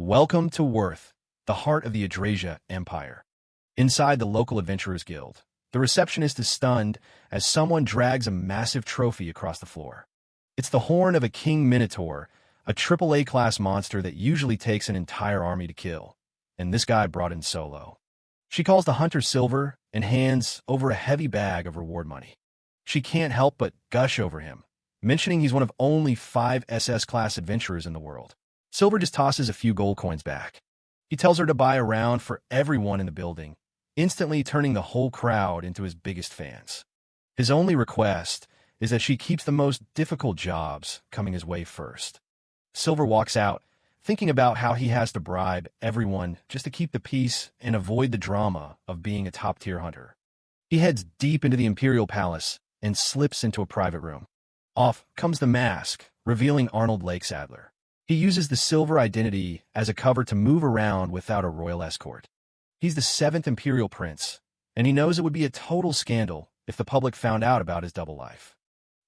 Welcome to Worth, the heart of the Adrasia Empire. Inside the local adventurers guild, the receptionist is stunned as someone drags a massive trophy across the floor. It's the horn of a king minotaur, a AAA class monster that usually takes an entire army to kill, and this guy brought in solo. She calls the hunter Silver and hands over a heavy bag of reward money. She can't help but gush over him, mentioning he's one of only 5 SS-class adventurers in the world. Silver just tosses a few gold coins back. He tells her to buy a round for everyone in the building, instantly turning the whole crowd into his biggest fans. His only request is that she keeps the most difficult jobs coming his way first. Silver walks out, thinking about how he has to bribe everyone just to keep the peace and avoid the drama of being a top-tier hunter. He heads deep into the Imperial Palace and slips into a private room. Off comes the mask, revealing Arnold Lakesadler. He uses the Silver identity as a cover to move around without a royal escort. He's the 7th Imperial Prince, and he knows it would be a total scandal if the public found out about his double life.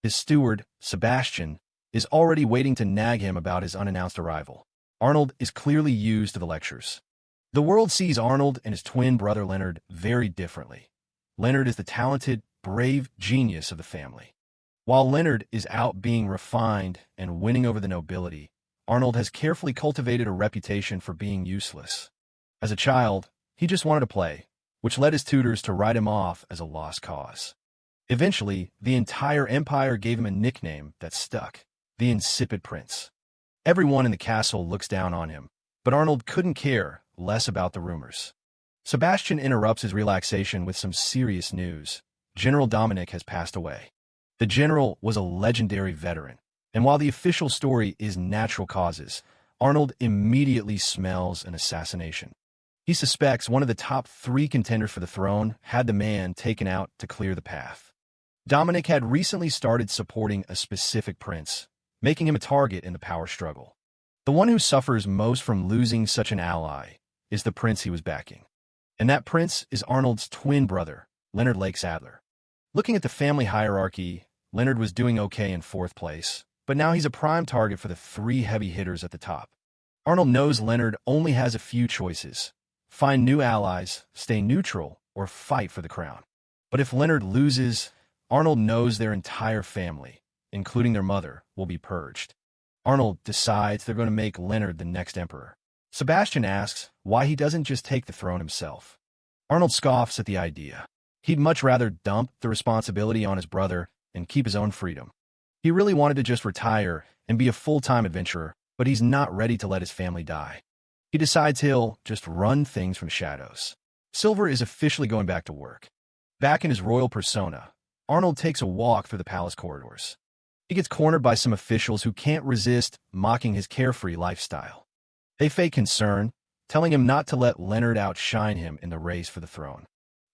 His steward, Sebastian, is already waiting to nag him about his unannounced arrival. Arnold is clearly used to the lectures. The world sees Arnold and his twin brother Leonard very differently. Leonard is the talented, brave genius of the family. While Leonard is out being refined and winning over the nobility, Arnold has carefully cultivated a reputation for being useless. As a child, he just wanted to play, which led his tutors to write him off as a lost cause. Eventually, the entire empire gave him a nickname that stuck: the Insipid Prince. Everyone in the castle looks down on him, but Arnold couldn't care less about the rumors. Sebastian interrupts his relaxation with some serious news. General Dominic has passed away. The general was a legendary veteran, and while the official story is natural causes, Arnold immediately smells an assassination. He suspects one of the top 3 contenders for the throne had the man taken out to clear the path. Dominic had recently started supporting a specific prince, making him a target in the power struggle. The one who suffers most from losing such an ally is the prince he was backing. And that prince is Arnold's twin brother, Leonard Lakesadler. Looking at the family hierarchy, Leonard was doing okay in 4th place, but now he's a prime target for the 3 heavy hitters at the top. Arnold knows Leonard only has a few choices: find new allies, stay neutral, or fight for the crown. But if Leonard loses, Arnold knows their entire family, including their mother, will be purged. Arnold decides they're going to make Leonard the next emperor. Sebastian asks why he doesn't just take the throne himself. Arnold scoffs at the idea. He'd much rather dump the responsibility on his brother and keep his own freedom. He really wanted to just retire and be a full-time adventurer, but he's not ready to let his family die. He decides he'll just run things from shadows. Silver is officially going back to work. Back in his royal persona, Arnold takes a walk through the palace corridors. He gets cornered by some officials who can't resist mocking his carefree lifestyle. They fake concern, telling him not to let Leonard outshine him in the race for the throne.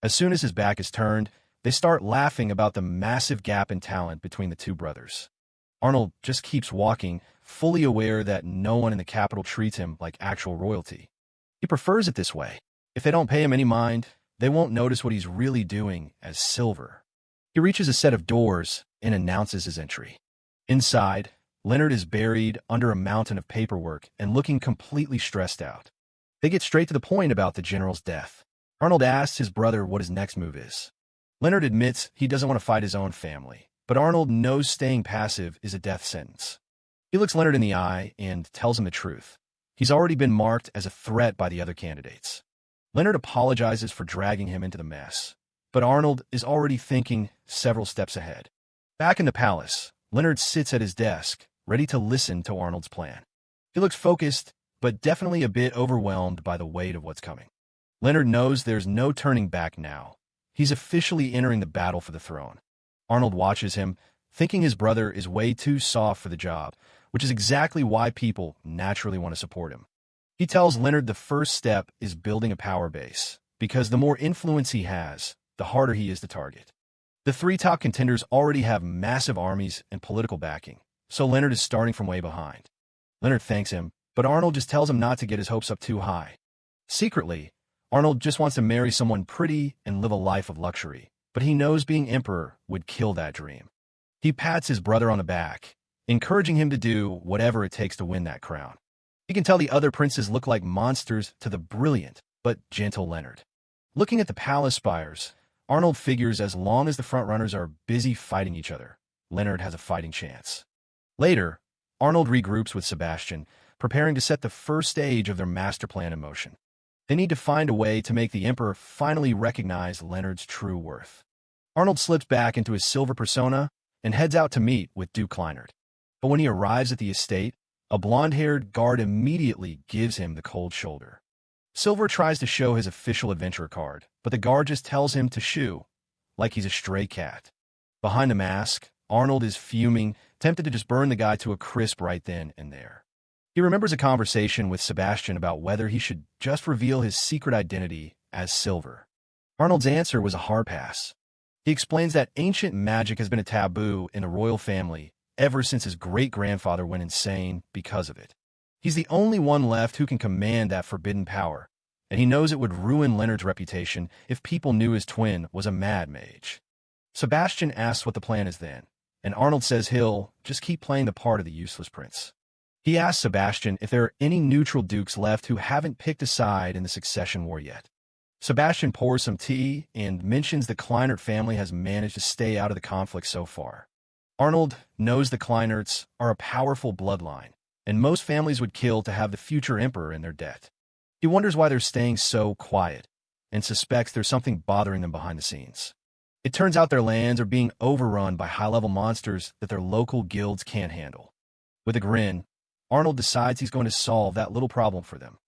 As soon as his back is turned, they start laughing about the massive gap in talent between the 2 brothers. Arnold just keeps walking, fully aware that no one in the capital treats him like actual royalty. He prefers it this way. If they don't pay him any mind, they won't notice what he's really doing as Silver. He reaches a set of doors and announces his entry. Inside, Leonard is buried under a mountain of paperwork and looking completely stressed out. They get straight to the point about the general's death. Arnold asks his brother what his next move is. Leonard admits he doesn't want to fight his own family, but Arnold knows staying passive is a death sentence. He looks Leonard in the eye and tells him the truth. He's already been marked as a threat by the other candidates. Leonard apologizes for dragging him into the mess, but Arnold is already thinking several steps ahead. Back in the palace, Leonard sits at his desk, ready to listen to Arnold's plan. He looks focused, but definitely a bit overwhelmed by the weight of what's coming. Leonard knows there's no turning back now. He's officially entering the battle for the throne. Arnold watches him, thinking his brother is way too soft for the job, which is exactly why people naturally want to support him. He tells Leonard the first step is building a power base, because the more influence he has, the harder he is to target. The 3 top contenders already have massive armies and political backing, so Leonard is starting from way behind. Leonard thanks him, but Arnold just tells him not to get his hopes up too high. Secretly, Arnold just wants to marry someone pretty and live a life of luxury, but he knows being emperor would kill that dream. He pats his brother on the back, encouraging him to do whatever it takes to win that crown. He can tell the other princes look like monsters to the brilliant but gentle Leonard. Looking at the palace spires, Arnold figures as long as the frontrunners are busy fighting each other, Leonard has a fighting chance. Later, Arnold regroups with Sebastian, preparing to set the first stage of their master plan in motion. They need to find a way to make the Emperor finally recognize Leonard's true worth. Arnold slips back into his silver persona and heads out to meet with Duke Kleinert. But when he arrives at the estate, a blonde-haired guard immediately gives him the cold shoulder. Silver tries to show his official adventurer card, but the guard just tells him to shoo, like he's a stray cat. Behind the mask, Arnold is fuming, tempted to just burn the guy to a crisp right then and there. He remembers a conversation with Sebastian about whether he should just reveal his secret identity as Silver. Arnold's answer was a hard pass. He explains that ancient magic has been a taboo in the royal family ever since his great-grandfather went insane because of it. He's the only one left who can command that forbidden power, and he knows it would ruin Leonard's reputation if people knew his twin was a mad mage. Sebastian asks what the plan is then, and Arnold says he'll just keep playing the part of the useless prince. He asks Sebastian if there are any neutral dukes left who haven't picked a side in the succession war yet. Sebastian pours some tea and mentions the Kleinert family has managed to stay out of the conflict so far. Arnold knows the Kleinerts are a powerful bloodline, and most families would kill to have the future emperor in their debt. He wonders why they're staying so quiet, and suspects there's something bothering them behind the scenes. It turns out their lands are being overrun by high-level monsters that their local guilds can't handle. With a grin, Arnold decides he's going to solve that little problem for them.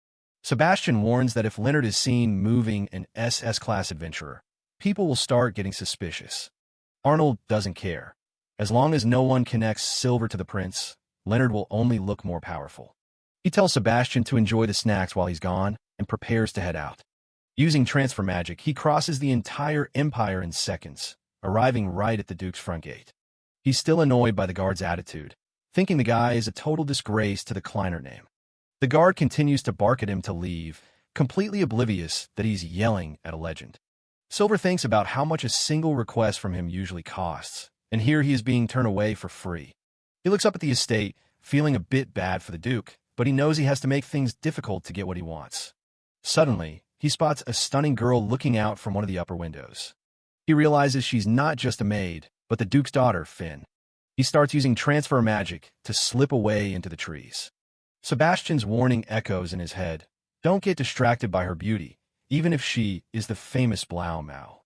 Sebastian warns that if Leonard is seen moving an SS-class adventurer, people will start getting suspicious. Arnold doesn't care. As long as no one connects Silver to the prince, Leonard will only look more powerful. He tells Sebastian to enjoy the snacks while he's gone and prepares to head out. Using transfer magic, he crosses the entire empire in seconds, arriving right at the Duke's front gate. He's still annoyed by the guard's attitude, thinking the guy is a total disgrace to the Kleinert name. The guard continues to bark at him to leave, completely oblivious that he's yelling at a legend. Silver thinks about how much a single request from him usually costs, and here he is being turned away for free. He looks up at the estate, feeling a bit bad for the Duke, but he knows he has to make things difficult to get what he wants. Suddenly, he spots a stunning girl looking out from one of the upper windows. He realizes she's not just a maid, but the Duke's daughter, Finn. He starts using transfer magic to slip away into the trees. Sebastian's warning echoes in his head. Don't get distracted by her beauty, even if she is the famous Blau Mao.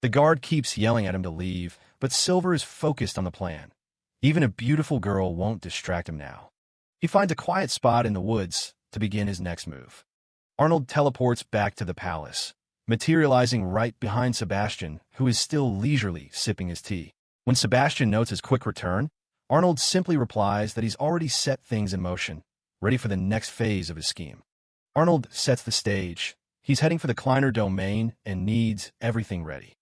The guard keeps yelling at him to leave, but Silver is focused on the plan. Even a beautiful girl won't distract him now. He finds a quiet spot in the woods to begin his next move. Arnold teleports back to the palace, materializing right behind Sebastian, who is still leisurely sipping his tea. When Sebastian notes his quick return, Arnold simply replies that he's already set things in motion, ready for the next phase of his scheme. Arnold sets the stage. He's heading for the Kleiner domain and needs everything ready.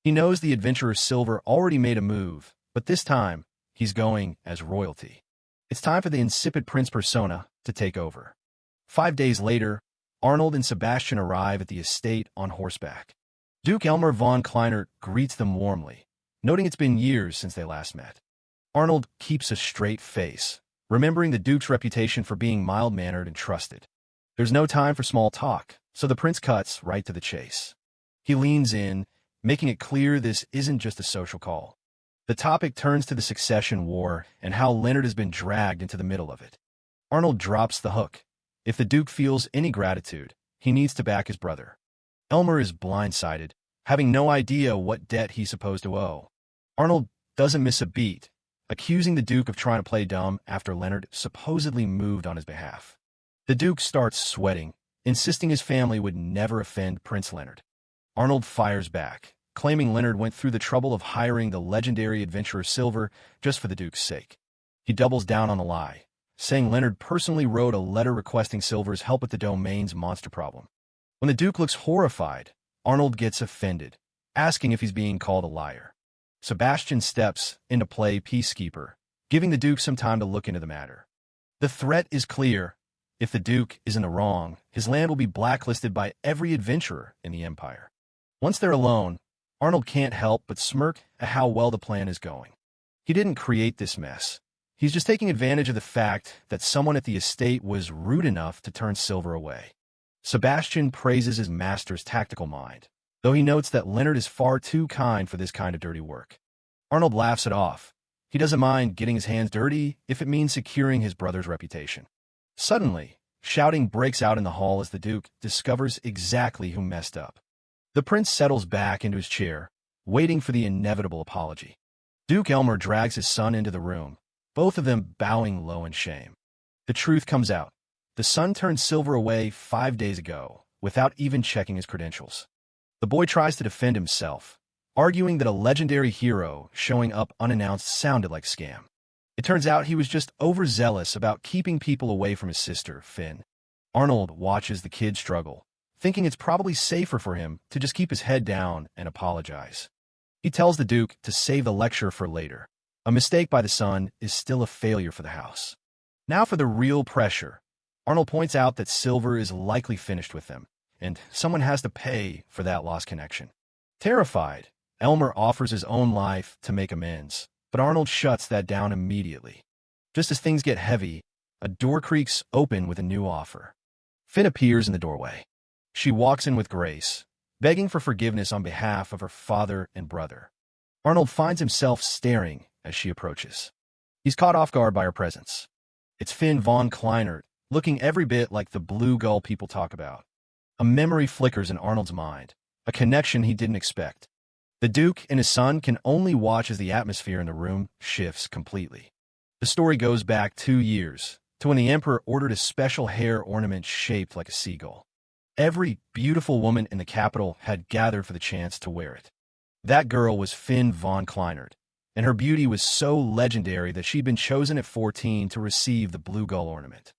He knows the adventurer Silver already made a move, but this time, he's going as royalty. It's time for the Insipid Prince persona to take over. 5 days later, Arnold and Sebastian arrive at the estate on horseback. Duke Elmer von Kleinert greets them warmly, noting it's been years since they last met. Arnold keeps a straight face, remembering the Duke's reputation for being mild-mannered and trusted. There's no time for small talk, so the prince cuts right to the chase. He leans in, making it clear this isn't just a social call. The topic turns to the succession war and how Leonard has been dragged into the middle of it. Arnold drops the hook. If the Duke feels any gratitude, he needs to back his brother. Elmer is blindsided, having no idea what debt he's supposed to owe. Arnold doesn't miss a beat, accusing the Duke of trying to play dumb after Leonard supposedly moved on his behalf. The Duke starts sweating, insisting his family would never offend Prince Leonard. Arnold fires back, claiming Leonard went through the trouble of hiring the legendary adventurer Silver just for the Duke's sake. He doubles down on the lie, saying Leonard personally wrote a letter requesting Silver's help with the domain's monster problem. When the Duke looks horrified, Arnold gets offended, asking if he's being called a liar. Sebastian steps in to play peacekeeper, giving the Duke some time to look into the matter. The threat is clear. If the Duke is in the wrong, his land will be blacklisted by every adventurer in the Empire. Once they're alone, Arnold can't help but smirk at how well the plan is going. He didn't create this mess. He's just taking advantage of the fact that someone at the estate was rude enough to turn Silver away. Sebastian praises his master's tactical mind, though he notes that Leonard is far too kind for this kind of dirty work. Arnold laughs it off. He doesn't mind getting his hands dirty if it means securing his brother's reputation. Suddenly, shouting breaks out in the hall as the Duke discovers exactly who messed up. The prince settles back into his chair, waiting for the inevitable apology. Duke Elmer drags his son into the room, both of them bowing low in shame. The truth comes out. The son turned Silver away 5 days ago, without even checking his credentials. The boy tries to defend himself, arguing that a legendary hero showing up unannounced sounded like scam. It turns out he was just overzealous about keeping people away from his sister, Finn. Arnold watches the kid struggle, thinking it's probably safer for him to just keep his head down and apologize. He tells the Duke to save the lecture for later. A mistake by the son is still a failure for the house. Now for the real pressure. Arnold points out that Silver is likely finished with them, and someone has to pay for that lost connection. Terrified, Elmer offers his own life to make amends, but Arnold shuts that down immediately. Just as things get heavy, a door creaks open with a new offer. Finn appears in the doorway. She walks in with grace, begging for forgiveness on behalf of her father and brother. Arnold finds himself staring as she approaches. He's caught off guard by her presence. It's Finn von Kleinert, looking every bit like the blue gull people talk about. A memory flickers in Arnold's mind, a connection he didn't expect. The Duke and his son can only watch as the atmosphere in the room shifts completely. The story goes back 2 years, to when the Emperor ordered a special hair ornament shaped like a seagull. Every beautiful woman in the capital had gathered for the chance to wear it. That girl was Finn von Kleinert, and her beauty was so legendary that she'd been chosen at 14 to receive the blue gull ornament.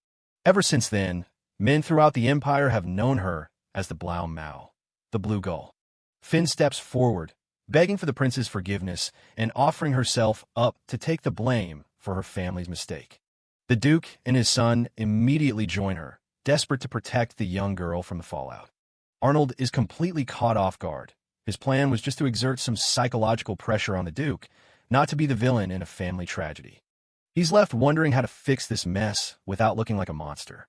Ever since then, men throughout the Empire have known her as the Blau Mau, the blue gull. Finn steps forward, begging for the prince's forgiveness and offering herself up to take the blame for her family's mistake. The Duke and his son immediately join her, desperate to protect the young girl from the fallout. Arnold is completely caught off guard. His plan was just to exert some psychological pressure on the Duke, not to be the villain in a family tragedy. He's left wondering how to fix this mess without looking like a monster.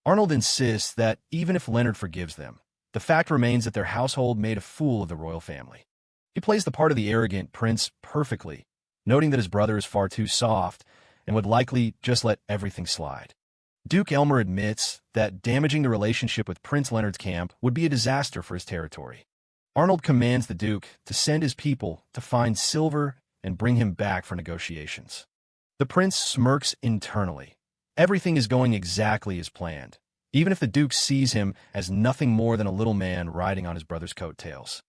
Arnold insists that even if Leonard forgives them, the fact remains that their household made a fool of the royal family. He plays the part of the arrogant prince perfectly, noting that his brother is far too soft and would likely just let everything slide. Duke Elmer admits that damaging the relationship with Prince Leonard's camp would be a disaster for his territory. Arnold commands the Duke to send his people to find Silver and bring him back for negotiations. The prince smirks internally. Everything is going exactly as planned, even if the Duke sees him as nothing more than a little man riding on his brother's coattails.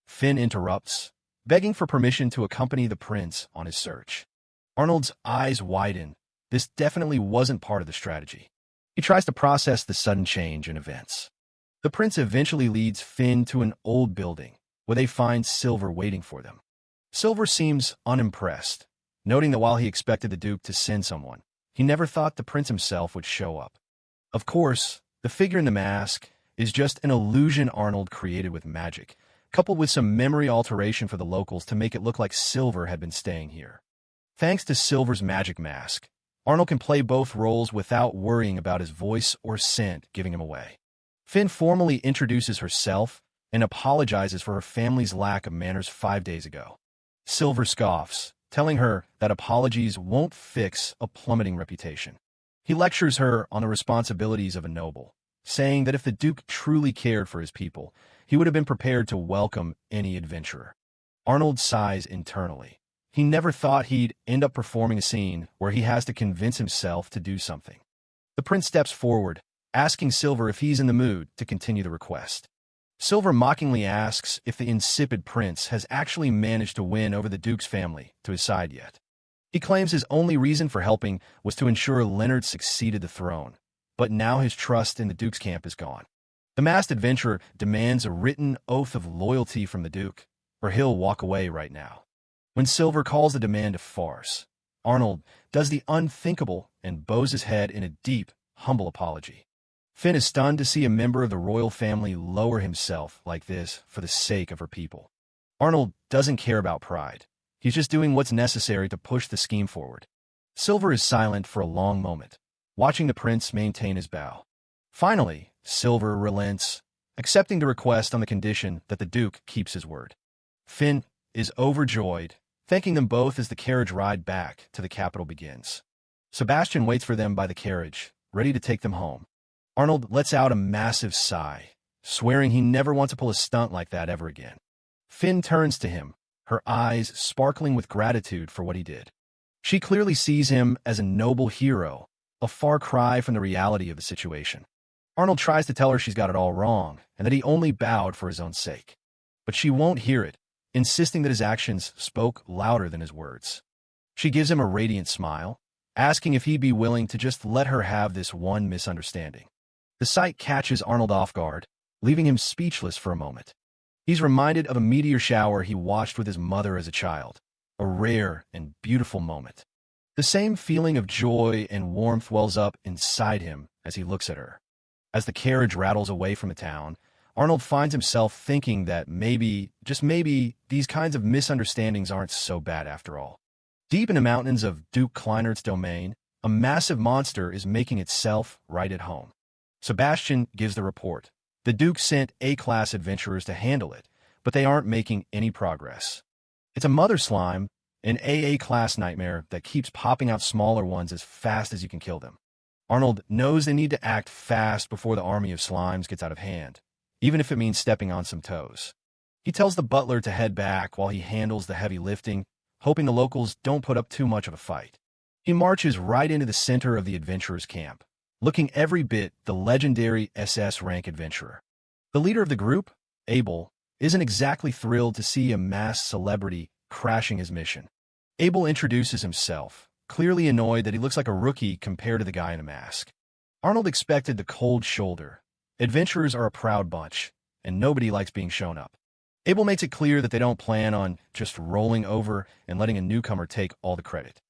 Finn interrupts, begging for permission to accompany the prince on his search. Arnold's eyes widen. This definitely wasn't part of the strategy. He tries to process the sudden change in events. The prince eventually leads Finn to an old building, where they find Silver waiting for them. Silver seems unimpressed, noting that while he expected the Duke to send someone, he never thought the prince himself would show up. Of course, the figure in the mask is just an illusion Arnold created with magic, coupled with some memory alteration for the locals to make it look like Silver had been staying here. Thanks to Silver's magic mask, Arnold can play both roles without worrying about his voice or scent giving him away. Finn formally introduces herself and apologizes for her family's lack of manners 5 days ago. Silver scoffs, telling her that apologies won't fix a plummeting reputation. He lectures her on the responsibilities of a noble, saying that if the Duke truly cared for his people, he would have been prepared to welcome any adventurer. Arnold sighs internally. He never thought he'd end up performing a scene where he has to convince himself to do something. The prince steps forward, asking Silver if he's in the mood to continue the request. Silver mockingly asks if the insipid prince has actually managed to win over the Duke's family to his side yet. He claims his only reason for helping was to ensure Leonard succeeded the throne, but now his trust in the Duke's camp is gone. The masked adventurer demands a written oath of loyalty from the Duke, or he'll walk away right now. When Silver calls the demand a farce, Arnold does the unthinkable and bows his head in a deep, humble apology. Finn is stunned to see a member of the royal family lower himself like this for the sake of her people. Arnold doesn't care about pride. He's just doing what's necessary to push the scheme forward. Silver is silent for a long moment, watching the prince maintain his bow. Finally, Silver relents, accepting the request on the condition that the Duke keeps his word. Finn is overjoyed, thanking them both as the carriage ride back to the capital begins. Sebastian waits for them by the carriage, ready to take them home. Arnold lets out a massive sigh, swearing he never wants to pull a stunt like that ever again. Finn turns to him, her eyes sparkling with gratitude for what he did. She clearly sees him as a noble hero, a far cry from the reality of the situation. Arnold tries to tell her she's got it all wrong, and that he only bowed for his own sake. But she won't hear it, insisting that his actions spoke louder than his words. She gives him a radiant smile, asking if he'd be willing to just let her have this one misunderstanding. The sight catches Arnold off guard, leaving him speechless for a moment. He's reminded of a meteor shower he watched with his mother as a child, a rare and beautiful moment. The same feeling of joy and warmth wells up inside him as he looks at her. As the carriage rattles away from the town, Arnold finds himself thinking that maybe, just maybe, these kinds of misunderstandings aren't so bad after all. Deep in the mountains of Duke Kleinert's domain, a massive monster is making itself right at home. Sebastian gives the report. The Duke sent A-class adventurers to handle it, but they aren't making any progress. It's a mother slime, an AA-class nightmare that keeps popping out smaller ones as fast as you can kill them. Arnold knows they need to act fast before the army of slimes gets out of hand, even if it means stepping on some toes. He tells the butler to head back while he handles the heavy lifting, hoping the locals don't put up too much of a fight. He marches right into the center of the adventurers' camp, looking every bit the legendary SS rank adventurer. The leader of the group, Abel, isn't exactly thrilled to see a masked celebrity crashing his mission. Abel introduces himself, clearly annoyed that he looks like a rookie compared to the guy in a mask. Arnold expected the cold shoulder. Adventurers are a proud bunch, and nobody likes being shown up. Abel makes it clear that they don't plan on just rolling over and letting a newcomer take all the credit.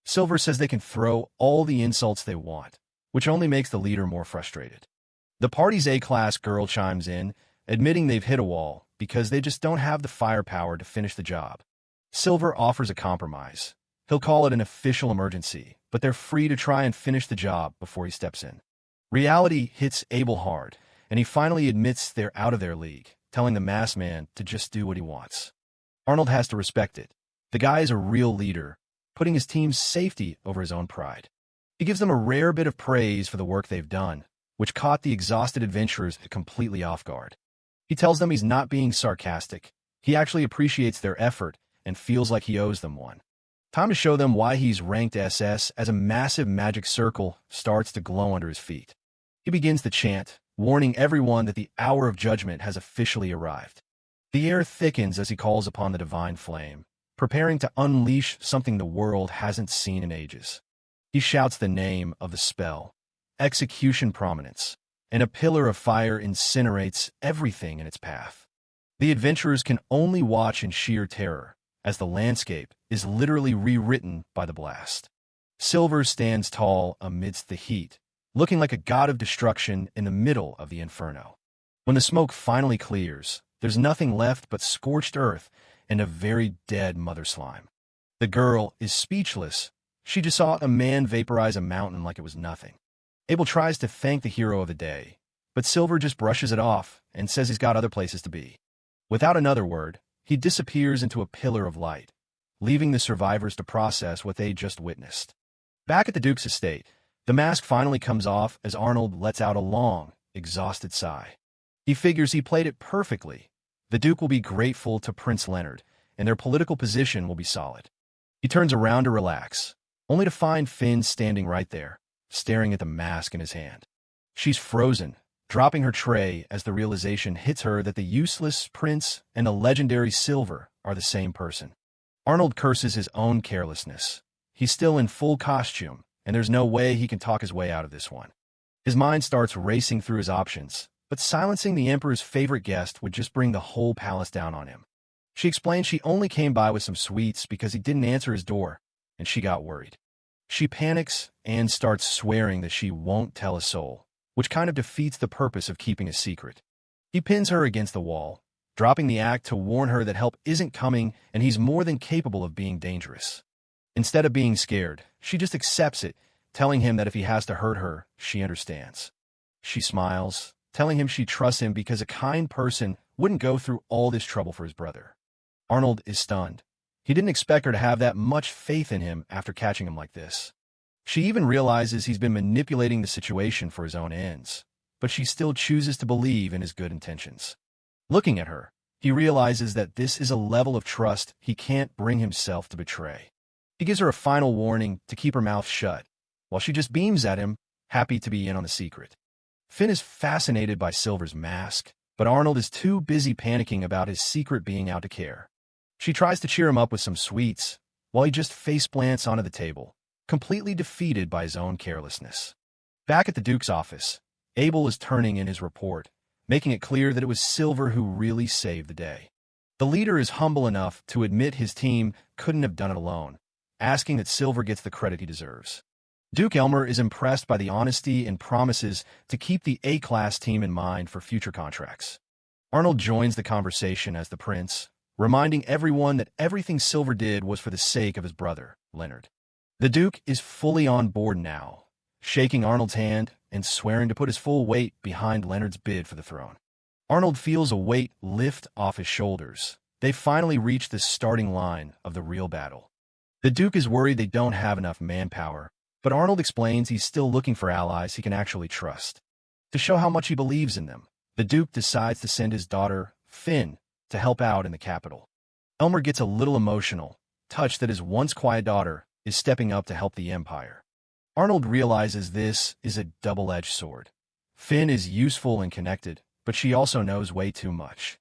Silver says they can throw all the insults they want, which only makes the leader more frustrated. The party's A-class girl chimes in, admitting they've hit a wall because they just don't have the firepower to finish the job. Silver offers a compromise. He'll call it an official emergency, but they're free to try and finish the job before he steps in. Reality hits Abel hard, and he finally admits they're out of their league, telling the masked man to just do what he wants. Arnold has to respect it. The guy is a real leader, putting his team's safety over his own pride. He gives them a rare bit of praise for the work they've done, which caught the exhausted adventurers completely off guard. He tells them he's not being sarcastic. He actually appreciates their effort and feels like he owes them one. Time to show them why he's ranked SS as a massive magic circle starts to glow under his feet. He begins to chant, warning everyone that the hour of judgment has officially arrived. The air thickens as he calls upon the divine flame, preparing to unleash something the world hasn't seen in ages. He shouts the name of the spell, Execution Prominence, and a pillar of fire incinerates everything in its path. The adventurers can only watch in sheer terror, as the landscape is literally rewritten by the blast. Silver stands tall amidst the heat, looking like a god of destruction in the middle of the inferno. When the smoke finally clears, there's nothing left but scorched earth and a very dead mother slime. The girl is speechless. She just saw a man vaporize a mountain like it was nothing. Abel tries to thank the hero of the day, but Silver just brushes it off and says he's got other places to be. Without another word, he disappears into a pillar of light, leaving the survivors to process what they just witnessed. Back at the Duke's estate, the mask finally comes off as Arnold lets out a long, exhausted sigh. He figures he played it perfectly. The Duke will be grateful to Prince Leonard, and their political position will be solid. He turns around to relax, only to find Finn standing right there, staring at the mask in his hand. She's frozen, dropping her tray as the realization hits her that the useless prince and the legendary Silver are the same person. Arnold curses his own carelessness. He's still in full costume, and there's no way he can talk his way out of this one. His mind starts racing through his options, but silencing the Emperor's favorite guest would just bring the whole palace down on him. She explained she only came by with some sweets because he didn't answer his door, and she got worried. She panics and starts swearing that she won't tell a soul, which kind of defeats the purpose of keeping a secret. He pins her against the wall, dropping the act to warn her that help isn't coming and he's more than capable of being dangerous. Instead of being scared, she just accepts it, telling him that if he has to hurt her, she understands. She smiles, telling him she trusts him because a kind person wouldn't go through all this trouble for his brother. Arnold is stunned. He didn't expect her to have that much faith in him after catching him like this. She even realizes he's been manipulating the situation for his own ends, but she still chooses to believe in his good intentions. Looking at her, he realizes that this is a level of trust he can't bring himself to betray. He gives her a final warning to keep her mouth shut, while she just beams at him, happy to be in on the secret. Finn is fascinated by Silver's mask, but Arnold is too busy panicking about his secret being out to care. She tries to cheer him up with some sweets, while he just face-plants onto the table, completely defeated by his own carelessness. Back at the Duke's office, Abel is turning in his report, making it clear that it was Silver who really saved the day. The leader is humble enough to admit his team couldn't have done it alone, asking that Silver gets the credit he deserves. Duke Elmer is impressed by the honesty and promises to keep the A-class team in mind for future contracts. Arnold joins the conversation as the prince, reminding everyone that everything Silver did was for the sake of his brother, Leonard. The Duke is fully on board now, shaking Arnold's hand and swearing to put his full weight behind Leonard's bid for the throne. Arnold feels a weight lift off his shoulders. They finally reach the starting line of the real battle. The Duke is worried they don't have enough manpower, but Arnold explains he's still looking for allies he can actually trust. To show how much he believes in them, the Duke decides to send his daughter, Finn, to help out in the capital. Elmer gets a little emotional, touched that his once quiet daughter is stepping up to help the Empire. Arnold realizes this is a double-edged sword. Finn is useful and connected, but she also knows way too much.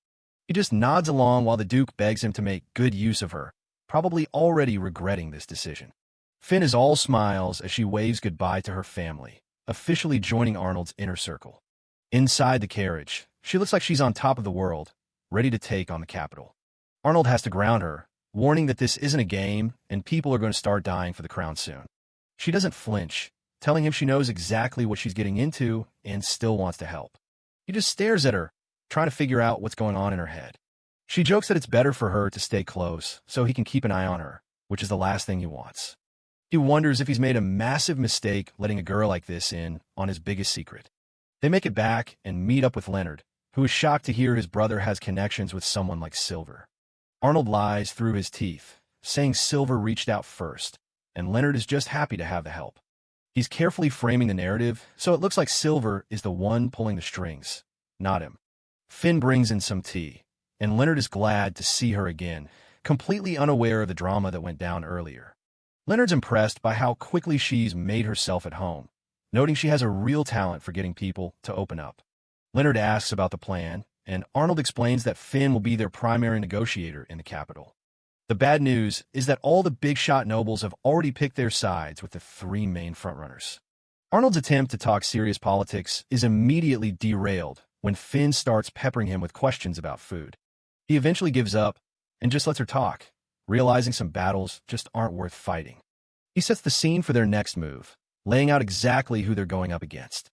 He just nods along while the Duke begs him to make good use of her, probably already regretting this decision. Finn is all smiles as she waves goodbye to her family, officially joining Arnold's inner circle. Inside the carriage, she looks like she's on top of the world, ready to take on the capital. Arnold has to ground her, warning that this isn't a game and people are going to start dying for the crown soon. She doesn't flinch, telling him she knows exactly what she's getting into and still wants to help. He just stares at her, trying to figure out what's going on in her head. She jokes that it's better for her to stay close so he can keep an eye on her, which is the last thing he wants. He wonders if he's made a massive mistake letting a girl like this in on his biggest secret. They make it back and meet up with Leonard, who is shocked to hear his brother has connections with someone like Silver. Arnold lies through his teeth, saying Silver reached out first, and Leonard is just happy to have the help. He's carefully framing the narrative, so it looks like Silver is the one pulling the strings, not him. Finn brings in some tea, and Leonard is glad to see her again, completely unaware of the drama that went down earlier. Leonard's impressed by how quickly she's made herself at home, noting she has a real talent for getting people to open up. Leonard asks about the plan, and Arnold explains that Finn will be their primary negotiator in the capital. The bad news is that all the big-shot nobles have already picked their sides with the three main frontrunners. Arnold's attempt to talk serious politics is immediately derailed when Finn starts peppering him with questions about food. He eventually gives up and just lets her talk, realizing some battles just aren't worth fighting. He sets the scene for their next move, laying out exactly who they're going up against.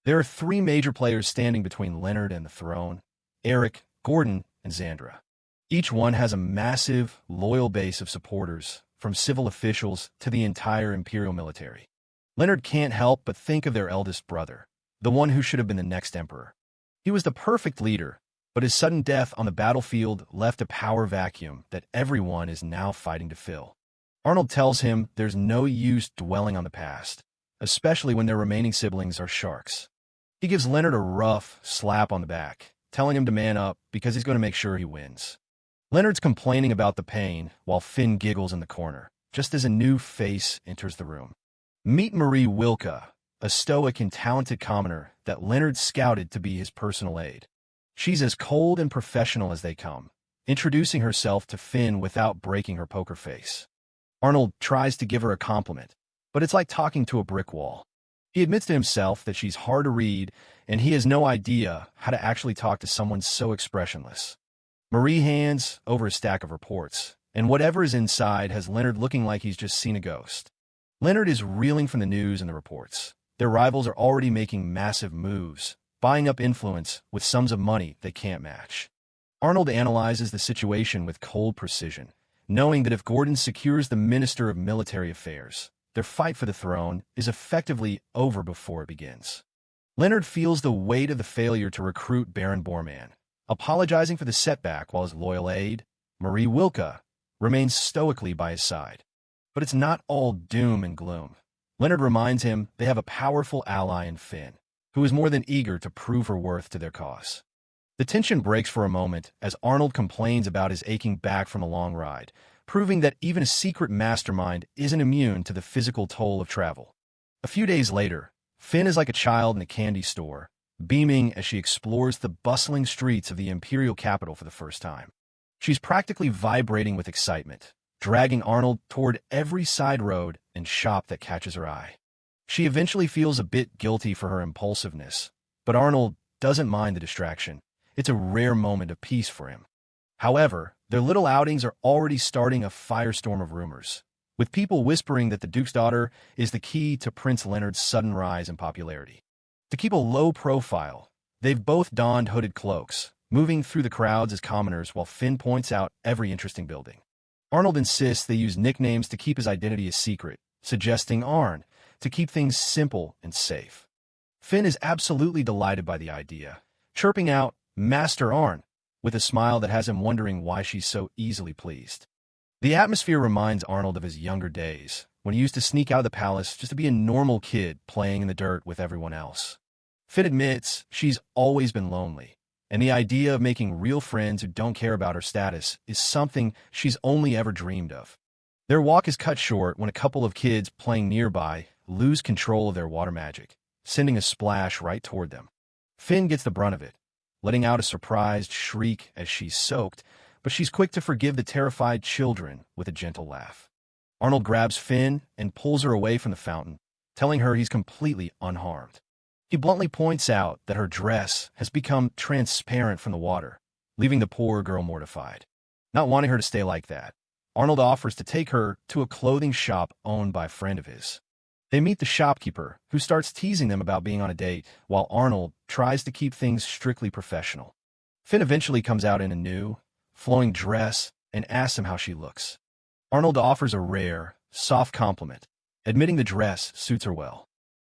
There are three major players standing between Leonard and the throne: Eric, Gordon, and Xandra. Each one has a massive, loyal base of supporters, from civil officials to the entire Imperial military. Leonard can't help but think of their eldest brother, the one who should have been the next emperor. He was the perfect leader, but his sudden death on the battlefield left a power vacuum that everyone is now fighting to fill. Arnold tells him there's no use dwelling on the past, especially when their remaining siblings are sharks. He gives Leonard a rough slap on the back, telling him to man up because he's going to make sure he wins. Leonard's complaining about the pain while Finn giggles in the corner, just as a new face enters the room. Meet Marie Wilka, a stoic and talented commoner that Leonard scouted to be his personal aide. She's as cold and professional as they come, introducing herself to Finn without breaking her poker face. Arnold tries to give her a compliment, but it's like talking to a brick wall. He admits to himself that she's hard to read, and he has no idea how to actually talk to someone so expressionless. Marie hands over a stack of reports, and whatever is inside has Leonard looking like he's just seen a ghost. Leonard is reeling from the news and the reports. Their rivals are already making massive moves, buying up influence with sums of money they can't match. Arnold analyzes the situation with cold precision, knowing that if Gordon secures the Minister of Military Affairs, their fight for the throne is effectively over before it begins. Leonard feels the weight of the failure to recruit Baron Bormann, apologizing for the setback while his loyal aide, Marie Wilka, remains stoically by his side. But it's not all doom and gloom. Leonard reminds him they have a powerful ally in Finn, who is more than eager to prove her worth to their cause. The tension breaks for a moment as Arnold complains about his aching back from a long ride, proving that even a secret mastermind isn't immune to the physical toll of travel. A few days later, Finn is like a child in a candy store, beaming as she explores the bustling streets of the imperial capital for the first time. She's practically vibrating with excitement, dragging Arnold toward every side road and shop that catches her eye. She eventually feels a bit guilty for her impulsiveness, but Arnold doesn't mind the distraction. It's a rare moment of peace for him. However, their little outings are already starting a firestorm of rumors, with people whispering that the Duke's daughter is the key to Prince Leonard's sudden rise in popularity. To keep a low profile, they've both donned hooded cloaks, moving through the crowds as commoners while Finn points out every interesting building. Arnold insists they use nicknames to keep his identity a secret, suggesting Arn to keep things simple and safe. Finn is absolutely delighted by the idea, chirping out, "Master Arn," with a smile that has him wondering why she's so easily pleased. The atmosphere reminds Arnold of his younger days, when he used to sneak out of the palace just to be a normal kid playing in the dirt with everyone else. Finn admits she's always been lonely, and the idea of making real friends who don't care about her status is something she's only ever dreamed of. Their walk is cut short when a couple of kids playing nearby lose control of their water magic, sending a splash right toward them. Finn gets the brunt of it, letting out a surprised shriek as she's soaked, but she's quick to forgive the terrified children with a gentle laugh. Arnold grabs Finn and pulls her away from the fountain, telling her he's completely unharmed. He bluntly points out that her dress has become transparent from the water, leaving the poor girl mortified. Not wanting her to stay like that, Arnold offers to take her to a clothing shop owned by a friend of his. They meet the shopkeeper, who starts teasing them about being on a date, while Arnold tries to keep things strictly professional. Finn eventually comes out in a new, flowing dress and asks him how she looks. Arnold offers a rare, soft compliment, admitting the dress suits her well.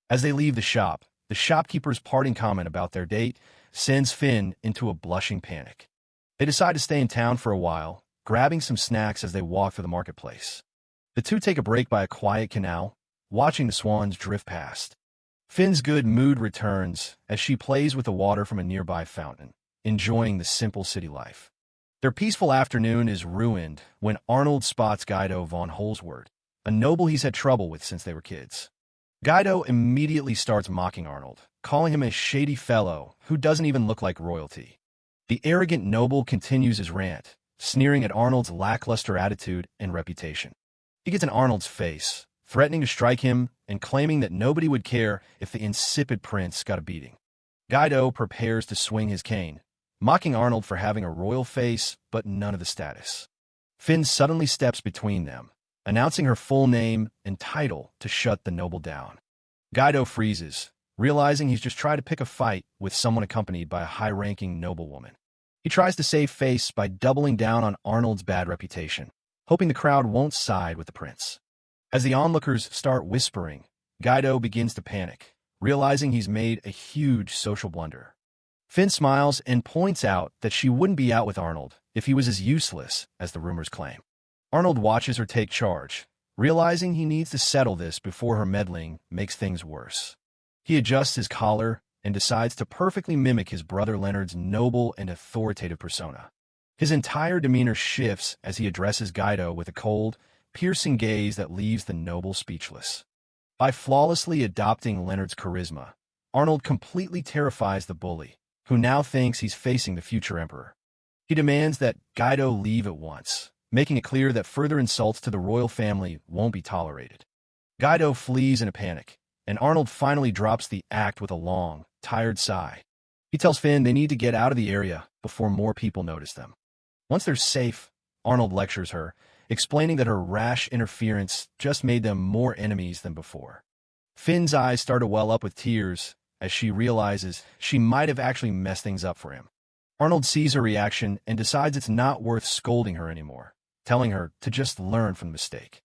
As they leave the shop, the shopkeeper's parting comment about their date sends Finn into a blushing panic. They decide to stay in town for a while, grabbing some snacks as they walk through the marketplace. The two take a break by a quiet canal, watching the swans drift past. Finn's good mood returns as she plays with the water from a nearby fountain, enjoying the simple city life. Their peaceful afternoon is ruined when Arnold spots Guido von Holzwart, a noble he's had trouble with since they were kids. Guido immediately starts mocking Arnold, calling him a shady fellow who doesn't even look like royalty. The arrogant noble continues his rant, sneering at Arnold's lackluster attitude and reputation. He gets in Arnold's face, threatening to strike him and claiming that nobody would care if the insipid prince got a beating. Guido prepares to swing his cane, mocking Arnold for having a royal face but none of the status. Finn suddenly steps between them, announcing her full name and title to shut the noble down. Guido freezes, realizing he's just tried to pick a fight with someone accompanied by a high-ranking noblewoman. He tries to save face by doubling down on Arnold's bad reputation, hoping the crowd won't side with the prince. As the onlookers start whispering, Guido begins to panic, realizing he's made a huge social blunder. Finn smiles and points out that she wouldn't be out with Arnold if he was as useless as the rumors claim. Arnold watches her take charge, realizing he needs to settle this before her meddling makes things worse. He adjusts his collar and decides to perfectly mimic his brother Leonard's noble and authoritative persona. His entire demeanor shifts as he addresses Guido with a cold, piercing gaze that leaves the noble speechless. By flawlessly adopting Leonard's charisma, Arnold completely terrifies the bully, who now thinks he's facing the future emperor. He demands that Guido leave at once, making it clear that further insults to the royal family won't be tolerated. Guido flees in a panic, and Arnold finally drops the act with a long, tired sigh. He tells Finn they need to get out of the area before more people notice them. Once they're safe, Arnold lectures her, explaining that her rash interference just made them more enemies than before. Finn's eyes start to well up with tears as she realizes she might have actually messed things up for him. Arnold sees her reaction and decides it's not worth scolding her anymore, telling her to just learn from the mistake.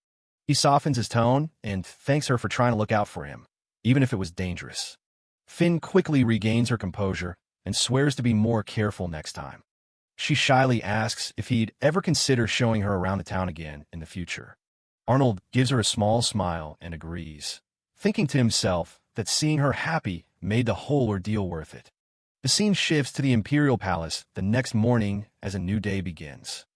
He softens his tone and thanks her for trying to look out for him, even if it was dangerous. Finn quickly regains her composure and swears to be more careful next time. She shyly asks if he'd ever consider showing her around the town again in the future. Arnold gives her a small smile and agrees, thinking to himself that seeing her happy made the whole ordeal worth it. The scene shifts to the Imperial Palace the next morning as a new day begins.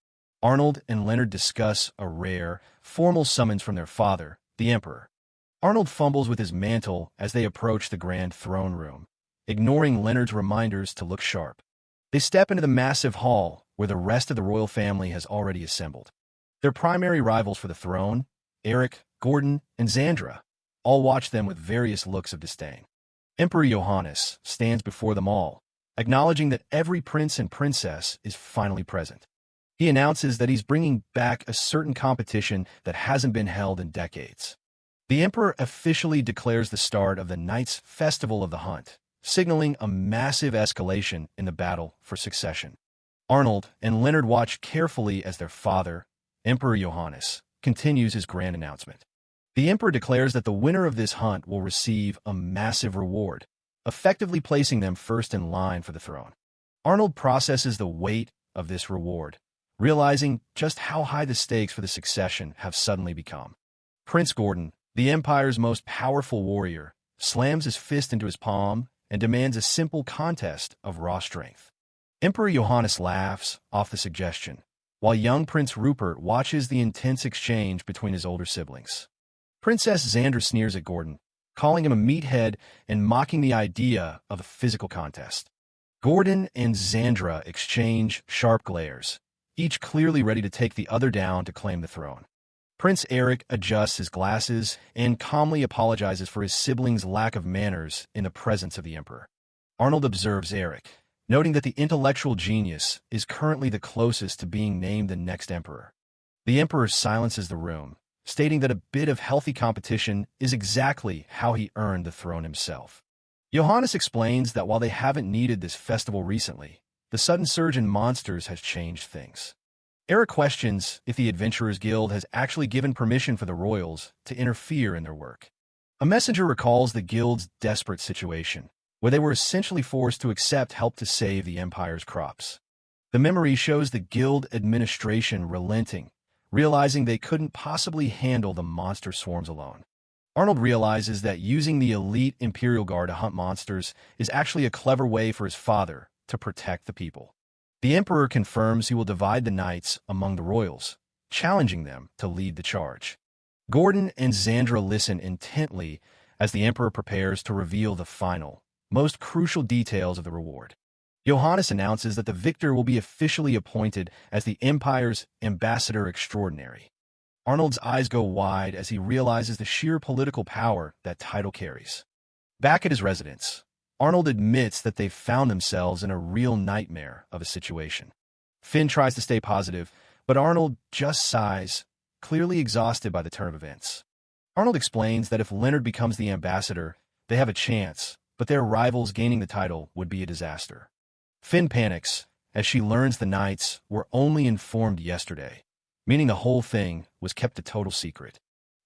Arnold and Leonard discuss a rare, formal summons from their father, the Emperor. Arnold fumbles with his mantle as they approach the grand throne room, ignoring Leonard's reminders to look sharp. They step into the massive hall where the rest of the royal family has already assembled. Their primary rivals for the throne, Eric, Gordon, and Xandra, all watch them with various looks of disdain. Emperor Johannes stands before them all, acknowledging that every prince and princess is finally present. He announces that he's bringing back a certain competition that hasn't been held in decades. The Emperor officially declares the start of the Knights' Festival of the Hunt, signaling a massive escalation in the battle for succession. Arnold and Leonard watch carefully as their father, Emperor Johannes, continues his grand announcement. The Emperor declares that the winner of this hunt will receive a massive reward, effectively placing them first in line for the throne. Arnold processes the weight of this reward, realizing just how high the stakes for the succession have suddenly become. Prince Gordon, the Empire's most powerful warrior, slams his fist into his palm and demands a simple contest of raw strength. Emperor Johannes laughs off the suggestion, while young Prince Rupert watches the intense exchange between his older siblings. Princess Xandra sneers at Gordon, calling him a meathead and mocking the idea of a physical contest. Gordon and Xandra exchange sharp glares, each clearly ready to take the other down to claim the throne. Prince Eric adjusts his glasses and calmly apologizes for his siblings' lack of manners in the presence of the Emperor. Arnold observes Eric, noting that the intellectual genius is currently the closest to being named the next emperor. The Emperor silences the room, stating that a bit of healthy competition is exactly how he earned the throne himself. Johannes explains that while they haven't needed this festival recently, the sudden surge in monsters has changed things. Eric questions if the Adventurers Guild has actually given permission for the royals to interfere in their work. A messenger recalls the guild's desperate situation, where they were essentially forced to accept help to save the Empire's crops. The memory shows the guild administration relenting, realizing they couldn't possibly handle the monster swarms alone. Arnold realizes that using the elite Imperial Guard to hunt monsters is actually a clever way for his father to protect the people. The Emperor confirms he will divide the knights among the royals, challenging them to lead the charge. Gordon and Xandra listen intently as the Emperor prepares to reveal the final, most crucial details of the reward. Johannes announces that the victor will be officially appointed as the Empire's ambassador extraordinary. Arnold's eyes go wide as he realizes the sheer political power that title carries. Back at his residence, Arnold admits that they've found themselves in a real nightmare of a situation. Finn tries to stay positive, but Arnold just sighs, clearly exhausted by the turn of events. Arnold explains that if Leonard becomes the ambassador, they have a chance, but their rivals gaining the title would be a disaster. Finn panics as she learns the knights were only informed yesterday, meaning the whole thing was kept a total secret.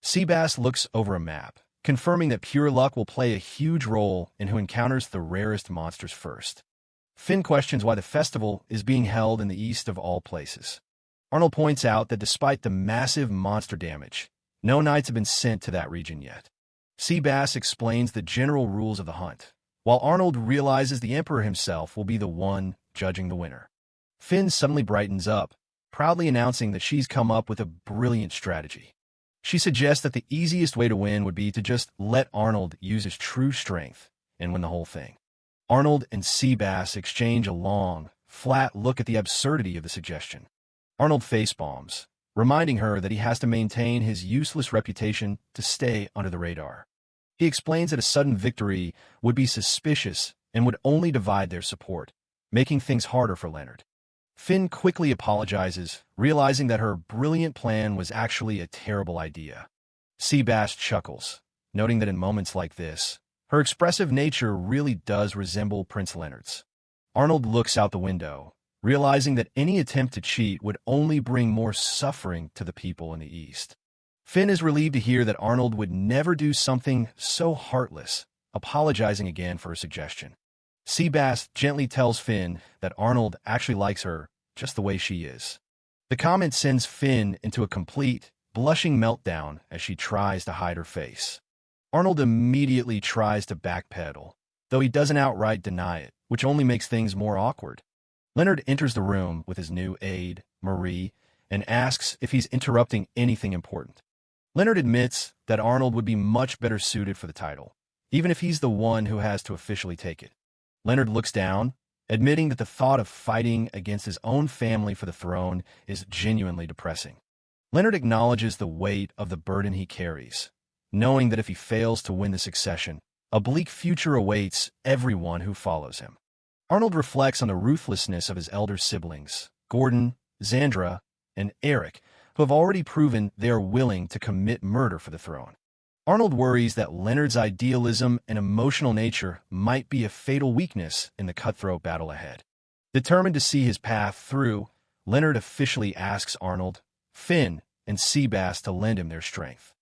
Seabass looks over a map, confirming that pure luck will play a huge role in who encounters the rarest monsters first. Finn questions why the festival is being held in the east of all places. Arnold points out that despite the massive monster damage, no knights have been sent to that region yet. Seabass explains the general rules of the hunt, while Arnold realizes the Emperor himself will be the one judging the winner. Finn suddenly brightens up, proudly announcing that she's come up with a brilliant strategy. She suggests that the easiest way to win would be to just let Arnold use his true strength and win the whole thing. Arnold and Seabass exchange a long, flat look at the absurdity of the suggestion. Arnold facepalms, reminding her that he has to maintain his useless reputation to stay under the radar. He explains that a sudden victory would be suspicious and would only divide their support, making things harder for Leonard. Finn quickly apologizes, realizing that her brilliant plan was actually a terrible idea. Seabass chuckles, noting that in moments like this, her expressive nature really does resemble Prince Leonard's. Arnold looks out the window, realizing that any attempt to cheat would only bring more suffering to the people in the East. Finn is relieved to hear that Arnold would never do something so heartless, apologizing again for her suggestion. Seabass gently tells Finn that Arnold actually likes her just the way she is. The comment sends Finn into a complete, blushing meltdown as she tries to hide her face. Arnold immediately tries to backpedal, though he doesn't outright deny it, which only makes things more awkward. Leonard enters the room with his new aide, Marie, and asks if he's interrupting anything important. Leonard admits that Arnold would be much better suited for the title, even if he's the one who has to officially take it. Leonard looks down, admitting that the thought of fighting against his own family for the throne is genuinely depressing. Leonard acknowledges the weight of the burden he carries, knowing that if he fails to win the succession, a bleak future awaits everyone who follows him. Arnold reflects on the ruthlessness of his elder siblings, Gordon, Xandra, and Eric, who have already proven they are willing to commit murder for the throne. Arnold worries that Leonard's idealism and emotional nature might be a fatal weakness in the cutthroat battle ahead. Determined to see his path through, Leonard officially asks Arnold, Finn, and Seabass to lend him their strength.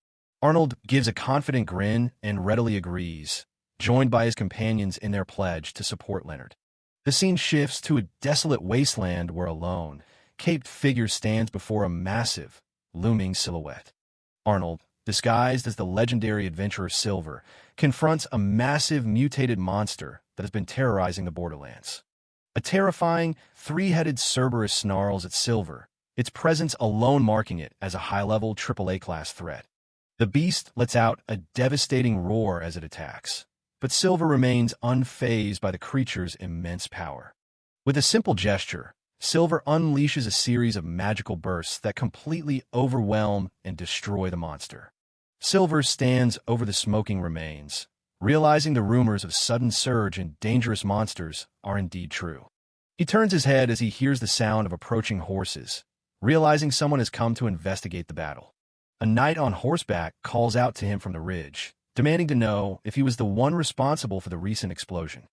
Arnold gives a confident grin and readily agrees, joined by his companions in their pledge to support Leonard. The scene shifts to a desolate wasteland where a lone, caped figure stands before a massive, looming silhouette. Arnold, disguised as the legendary adventurer Silver, confronts a massive mutated monster that has been terrorizing the borderlands. A terrifying, three-headed Cerberus snarls at Silver, its presence alone marking it as a high-level AAA-class threat. The beast lets out a devastating roar as it attacks, but Silver remains unfazed by the creature's immense power. With a simple gesture, Silver unleashes a series of magical bursts that completely overwhelm and destroy the monster. Silver stands over the smoking remains, realizing the rumors of sudden surge and dangerous monsters are indeed true. He turns his head as he hears the sound of approaching horses, realizing someone has come to investigate the battle. A knight on horseback calls out to him from the ridge, demanding to know if he was the one responsible for the recent explosion.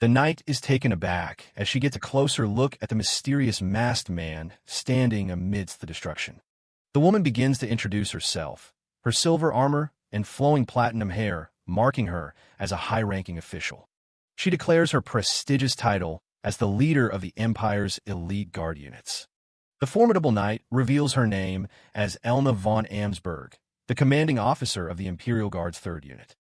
The knight is taken aback as she gets a closer look at the mysterious masked man standing amidst the destruction. The woman begins to introduce herself, her silver armor and flowing platinum hair marking her as a high-ranking official. She declares her prestigious title as the leader of the Empire's elite guard units. The formidable knight reveals her name as Elna von Amsberg, the commanding officer of the Imperial Guard's 3rd Unit.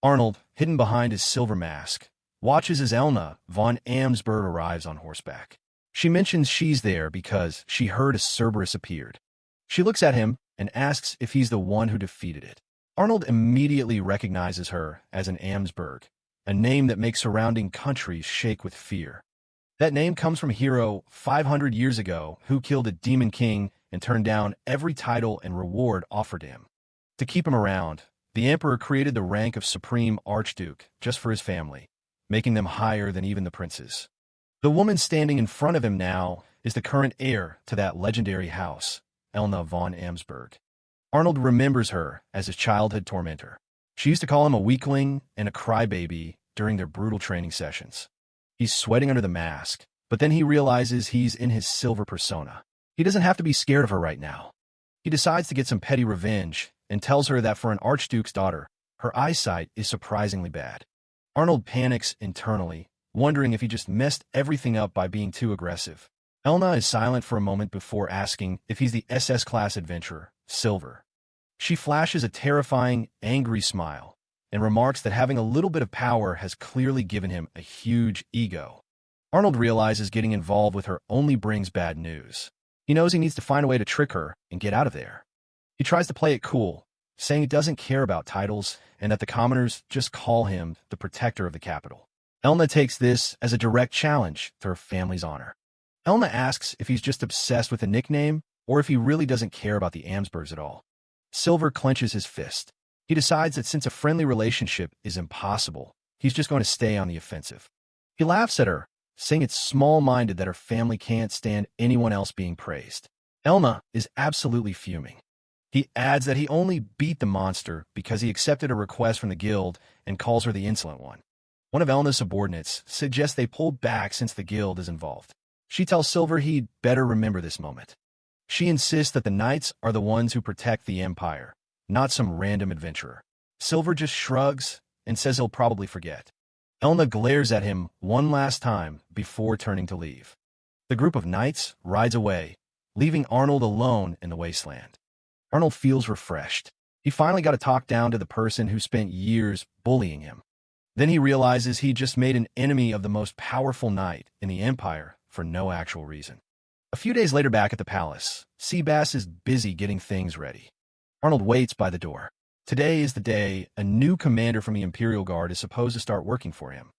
Arnold, hidden behind his silver mask, watches as Elna von Amsberg arrives on horseback. She mentions she's there because she heard a Cerberus appeared. She looks at him and asks if he's the one who defeated it. Arnold immediately recognizes her as an Amsberg, a name that makes surrounding countries shake with fear. That name comes from a hero 500 years ago who killed a demon king and turned down every title and reward offered to him. To keep him around, the emperor created the rank of Supreme Archduke just for his family, making them higher than even the princes. The woman standing in front of him now is the current heir to that legendary house, Elna von Amsberg. Arnold remembers her as his childhood tormentor. She used to call him a weakling and a crybaby during their brutal training sessions. He's sweating under the mask, but then he realizes he's in his silver persona. He doesn't have to be scared of her right now. He decides to get some petty revenge and tells her that for an archduke's daughter, her eyesight is surprisingly bad. Arnold panics internally, wondering if he just messed everything up by being too aggressive. Elna is silent for a moment before asking if he's the SS-class adventurer, Silver. She flashes a terrifying, angry smile and remarks that having a little bit of power has clearly given him a huge ego. Arnold realizes getting involved with her only brings bad news. He knows he needs to find a way to trick her and get out of there. He tries to play it cool, saying he doesn't care about titles and that the commoners just call him the protector of the capital. Elna takes this as a direct challenge to her family's honor. Elna asks if he's just obsessed with a nickname or if he really doesn't care about the Amsbergs at all. Silver clenches his fist. He decides that since a friendly relationship is impossible, he's just going to stay on the offensive. He laughs at her, saying it's small-minded that her family can't stand anyone else being praised. Elna is absolutely fuming. He adds that he only beat the monster because he accepted a request from the guild and calls her the insolent one. One of Elna's subordinates suggests they pull back since the guild is involved. She tells Silver he'd better remember this moment. She insists that the knights are the ones who protect the Empire, not some random adventurer. Silver just shrugs and says he'll probably forget. Elna glares at him one last time before turning to leave. The group of knights rides away, leaving Arnold alone in the wasteland. Arnold feels refreshed. He finally got to talk down to the person who spent years bullying him. Then he realizes he just made an enemy of the most powerful knight in the Empire for no actual reason. A few days later back at the palace, Seabass is busy getting things ready. Arnold waits by the door. Today is the day a new commander from the Imperial Guard is supposed to start working for him.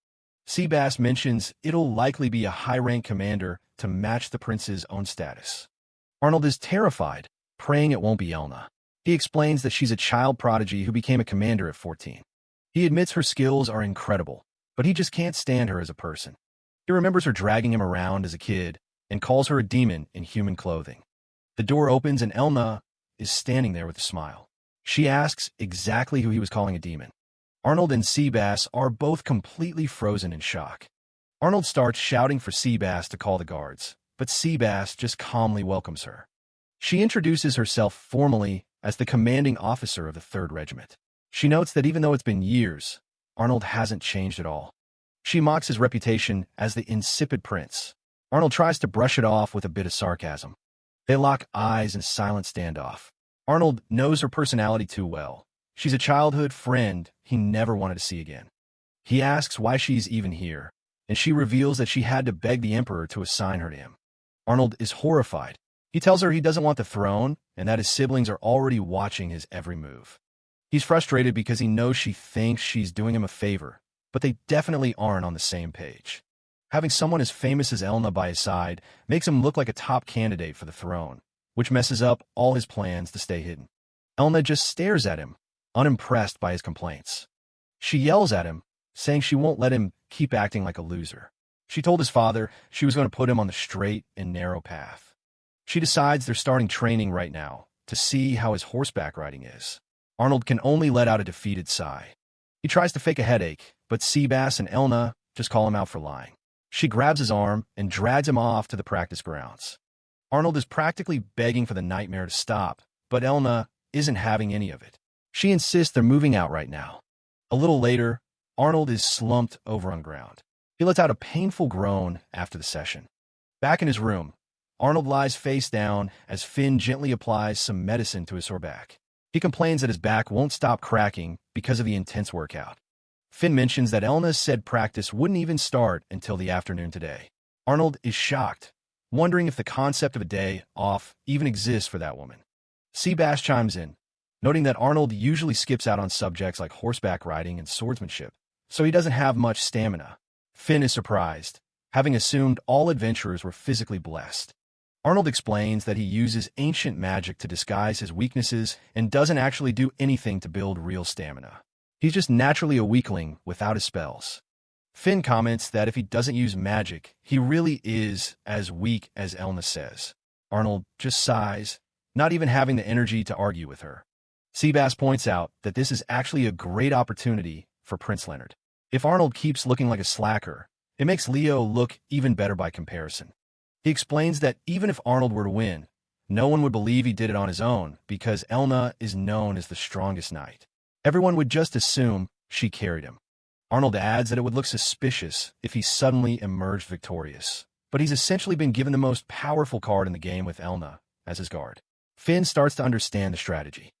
Seabass mentions it'll likely be a high-rank commander to match the prince's own status. Arnold is terrified, praying it won't be Elna. He explains that she's a child prodigy who became a commander at 14. He admits her skills are incredible, but he just can't stand her as a person. He remembers her dragging him around as a kid and calls her a demon in human clothing. The door opens and Elna is standing there with a smile. She asks exactly who he was calling a demon. Arnold and Seabass are both completely frozen in shock. Arnold starts shouting for Seabass to call the guards, but Seabass just calmly welcomes her. She introduces herself formally as the commanding officer of the 3rd Regiment. She notes that even though it's been years, Arnold hasn't changed at all. She mocks his reputation as the insipid prince. Arnold tries to brush it off with a bit of sarcasm. They lock eyes in a silent standoff. Arnold knows her personality too well. She's a childhood friend he never wanted to see again. He asks why she's even here, and she reveals that she had to beg the Emperor to assign her to him. Arnold is horrified. He tells her he doesn't want the throne and that his siblings are already watching his every move. He's frustrated because he knows she thinks she's doing him a favor, but they definitely aren't on the same page. Having someone as famous as Elna by his side makes him look like a top candidate for the throne, which messes up all his plans to stay hidden. Elna just stares at him, unimpressed by his complaints. She yells at him, saying she won't let him keep acting like a loser. She told his father she was going to put him on the straight and narrow path. She decides they're starting training right now to see how his horseback riding is. Arnold can only let out a defeated sigh. He tries to fake a headache, but Seabass and Elna just call him out for lying. She grabs his arm and drags him off to the practice grounds. Arnold is practically begging for the nightmare to stop, but Elna isn't having any of it. She insists they're moving out right now. A little later, Arnold is slumped over on ground. He lets out a painful groan after the session. Back in his room, Arnold lies face down as Finn gently applies some medicine to his sore back. He complains that his back won't stop cracking because of the intense workout. Finn mentions that Elna said practice wouldn't even start until the afternoon today. Arnold is shocked, wondering if the concept of a day off even exists for that woman. Seabass chimes in, noting that Arnold usually skips out on subjects like horseback riding and swordsmanship, so he doesn't have much stamina. Finn is surprised, having assumed all adventurers were physically blessed. Arnold explains that he uses ancient magic to disguise his weaknesses and doesn't actually do anything to build real stamina. He's just naturally a weakling without his spells. Finn comments that if he doesn't use magic, he really is as weak as Elna says. Arnold just sighs, not even having the energy to argue with her. Seabass points out that this is actually a great opportunity for Prince Leonard. If Arnold keeps looking like a slacker, it makes Leo look even better by comparison. He explains that even if Arnold were to win, no one would believe he did it on his own because Elna is known as the strongest knight. Everyone would just assume she carried him. Arnold adds that it would look suspicious if he suddenly emerged victorious, but he's essentially been given the most powerful card in the game with Elna as his guard. Finn starts to understand the strategy.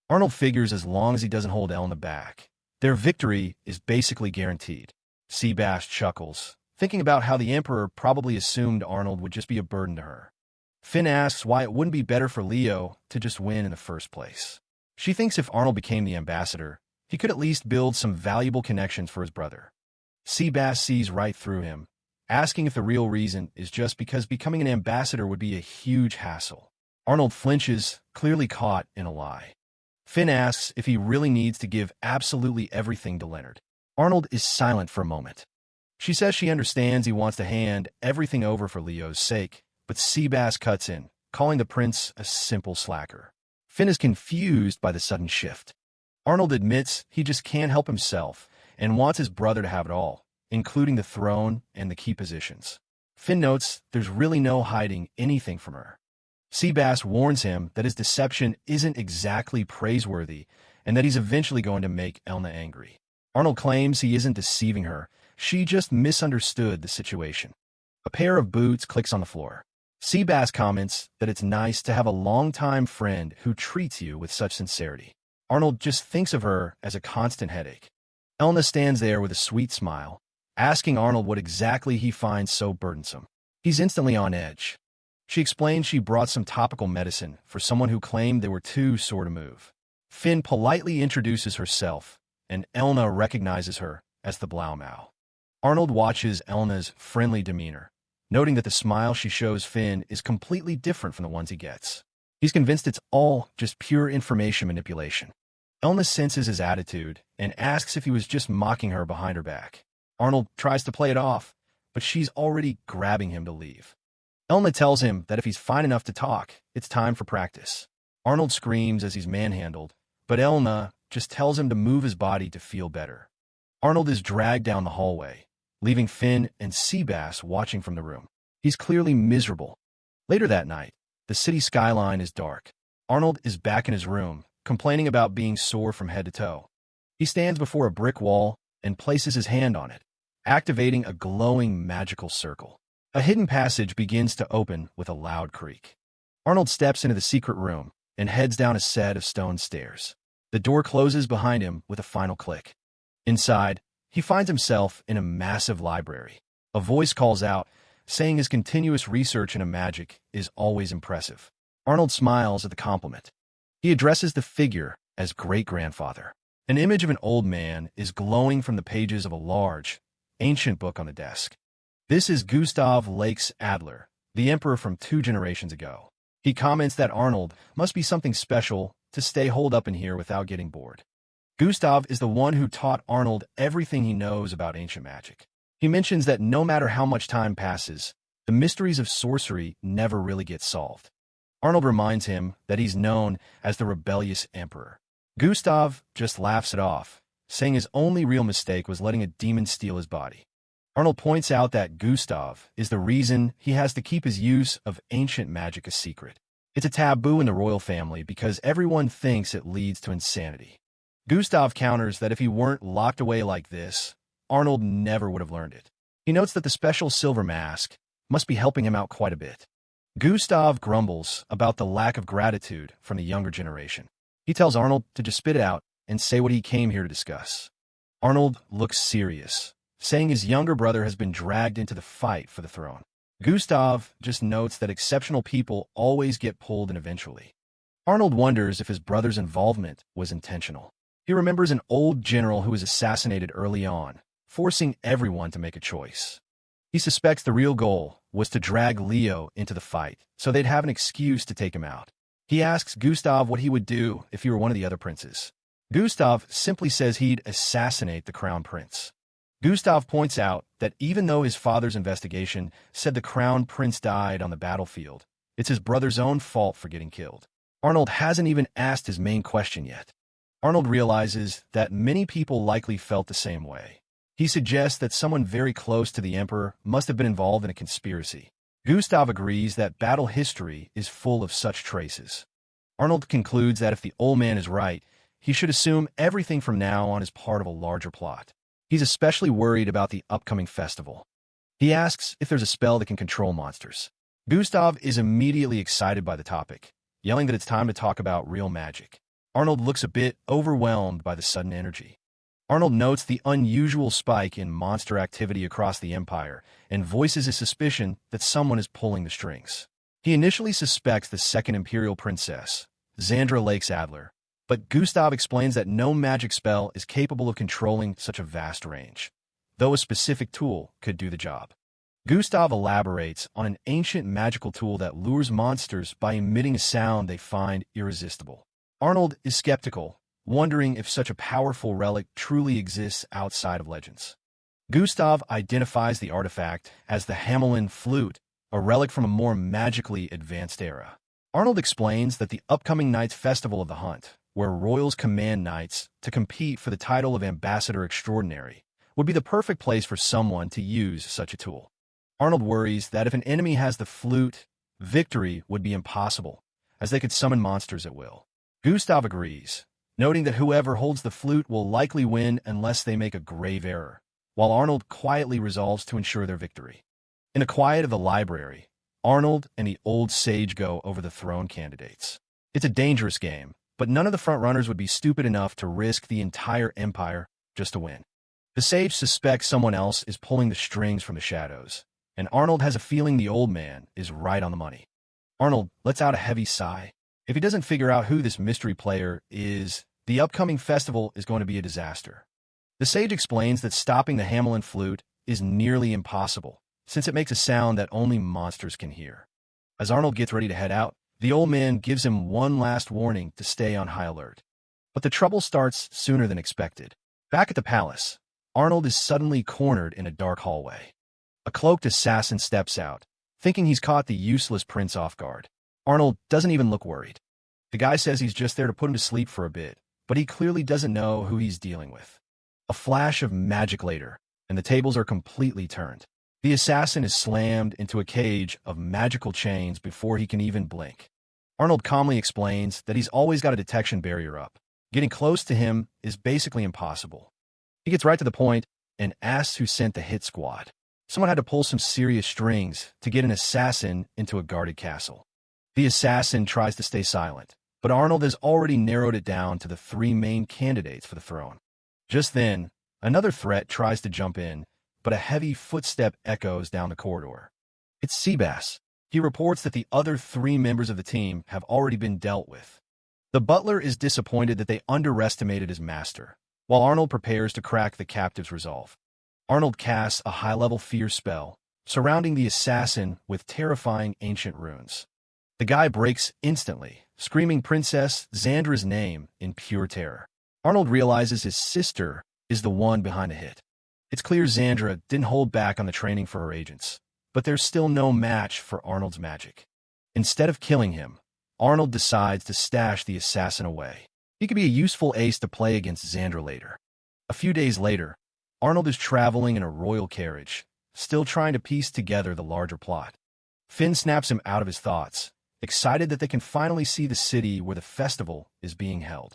Arnold figures as long as he doesn't hold Elna back, their victory is basically guaranteed. Seabass chuckles, thinking about how the Emperor probably assumed Arnold would just be a burden to her. Finn asks why it wouldn't be better for Leo to just win in the first place. She thinks if Arnold became the ambassador, he could at least build some valuable connections for his brother. Seabass sees right through him, asking if the real reason is just because becoming an ambassador would be a huge hassle. Arnold flinches, clearly caught in a lie. Finn asks if he really needs to give absolutely everything to Leonard. Arnold is silent for a moment. She says she understands he wants to hand everything over for Leo's sake, but Seabass cuts in, calling the prince a simple slacker. Finn is confused by the sudden shift. Arnold admits he just can't help himself and wants his brother to have it all, including the throne and the key positions. Finn notes there's really no hiding anything from her. Seabass warns him that his deception isn't exactly praiseworthy and that he's eventually going to make Elna angry. Arnold claims he isn't deceiving her, she just misunderstood the situation. A pair of boots clicks on the floor. Seabass comments that it's nice to have a longtime friend who treats you with such sincerity. Arnold just thinks of her as a constant headache. Elna stands there with a sweet smile, asking Arnold what exactly he finds so burdensome. He's instantly on edge. She explains she brought some topical medicine for someone who claimed they were too sore to move. Finn politely introduces herself, and Elna recognizes her as the Blaumau. Arnold watches Elna's friendly demeanor, noting that the smile she shows Finn is completely different from the ones he gets. He's convinced it's all just pure information manipulation. Elna senses his attitude and asks if he was just mocking her behind her back. Arnold tries to play it off, but she's already grabbing him to leave. Elna tells him that if he's fine enough to talk, it's time for practice. Arnold screams as he's manhandled, but Elna just tells him to move his body to feel better. Arnold is dragged down the hallway, leaving Finn and Seabass watching from the room. He's clearly miserable. Later that night, the city skyline is dark. Arnold is back in his room, complaining about being sore from head to toe. He stands before a brick wall and places his hand on it, activating a glowing magical circle. A hidden passage begins to open with a loud creak. Arnold steps into the secret room and heads down a set of stone stairs. The door closes behind him with a final click. Inside, he finds himself in a massive library. A voice calls out, saying his continuous research into magic is always impressive. Arnold smiles at the compliment. He addresses the figure as great-grandfather. An image of an old man is glowing from the pages of a large, ancient book on the desk. This is Gustav Lakes Adler, the emperor from 2 generations ago. He comments that Arnold must be something special to stay holed up in here without getting bored. Gustav is the one who taught Arnold everything he knows about ancient magic. He mentions that no matter how much time passes, the mysteries of sorcery never really get solved. Arnold reminds him that he's known as the rebellious emperor. Gustav just laughs it off, saying his only real mistake was letting a demon steal his body. Arnold points out that Gustav is the reason he has to keep his use of ancient magic a secret. It's a taboo in the royal family because everyone thinks it leads to insanity. Gustav counters that if he weren't locked away like this, Arnold never would have learned it. He notes that the special silver mask must be helping him out quite a bit. Gustav grumbles about the lack of gratitude from the younger generation. He tells Arnold to just spit it out and say what he came here to discuss. Arnold looks serious, saying his younger brother has been dragged into the fight for the throne. Gustav just notes that exceptional people always get pulled in eventually. Arnold wonders if his brother's involvement was intentional. He remembers an old general who was assassinated early on, forcing everyone to make a choice. He suspects the real goal was to drag Leo into the fight, so they'd have an excuse to take him out. He asks Gustav what he would do if he were one of the other princes. Gustav simply says he'd assassinate the crown prince. Gustav points out that even though his father's investigation said the crown prince died on the battlefield, it's his brother's own fault for getting killed. Arnold hasn't even asked his main question yet. Arnold realizes that many people likely felt the same way. He suggests that someone very close to the emperor must have been involved in a conspiracy. Gustav agrees that battle history is full of such traces. Arnold concludes that if the old man is right, he should assume everything from now on is part of a larger plot. He's especially worried about the upcoming festival. He asks if there's a spell that can control monsters. Gustav is immediately excited by the topic, yelling that it's time to talk about real magic. Arnold looks a bit overwhelmed by the sudden energy. Arnold notes the unusual spike in monster activity across the Empire and voices his suspicion that someone is pulling the strings. He initially suspects the second Imperial Princess, Xandra Lakes Adler, but Gustav explains that no magic spell is capable of controlling such a vast range, though a specific tool could do the job. Gustav elaborates on an ancient magical tool that lures monsters by emitting a sound they find irresistible. Arnold is skeptical, wondering if such a powerful relic truly exists outside of legends. Gustav identifies the artifact as the Hamelin flute, a relic from a more magically advanced era. Arnold explains that the upcoming Knights Festival of the Hunt, where royals command knights to compete for the title of Ambassador Extraordinary, would be the perfect place for someone to use such a tool. Arnold worries that if an enemy has the flute, victory would be impossible, as they could summon monsters at will. Gustav agrees, noting that whoever holds the flute will likely win unless they make a grave error, while Arnold quietly resolves to ensure their victory. In the quiet of the library, Arnold and the old sage go over the throne candidates. It's a dangerous game, but none of the frontrunners would be stupid enough to risk the entire empire just to win. The sage suspects someone else is pulling the strings from the shadows, and Arnold has a feeling the old man is right on the money. Arnold lets out a heavy sigh. If he doesn't figure out who this mystery player is, the upcoming festival is going to be a disaster. The sage explains that stopping the Hamelin flute is nearly impossible, since it makes a sound that only monsters can hear. As Arnold gets ready to head out, the old man gives him one last warning to stay on high alert. But the trouble starts sooner than expected. Back at the palace, Arnold is suddenly cornered in a dark hallway. A cloaked assassin steps out, thinking he's caught the useless prince off guard. Arnold doesn't even look worried. The guy says he's just there to put him to sleep for a bit, but he clearly doesn't know who he's dealing with. A flash of magic later, and the tables are completely turned. The assassin is slammed into a cage of magical chains before he can even blink. Arnold calmly explains that he's always got a detection barrier up. Getting close to him is basically impossible. He gets right to the point and asks who sent the hit squad. Someone had to pull some serious strings to get an assassin into a guarded castle. The assassin tries to stay silent, but Arnold has already narrowed it down to the 3 main candidates for the throne. Just then, another threat tries to jump in, but a heavy footstep echoes down the corridor. It's Seabass. He reports that the other 3 members of the team have already been dealt with. The butler is disappointed that they underestimated his master, while Arnold prepares to crack the captive's resolve. Arnold casts a high-level fear spell, surrounding the assassin with terrifying ancient runes. The guy breaks instantly, screaming Princess Xandra's name in pure terror. Arnold realizes his sister is the one behind the hit. It's clear Xandra didn't hold back on the training for her agents, but there's still no match for Arnold's magic. Instead of killing him, Arnold decides to stash the assassin away. He could be a useful ace to play against Xandra later. A few days later, Arnold is traveling in a royal carriage, still trying to piece together the larger plot. Finn snaps him out of his thoughts, excited that they can finally see the city where the festival is being held.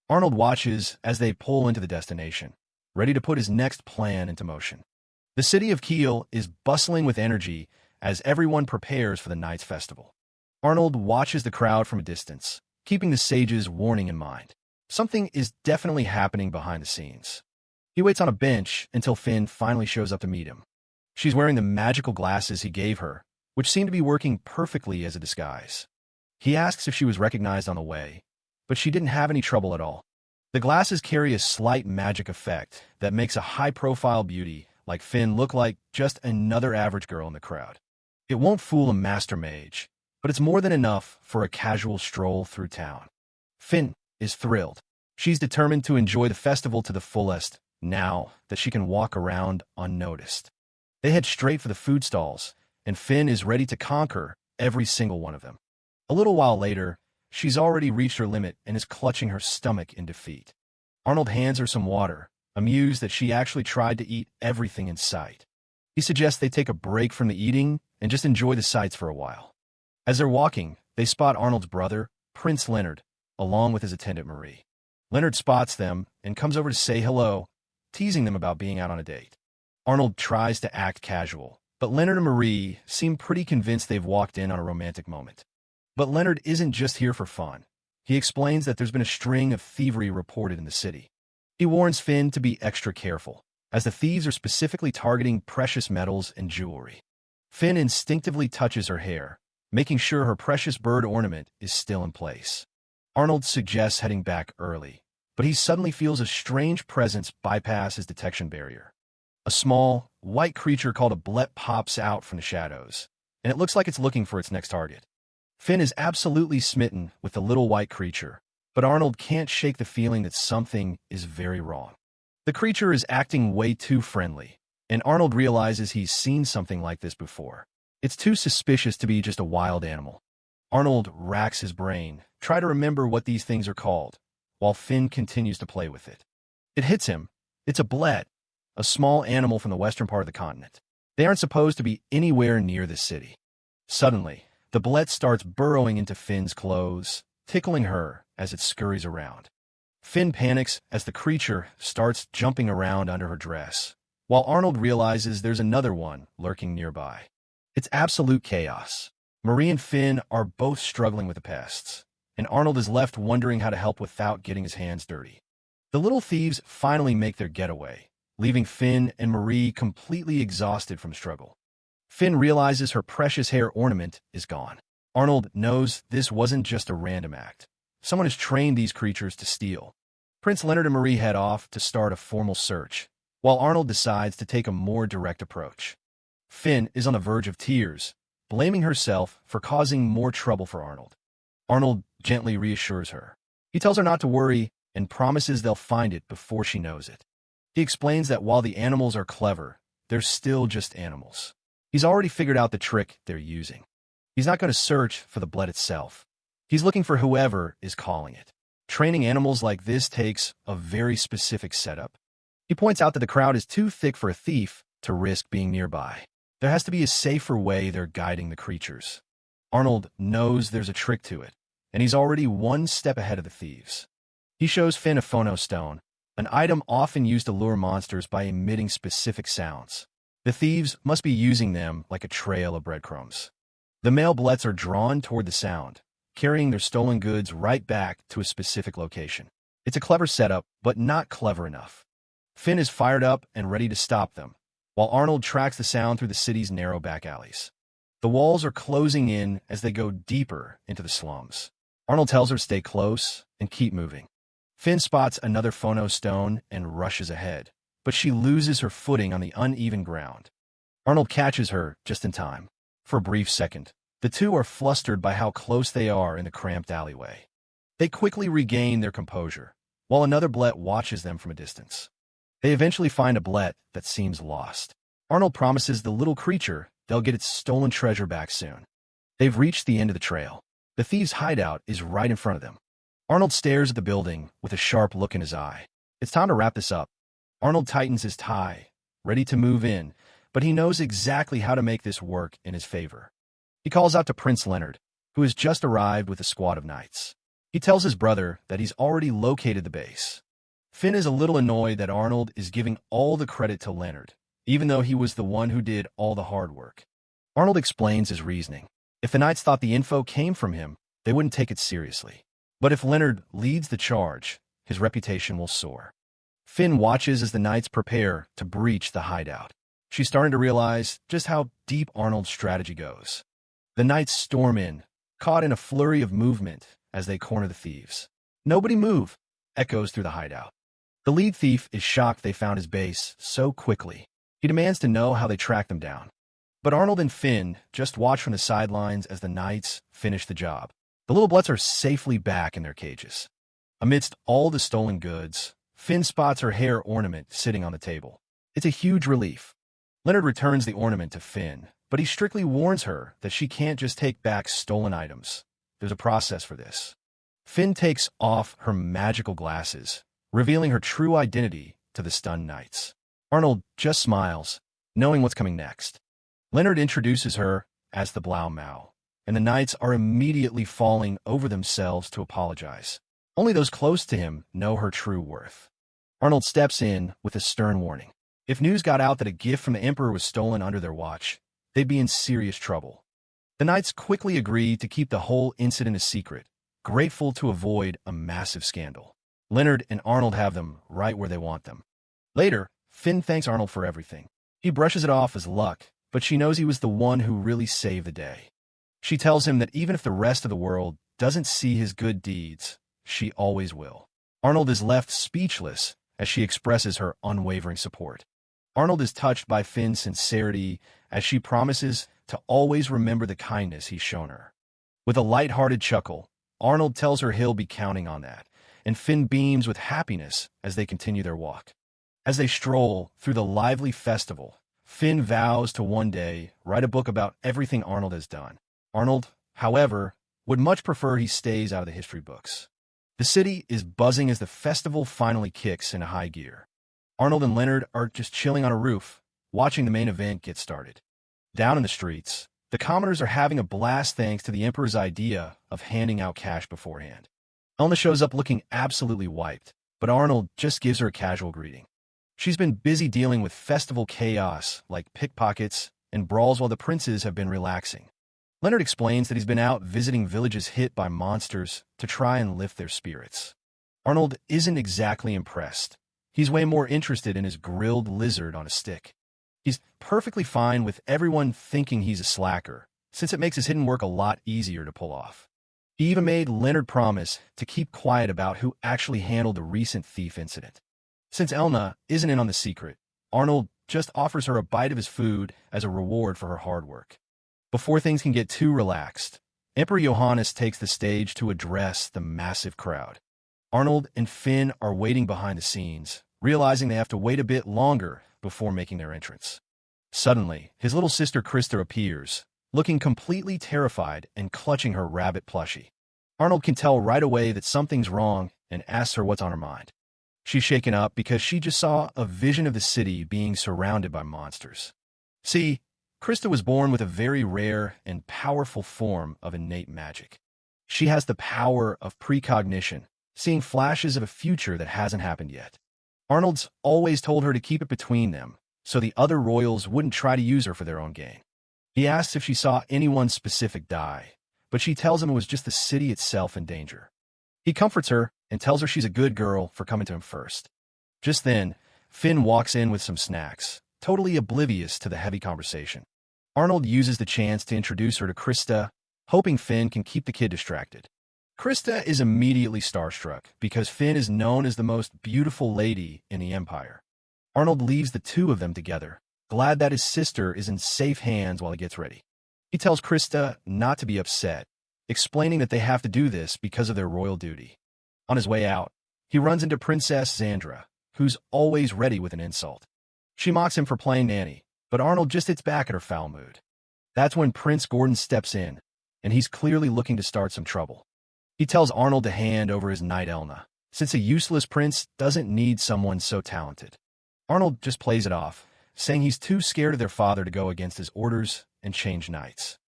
Arnold watches as they pull into the destination, ready to put his next plan into motion. The city of Kiel is bustling with energy as everyone prepares for the night's festival. Arnold watches the crowd from a distance, keeping the sage's warning in mind. Something is definitely happening behind the scenes. He waits on a bench until Finn finally shows up to meet him. She's wearing the magical glasses he gave her, which seem to be working perfectly as a disguise. He asks if she was recognized on the way, but she didn't have any trouble at all. The glasses carry a slight magic effect that makes a high-profile beauty like Finn look like just another average girl in the crowd. It won't fool a master mage, but it's more than enough for a casual stroll through town. Finn is thrilled. She's determined to enjoy the festival to the fullest now that she can walk around unnoticed. They head straight for the food stalls, and Finn is ready to conquer every single one of them. A little while later, she's already reached her limit and is clutching her stomach in defeat. Arnold hands her some water, amused that she actually tried to eat everything in sight. He suggests they take a break from the eating and just enjoy the sights for a while. As they're walking, they spot Arnold's brother, Prince Leonard, along with his attendant Marie. Leonard spots them and comes over to say hello, teasing them about being out on a date. Arnold tries to act casual, but Leonard and Marie seem pretty convinced they've walked in on a romantic moment. But Leonard isn't just here for fun. He explains that there's been a string of thievery reported in the city. He warns Finn to be extra careful, as the thieves are specifically targeting precious metals and jewelry. Finn instinctively touches her hair, making sure her precious bird ornament is still in place. Arnold suggests heading back early, but he suddenly feels a strange presence bypass his detection barrier. A small, white creature called a blet pops out from the shadows, and it looks like it's looking for its next target. Finn is absolutely smitten with the little white creature, but Arnold can't shake the feeling that something is very wrong. The creature is acting way too friendly, and Arnold realizes he's seen something like this before. It's too suspicious to be just a wild animal. Arnold racks his brain, trying to remember what these things are called, while Finn continues to play with it. It hits him. It's a blet, a small animal from the western part of the continent. They aren't supposed to be anywhere near the city. Suddenly, the bullet starts burrowing into Finn's clothes, tickling her as it scurries around. Finn panics as the creature starts jumping around under her dress, while Arnold realizes there's another one lurking nearby. It's absolute chaos. Marie and Finn are both struggling with the pests, and Arnold is left wondering how to help without getting his hands dirty. The little thieves finally make their getaway, leaving Finn and Marie completely exhausted from struggle. Finn realizes her precious hair ornament is gone. Arnold knows this wasn't just a random act. Someone has trained these creatures to steal. Prince Leonard and Marie head off to start a formal search, while Arnold decides to take a more direct approach. Finn is on the verge of tears, blaming herself for causing more trouble for Arnold. Arnold gently reassures her. He tells her not to worry and promises they'll find it before she knows it. He explains that while the animals are clever, they're still just animals. He's already figured out the trick they're using. He's not going to search for the blood itself. He's looking for whoever is calling it. Training animals like this takes a very specific setup. He points out that the crowd is too thick for a thief to risk being nearby. There has to be a safer way they're guiding the creatures. Arnold knows there's a trick to it, and he's already one step ahead of the thieves. He shows Finn a phono stone, an item often used to lure monsters by emitting specific sounds. The thieves must be using them like a trail of breadcrumbs. The male bullets are drawn toward the sound, carrying their stolen goods right back to a specific location. It's a clever setup, but not clever enough. Finn is fired up and ready to stop them, while Arnold tracks the sound through the city's narrow back alleys. The walls are closing in as they go deeper into the slums. Arnold tells her to stay close and keep moving. Finn spots another phono stone and rushes ahead, but she loses her footing on the uneven ground. Arnold catches her just in time. For a brief second, the two are flustered by how close they are in the cramped alleyway. They quickly regain their composure, while another bullet watches them from a distance. They eventually find a bullet that seems lost. Arnold promises the little creature they'll get its stolen treasure back soon. They've reached the end of the trail. The thieves' hideout is right in front of them. Arnold stares at the building with a sharp look in his eye. It's time to wrap this up. Arnold tightens his tie, ready to move in, but he knows exactly how to make this work in his favor. He calls out to Prince Leonard, who has just arrived with a squad of knights. He tells his brother that he's already located the base. Finn is a little annoyed that Arnold is giving all the credit to Leonard, even though he was the one who did all the hard work. Arnold explains his reasoning. If the knights thought the info came from him, they wouldn't take it seriously. But if Leonard leads the charge, his reputation will soar. Finn watches as the knights prepare to breach the hideout. She's starting to realize just how deep Arnold's strategy goes. The knights storm in, caught in a flurry of movement as they corner the thieves. "Nobody move," echoes through the hideout. The lead thief is shocked they found his base so quickly. He demands to know how they tracked them down. But Arnold and Finn just watch from the sidelines as the knights finish the job. The little bloods are safely back in their cages. Amidst all the stolen goods, Finn spots her hair ornament sitting on the table. It's a huge relief. Leonard returns the ornament to Finn, but he strictly warns her that she can't just take back stolen items. There's a process for this. Finn takes off her magical glasses, revealing her true identity to the stunned knights. Arnold just smiles, knowing what's coming next. Leonard introduces her as the Blau Mao, and the knights are immediately falling over themselves to apologize. Only those close to him know her true worth. Arnold steps in with a stern warning. If news got out that a gift from the Emperor was stolen under their watch, they'd be in serious trouble. The knights quickly agree to keep the whole incident a secret, grateful to avoid a massive scandal. Leonard and Arnold have them right where they want them. Later, Finn thanks Arnold for everything. He brushes it off as luck, but she knows he was the one who really saved the day. She tells him that even if the rest of the world doesn't see his good deeds, she always will. Arnold is left speechless as she expresses her unwavering support. Arnold is touched by Finn's sincerity as she promises to always remember the kindness he's shown her. With a light-hearted chuckle, Arnold tells her he'll be counting on that, and Finn beams with happiness as they continue their walk. As they stroll through the lively festival, Finn vows to one day write a book about everything Arnold has done. Arnold, however, would much prefer he stays out of the history books. The city is buzzing as the festival finally kicks into high gear. Arnold and Leonard are just chilling on a roof, watching the main event get started. Down in the streets, the commoners are having a blast thanks to the Emperor's idea of handing out cash beforehand. Elna shows up looking absolutely wiped, but Arnold just gives her a casual greeting. She's been busy dealing with festival chaos like pickpockets and brawls while the princes have been relaxing. Leonard explains that he's been out visiting villages hit by monsters to try and lift their spirits. Arnold isn't exactly impressed. He's way more interested in his grilled lizard on a stick. He's perfectly fine with everyone thinking he's a slacker, since it makes his hidden work a lot easier to pull off. He even made Leonard promise to keep quiet about who actually handled the recent thief incident. Since Elna isn't in on the secret, Arnold just offers her a bite of his food as a reward for her hard work. Before things can get too relaxed, Emperor Johannes takes the stage to address the massive crowd. Arnold and Finn are waiting behind the scenes, realizing they have to wait a bit longer before making their entrance. Suddenly, his little sister Krista appears, looking completely terrified and clutching her rabbit plushie. Arnold can tell right away that something's wrong and asks her what's on her mind. She's shaken up because she just saw a vision of the city being surrounded by monsters. See, Krista was born with a very rare and powerful form of innate magic. She has the power of precognition, seeing flashes of a future that hasn't happened yet. Arnold's always told her to keep it between them, so the other royals wouldn't try to use her for their own gain. He asks if she saw anyone specific die, but she tells him it was just the city itself in danger. He comforts her and tells her she's a good girl for coming to him first. Just then, Finn walks in with some snacks, totally oblivious to the heavy conversation. Arnold uses the chance to introduce her to Krista, hoping Finn can keep the kid distracted. Krista is immediately starstruck because Finn is known as the most beautiful lady in the Empire. Arnold leaves the two of them together, glad that his sister is in safe hands while he gets ready. He tells Krista not to be upset, explaining that they have to do this because of their royal duty. On his way out, he runs into Princess Xandra, who's always ready with an insult. She mocks him for playing nanny, but Arnold just hits back at her foul mood. That's when Prince Gordon steps in, and he's clearly looking to start some trouble. He tells Arnold to hand over his knight Elna, since a useless prince doesn't need someone so talented. Arnold just plays it off, saying he's too scared of their father to go against his orders and change knights.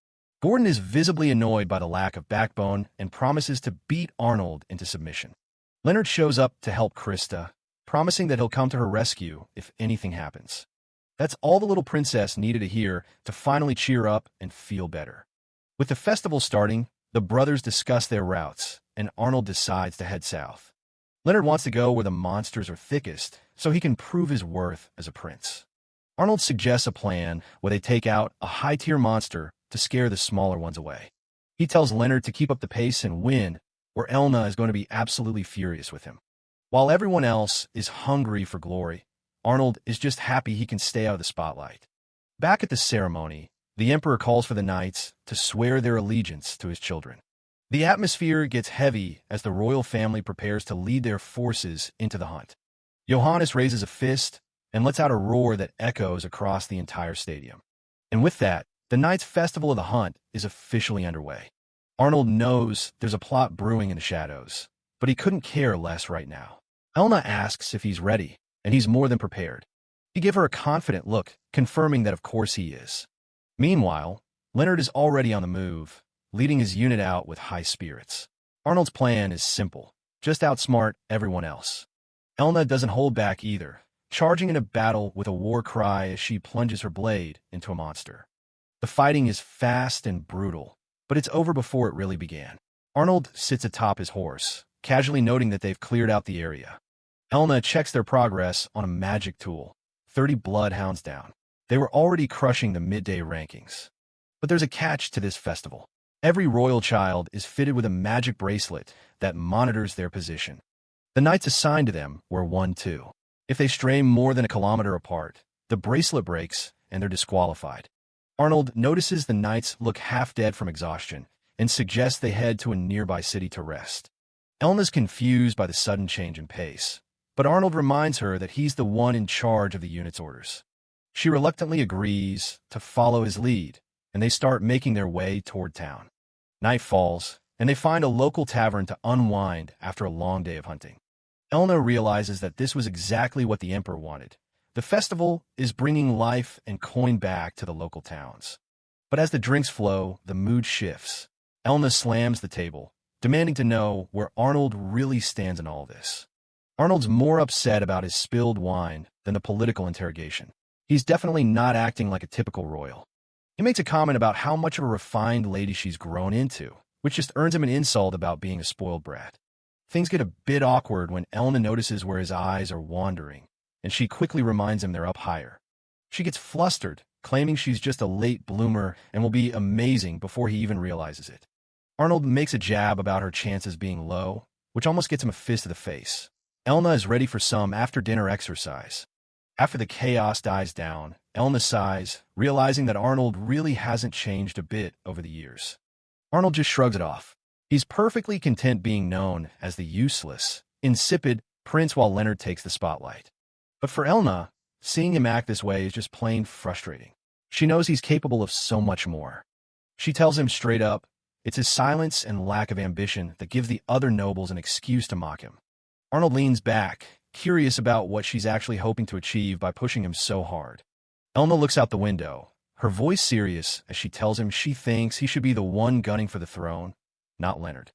Gordon is visibly annoyed by the lack of backbone and promises to beat Arnold into submission. Leonard shows up to help Krista, promising that he'll come to her rescue if anything happens. That's all the little princess needed to hear to finally cheer up and feel better. With the festival starting, the brothers discuss their routes, and Arnold decides to head south. Leonard wants to go where the monsters are thickest, so he can prove his worth as a prince. Arnold suggests a plan where they take out a high-tier monster to scare the smaller ones away. He tells Leonard to keep up the pace and win, or Elna is going to be absolutely furious with him. While everyone else is hungry for glory, Arnold is just happy he can stay out of the spotlight. Back at the ceremony, the Emperor calls for the knights to swear their allegiance to his children. The atmosphere gets heavy as the royal family prepares to lead their forces into the hunt. Johannes raises a fist and lets out a roar that echoes across the entire stadium. And with that, the Knights' Festival of the Hunt is officially underway. Arnold knows there's a plot brewing in the shadows, but he couldn't care less right now. Elna asks if he's ready, and he's more than prepared. He gives her a confident look, confirming that of course he is. Meanwhile, Leonard is already on the move, leading his unit out with high spirits. Arnold's plan is simple, just outsmart everyone else. Elna doesn't hold back either, charging into battle with a war cry as she plunges her blade into a monster. The fighting is fast and brutal, but it's over before it really began. Arnold sits atop his horse, casually noting that they've cleared out the area. Elna checks their progress on a magic tool, 30 bloodhounds down. They were already crushing the midday rankings. But there's a catch to this festival. Every royal child is fitted with a magic bracelet that monitors their position. The knights assigned to them were 1-2. If they stray more than a kilometer apart, the bracelet breaks and they're disqualified. Arnold notices the knights look half dead from exhaustion and suggests they head to a nearby city to rest. Elna's confused by the sudden change in pace, but Arnold reminds her that he's the one in charge of the unit's orders. She reluctantly agrees to follow his lead, and they start making their way toward town. Night falls, and they find a local tavern to unwind after a long day of hunting. Elna realizes that this was exactly what the Emperor wanted, The festival is bringing life and coin back to the local towns. But as the drinks flow, the mood shifts. Elna slams the table, demanding to know where Arnold really stands in all this. Arnold's more upset about his spilled wine than the political interrogation. He's definitely not acting like a typical royal. He makes a comment about how much of a refined lady she's grown into, which just earns him an insult about being a spoiled brat. Things get a bit awkward when Elna notices where his eyes are wandering, and she quickly reminds him they're up higher. She gets flustered, claiming she's just a late bloomer and will be amazing before he even realizes it. Arnold makes a jab about her chances being low, which almost gets him a fist to the face. Elna is ready for some after-dinner exercise. After the chaos dies down, Elna sighs, realizing that Arnold really hasn't changed a bit over the years. Arnold just shrugs it off. He's perfectly content being known as the useless, insipid prince while Leonard takes the spotlight. But for Elna, seeing him act this way is just plain frustrating. She knows he's capable of so much more. She tells him straight up, it's his silence and lack of ambition that give the other nobles an excuse to mock him. Arnold leans back, curious about what she's actually hoping to achieve by pushing him so hard. Elna looks out the window, her voice serious as she tells him she thinks he should be the one gunning for the throne, not Leonard.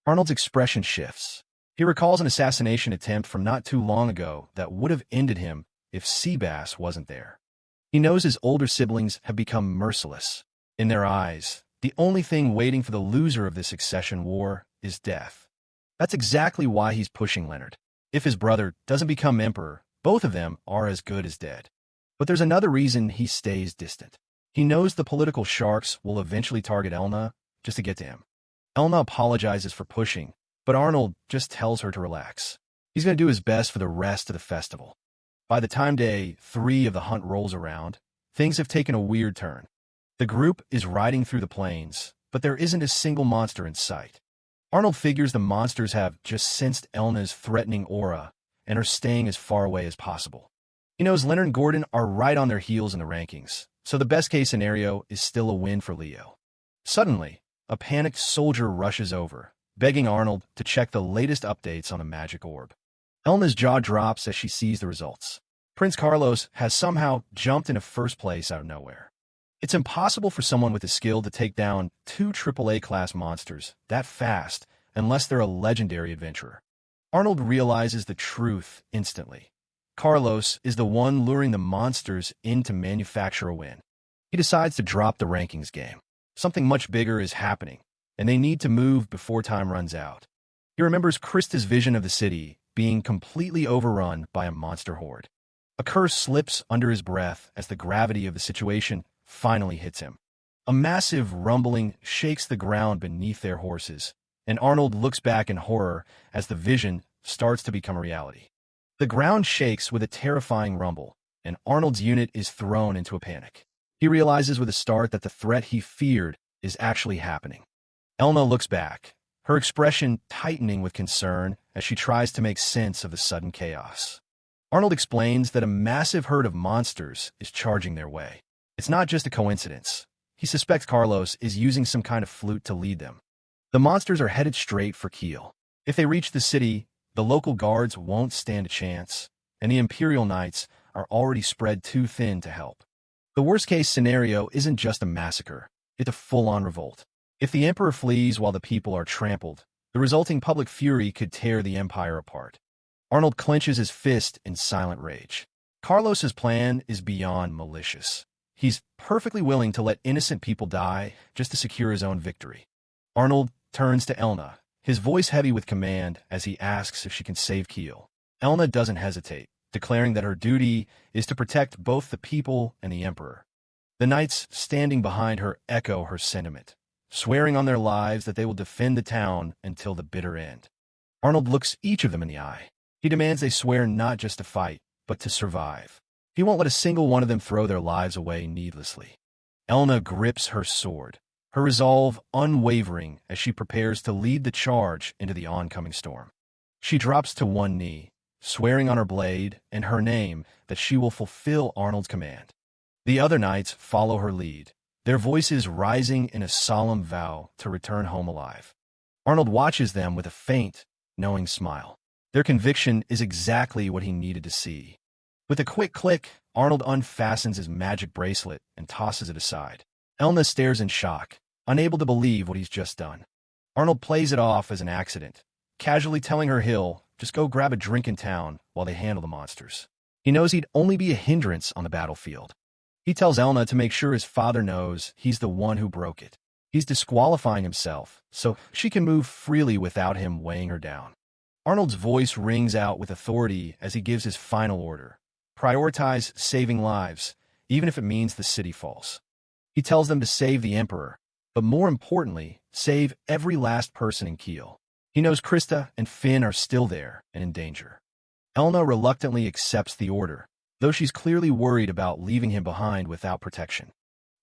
Arnold's expression shifts. He recalls an assassination attempt from not too long ago that would have ended him if Seabass wasn't there. He knows his older siblings have become merciless. In their eyes, the only thing waiting for the loser of this succession war is death. That's exactly why he's pushing Leonard. If his brother doesn't become emperor, both of them are as good as dead. But there's another reason he stays distant. He knows the political sharks will eventually target Elna just to get to him. Elna apologizes for pushing, but Arnold just tells her to relax. He's going to do his best for the rest of the festival. By the time day 3 of the hunt rolls around, things have taken a weird turn. The group is riding through the plains, but there isn't a single monster in sight. Arnold figures the monsters have just sensed Elna's threatening aura and are staying as far away as possible. He knows Leonard and Gordon are right on their heels in the rankings, so the best-case scenario is still a win for Leo. Suddenly, a panicked soldier rushes over, begging Arnold to check the latest updates on the magic orb. Elna's jaw drops as she sees the results. Prince Carlos has somehow jumped into first place out of nowhere. It's impossible for someone with the skill to take down 2 AAA-class monsters that fast unless they're a legendary adventurer. Arnold realizes the truth instantly. Carlos is the one luring the monsters in to manufacture a win. He decides to drop the rankings game. Something much bigger is happening, and they need to move before time runs out. He remembers Krista's vision of the city being completely overrun by a monster horde. A curse slips under his breath as the gravity of the situation finally hits him. A massive rumbling shakes the ground beneath their horses, and Arnold looks back in horror as the vision starts to become a reality. The ground shakes with a terrifying rumble, and Arnold's unit is thrown into a panic. He realizes with a start that the threat he feared is actually happening. Elna looks back, her expression tightening with concern as she tries to make sense of the sudden chaos. Arnold explains that a massive herd of monsters is charging their way. It's not just a coincidence. He suspects Carlos is using some kind of flute to lead them. The monsters are headed straight for Kiel. If they reach the city, the local guards won't stand a chance, and the Imperial Knights are already spread too thin to help. The worst-case scenario isn't just a massacre, it's a full-on revolt. If the Emperor flees while the people are trampled, the resulting public fury could tear the Empire apart. Arnold clenches his fist in silent rage. Carlos's plan is beyond malicious. He's perfectly willing to let innocent people die just to secure his own victory. Arnold turns to Elna, his voice heavy with command as he asks if she can save Kiel. Elna doesn't hesitate, declaring that her duty is to protect both the people and the Emperor. The knights standing behind her echo her sentiment, swearing on their lives that they will defend the town until the bitter end. Arnold looks each of them in the eye. He demands they swear not just to fight, but to survive. He won't let a single one of them throw their lives away needlessly. Elna grips her sword, her resolve unwavering as she prepares to lead the charge into the oncoming storm. She drops to one knee, swearing on her blade and her name that she will fulfill Arnold's command. The other knights follow her lead, their voices rising in a solemn vow to return home alive. Arnold watches them with a faint, knowing smile. Their conviction is exactly what he needed to see. With a quick click, Arnold unfastens his magic bracelet and tosses it aside. Elna stares in shock, unable to believe what he's just done. Arnold plays it off as an accident, casually telling her he'll just go grab a drink in town while they handle the monsters. He knows he'd only be a hindrance on the battlefield. He tells Elna to make sure his father knows he's the one who broke it. He's disqualifying himself, so she can move freely without him weighing her down. Arnold's voice rings out with authority as he gives his final order. Prioritize saving lives, even if it means the city falls. He tells them to save the Emperor, but more importantly, save every last person in Kiel. He knows Krista and Finn are still there and in danger. Elna reluctantly accepts the order, though she's clearly worried about leaving him behind without protection.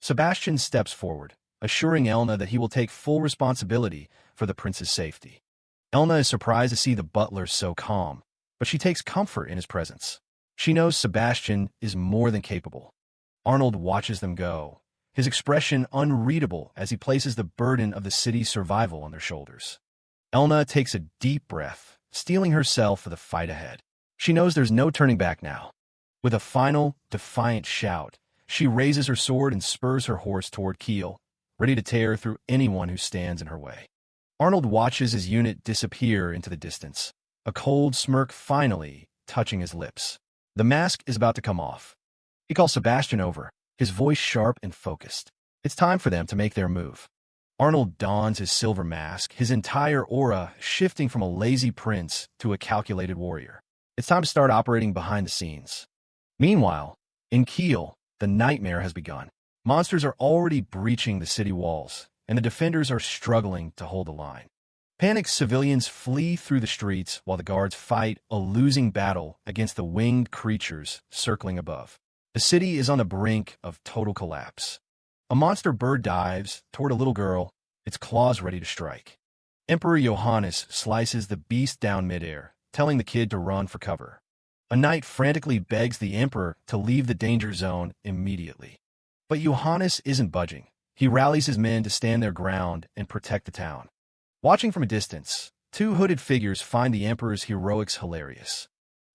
Sebastian steps forward, assuring Elna that he will take full responsibility for the prince's safety. Elna is surprised to see the butler so calm, but she takes comfort in his presence. She knows Sebastian is more than capable. Arnold watches them go, his expression unreadable as he places the burden of the city's survival on their shoulders. Elna takes a deep breath, steeling herself for the fight ahead. She knows there's no turning back now. With a final, defiant shout, she raises her sword and spurs her horse toward Kiel, ready to tear through anyone who stands in her way. Arnold watches his unit disappear into the distance, a cold smirk finally touching his lips. The mask is about to come off. He calls Sebastian over, his voice sharp and focused. It's time for them to make their move. Arnold dons his silver mask, his entire aura shifting from a lazy prince to a calculated warrior. It's time to start operating behind the scenes. Meanwhile, in Kiel, the nightmare has begun. Monsters are already breaching the city walls, and the defenders are struggling to hold the line. Panicked civilians flee through the streets while the guards fight a losing battle against the winged creatures circling above. The city is on the brink of total collapse. A monster bird dives toward a little girl, its claws ready to strike. Emperor Johannes slices the beast down midair, telling the kid to run for cover. A knight frantically begs the emperor to leave the danger zone immediately. But Johannes isn't budging. He rallies his men to stand their ground and protect the town. Watching from a distance, two hooded figures find the emperor's heroics hilarious.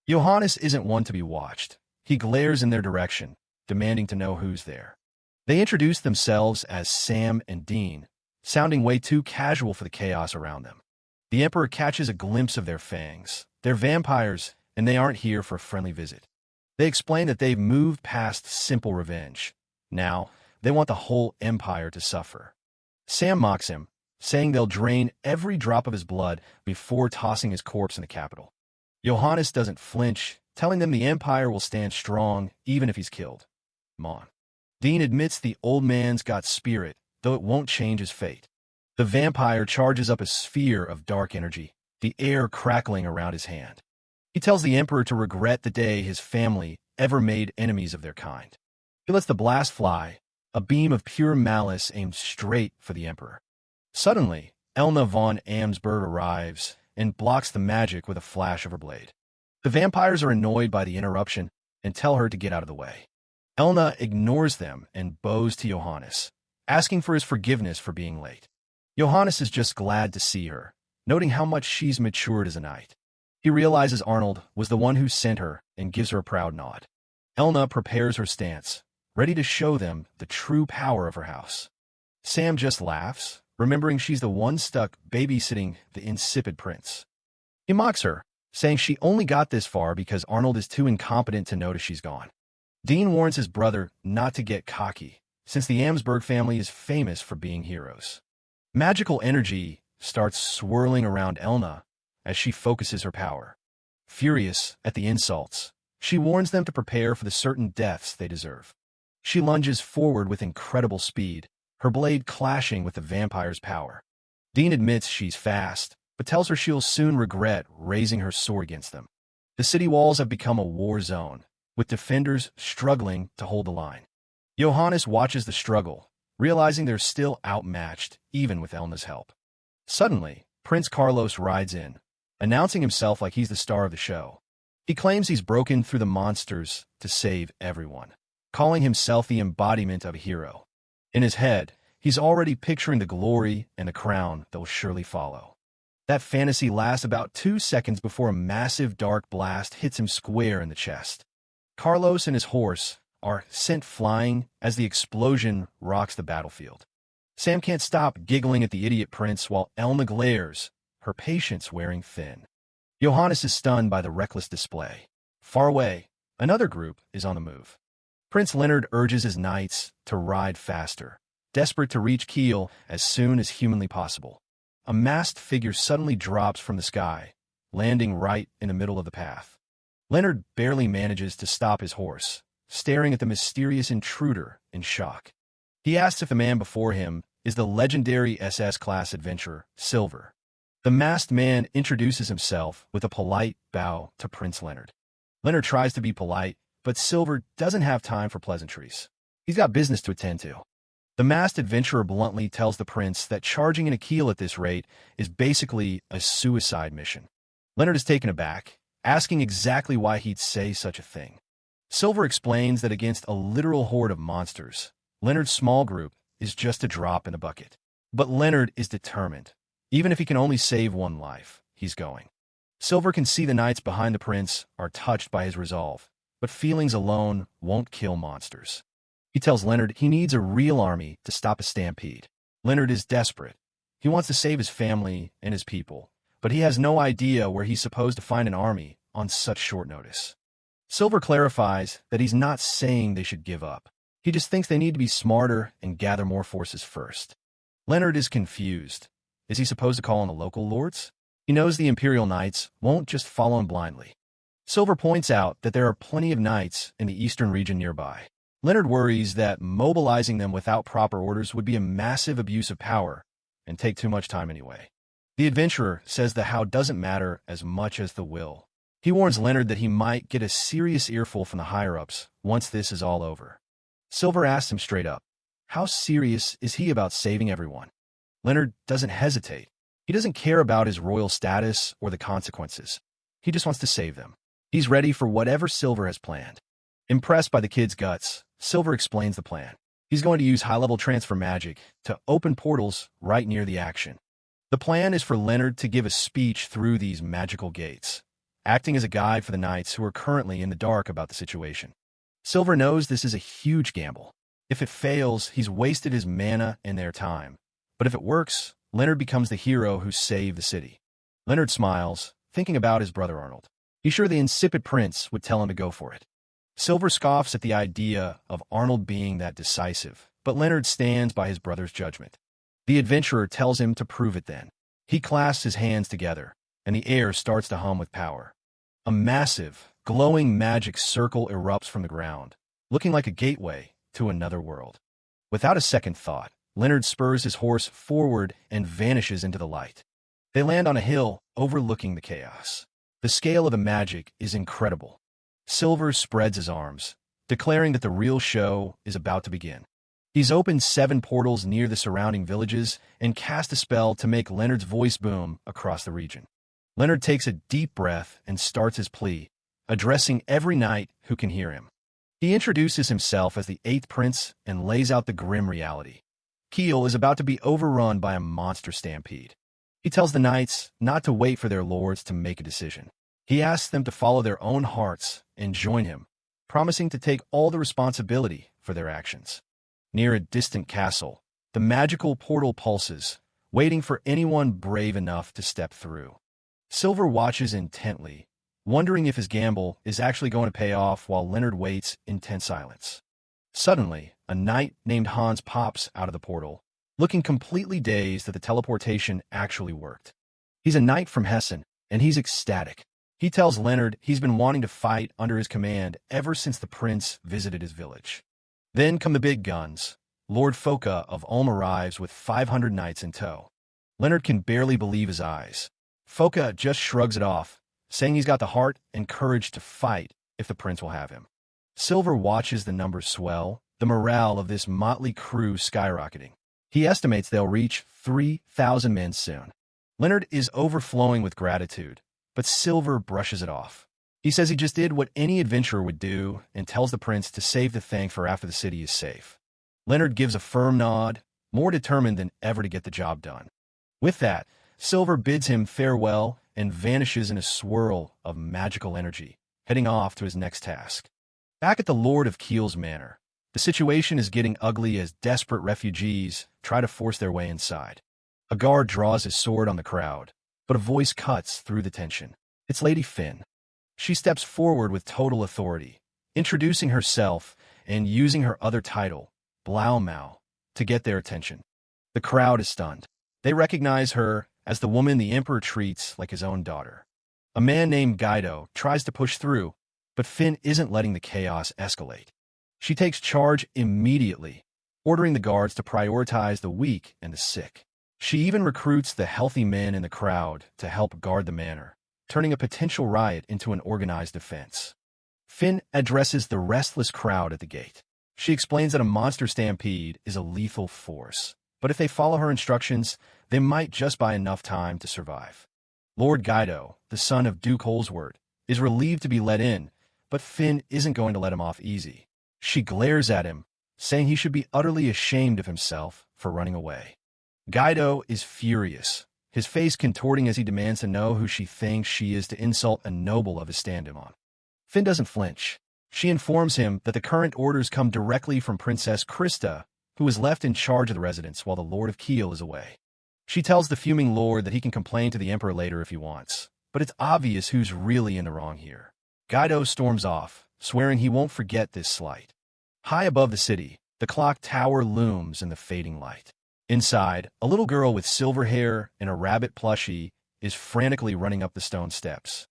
Johannes isn't one to be watched. He glares in their direction, demanding to know who's there. They introduce themselves as Sam and Dean, sounding way too casual for the chaos around them. The emperor catches a glimpse of their fangs. They're vampires, and they aren't here for a friendly visit. They explain that they've moved past simple revenge. Now, they want the whole empire to suffer. Sam mocks him, saying they'll drain every drop of his blood before tossing his corpse in the capital. Johannes doesn't flinch, telling them the empire will stand strong even if he's killed. Mon. Dean admits the old man's got spirit, though it won't change his fate. The vampire charges up a sphere of dark energy, the air crackling around his hand. He tells the emperor to regret the day his family ever made enemies of their kind. He lets the blast fly, a beam of pure malice aimed straight for the emperor. Suddenly, Elna von Amsberg arrives and blocks the magic with a flash of her blade. The vampires are annoyed by the interruption and tell her to get out of the way. Elna ignores them and bows to Johannes, asking for his forgiveness for being late. Johannes is just glad to see her, noting how much she's matured as a knight. He realizes Arnold was the one who sent her and gives her a proud nod. Elna prepares her stance, ready to show them the true power of her house. Sam just laughs, remembering she's the one stuck babysitting the insipid prince. He mocks her, saying she only got this far because Arnold is too incompetent to notice she's gone. Dean warns his brother not to get cocky, since the Amsberg family is famous for being heroes. Magical energy starts swirling around Elna as she focuses her power. Furious at the insults, she warns them to prepare for the certain deaths they deserve. She lunges forward with incredible speed, her blade clashing with the vampire's power. Dean admits she's fast, but tells her she'll soon regret raising her sword against them. The city walls have become a war zone, with defenders struggling to hold the line. Johannes watches the struggle, realizing they're still outmatched, even with Elna's help. Suddenly, Prince Carlos rides in, announcing himself like he's the star of the show. He claims he's broken through the monsters to save everyone, calling himself the embodiment of a hero. In his head, he's already picturing the glory and the crown that will surely follow. That fantasy lasts about 2 seconds before a massive dark blast hits him square in the chest. Carlos and his horse are sent flying as the explosion rocks the battlefield. Sam can't stop giggling at the idiot prince while Elma glares, her patience wearing thin. Johannes is stunned by the reckless display. Far away, another group is on the move. Prince Leonard urges his knights to ride faster, desperate to reach Kiel as soon as humanly possible. A masked figure suddenly drops from the sky, landing right in the middle of the path. Leonard barely manages to stop his horse, staring at the mysterious intruder in shock. He asks if the man before him is the legendary SS-class adventurer, Silver. The masked man introduces himself with a polite bow to Prince Leonard. Leonard tries to be polite, but Silver doesn't have time for pleasantries. He's got business to attend to. The masked adventurer bluntly tells the prince that charging in a keel at this rate is basically a suicide mission. Leonard is taken aback, asking exactly why he'd say such a thing. Silver explains that against a literal horde of monsters, Leonard's small group is just a drop in the bucket. But Leonard is determined. Even if he can only save one life, he's going. Silver can see the knights behind the prince are touched by his resolve, but feelings alone won't kill monsters. He tells Leonard he needs a real army to stop a stampede. Leonard is desperate. He wants to save his family and his people, but he has no idea where he's supposed to find an army on such short notice. Silver clarifies that he's not saying they should give up. He just thinks they need to be smarter and gather more forces first. Leonard is confused. Is he supposed to call on the local lords? He knows the Imperial Knights won't just follow him blindly. Silver points out that there are plenty of knights in the eastern region nearby. Leonard worries that mobilizing them without proper orders would be a massive abuse of power and take too much time anyway. The adventurer says the how doesn't matter as much as the will. He warns Leonard that he might get a serious earful from the higher-ups once this is all over. Silver asks him straight up, how serious is he about saving everyone? Leonard doesn't hesitate. He doesn't care about his royal status or the consequences. He just wants to save them. He's ready for whatever Silver has planned. Impressed by the kid's guts, Silver explains the plan. He's going to use high-level transfer magic to open portals right near the action. The plan is for Leonard to give a speech through these magical gates, acting as a guide for the knights who are currently in the dark about the situation. Silver knows this is a huge gamble. If it fails, he's wasted his mana and their time. But if it works, Leonard becomes the hero who saved the city. Leonard smiles, thinking about his brother Arnold. He's sure the insipid prince would tell him to go for it. Silver scoffs at the idea of Arnold being that decisive, but Leonard stands by his brother's judgment. The adventurer tells him to prove it then. He clasps his hands together, and the air starts to hum with power. A massive, glowing magic circle erupts from the ground, looking like a gateway to another world. Without a second thought, Leonard spurs his horse forward and vanishes into the light. They land on a hill overlooking the chaos. The scale of the magic is incredible. Silver spreads his arms, declaring that the real show is about to begin. He's opened 7 portals near the surrounding villages and cast a spell to make Leonard's voice boom across the region. Leonard takes a deep breath and starts his plea, addressing every knight who can hear him. He introduces himself as the 8th prince and lays out the grim reality. Kiel is about to be overrun by a monster stampede. He tells the knights not to wait for their lords to make a decision. He asks them to follow their own hearts and join him, promising to take all the responsibility for their actions. Near a distant castle, the magical portal pulses, waiting for anyone brave enough to step through. Silver watches intently, wondering if his gamble is actually going to pay off while Leonard waits in tense silence. Suddenly, a knight named Hans pops out of the portal, looking completely dazed that the teleportation actually worked. He's a knight from Hessen, and he's ecstatic. He tells Leonard he's been wanting to fight under his command ever since the prince visited his village. Then come the big guns. Lord Foka of Ulm arrives with 500 knights in tow. Leonard can barely believe his eyes. Foka just shrugs it off, saying he's got the heart and courage to fight if the prince will have him. Silver watches the numbers swell, the morale of this motley crew skyrocketing. He estimates they'll reach 3,000 men soon. Leonard is overflowing with gratitude, but Silver brushes it off. He says he just did what any adventurer would do and tells the prince to save the thing for after the city is safe. Leonard gives a firm nod, more determined than ever to get the job done. With that, Silver bids him farewell and vanishes in a swirl of magical energy, heading off to his next task. Back at the Lord of Keel's manor, the situation is getting ugly as desperate refugees try to force their way inside. A guard draws his sword on the crowd, but a voice cuts through the tension. It's Lady Finn. She steps forward with total authority, introducing herself and using her other title, Blaumau, to get their attention. The crowd is stunned. They recognize her as the woman the Emperor treats like his own daughter. A man named Guido tries to push through, but Finn isn't letting the chaos escalate. She takes charge immediately, ordering the guards to prioritize the weak and the sick. She even recruits the healthy men in the crowd to help guard the manor, turning a potential riot into an organized defense. Finn addresses the restless crowd at the gate. She explains that a monster stampede is a lethal force, but if they follow her instructions, they might just buy enough time to survive. Lord Guido, the son of Duke Holsworth, is relieved to be let in, but Finn isn't going to let him off easy. She glares at him, saying he should be utterly ashamed of himself for running away. Guido is furious, his face contorting as he demands to know who she thinks she is to insult a noble of his stand-in. Finn doesn't flinch. She informs him that the current orders come directly from Princess Krista, who is left in charge of the residence while the Lord of Keel is away. She tells the fuming lord that he can complain to the Emperor later if he wants, but it's obvious who's really in the wrong here. Guido storms off, swearing he won't forget this slight. High above the city, the clock tower looms in the fading light. Inside, a little girl with silver hair and a rabbit plushie is frantically running up the stone steps.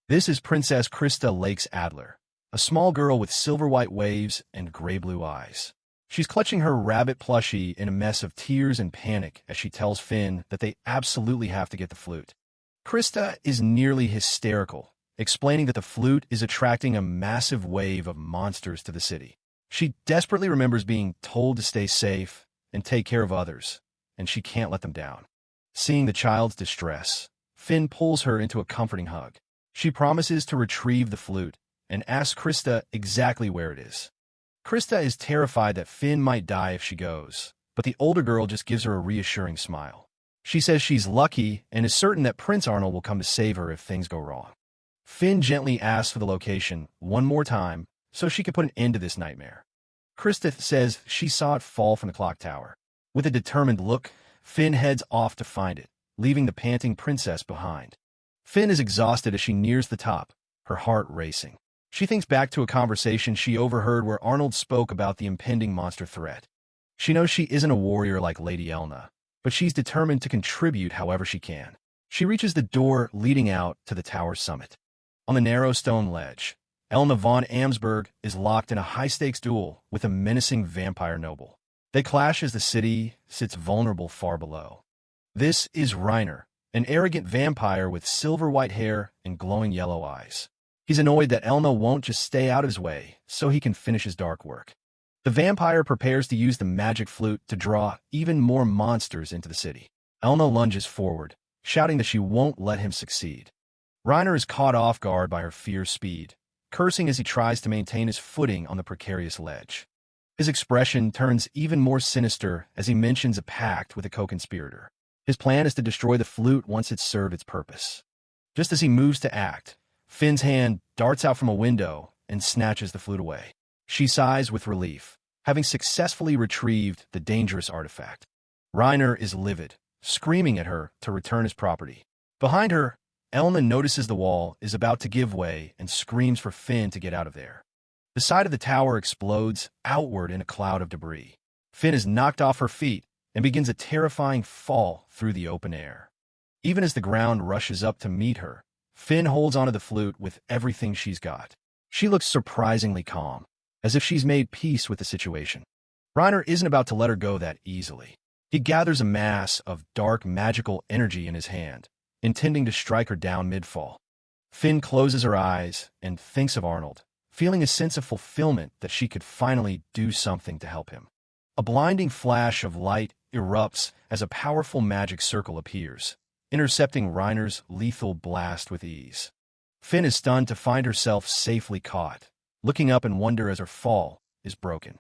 This is Princess Krista Lakes Adler, a small girl with silver-white waves and gray-blue eyes. She's clutching her rabbit plushie in a mess of tears and panic as she tells Finn that they absolutely have to get the flute. Krista is nearly hysterical, explaining that the flute is attracting a massive wave of monsters to the city. She desperately remembers being told to stay safe and take care of others, and she can't let them down. Seeing the child's distress, Finn pulls her into a comforting hug. She promises to retrieve the flute and asks Krista exactly where it is. Krista is terrified that Finn might die if she goes, but the older girl just gives her a reassuring smile. She says she's lucky and is certain that Prince Arnold will come to save her if things go wrong. Finn gently asks for the location one more time so she can put an end to this nightmare. Krista says she saw it fall from the clock tower. With a determined look, Finn heads off to find it, leaving the panting princess behind. Finn is exhausted as she nears the top, her heart racing. She thinks back to a conversation she overheard where Arnold spoke about the impending monster threat. She knows she isn't a warrior like Lady Elna, but she's determined to contribute however she can. She reaches the door leading out to the tower's summit. On the narrow stone ledge, Elna von Amsberg is locked in a high-stakes duel with a menacing vampire noble. They clash as the city sits vulnerable far below. This is Reiner, an arrogant vampire with silver-white hair and glowing yellow eyes. He's annoyed that Elna won't just stay out of his way so he can finish his dark work. The vampire prepares to use the magic flute to draw even more monsters into the city. Elna lunges forward, shouting that she won't let him succeed. Reiner is caught off guard by her fierce speed, cursing as he tries to maintain his footing on the precarious ledge. His expression turns even more sinister as he mentions a pact with a co-conspirator. His plan is to destroy the flute once it's served its purpose. Just as he moves to act, Finn's hand darts out from a window and snatches the flute away. She sighs with relief, having successfully retrieved the dangerous artifact. Reiner is livid, screaming at her to return his property. Behind her, Elna notices the wall is about to give way and screams for Finn to get out of there. The side of the tower explodes outward in a cloud of debris. Finn is knocked off her feet and begins a terrifying fall through the open air. Even as the ground rushes up to meet her, Finn holds onto the flute with everything she's got. She looks surprisingly calm, as if she's made peace with the situation. Reiner isn't about to let her go that easily. He gathers a mass of dark magical energy in his hand, intending to strike her down mid-fall. Finn closes her eyes and thinks of Arnold, feeling a sense of fulfillment that she could finally do something to help him. A blinding flash of light erupts as a powerful magic circle appears, intercepting Reiner's lethal blast with ease. Finn is stunned to find herself safely caught, looking up in wonder as her fall is broken.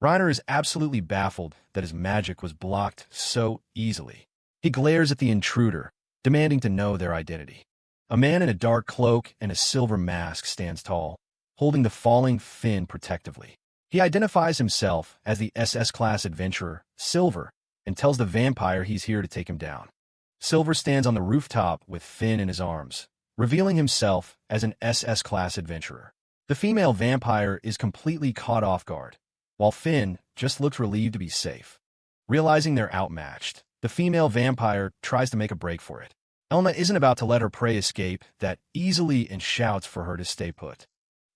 Reiner is absolutely baffled that his magic was blocked so easily. He glares at the intruder, demanding to know their identity. A man in a dark cloak and a silver mask stands tall, holding the falling Finn protectively. He identifies himself as the SS-class adventurer, Silver, and tells the vampire he's here to take him down. Silver stands on the rooftop with Finn in his arms, revealing himself as an SS-class adventurer. The female vampire is completely caught off guard, while Finn just looks relieved to be safe. Realizing they're outmatched, the female vampire tries to make a break for it. Elna isn't about to let her prey escape that easily and shouts for her to stay put.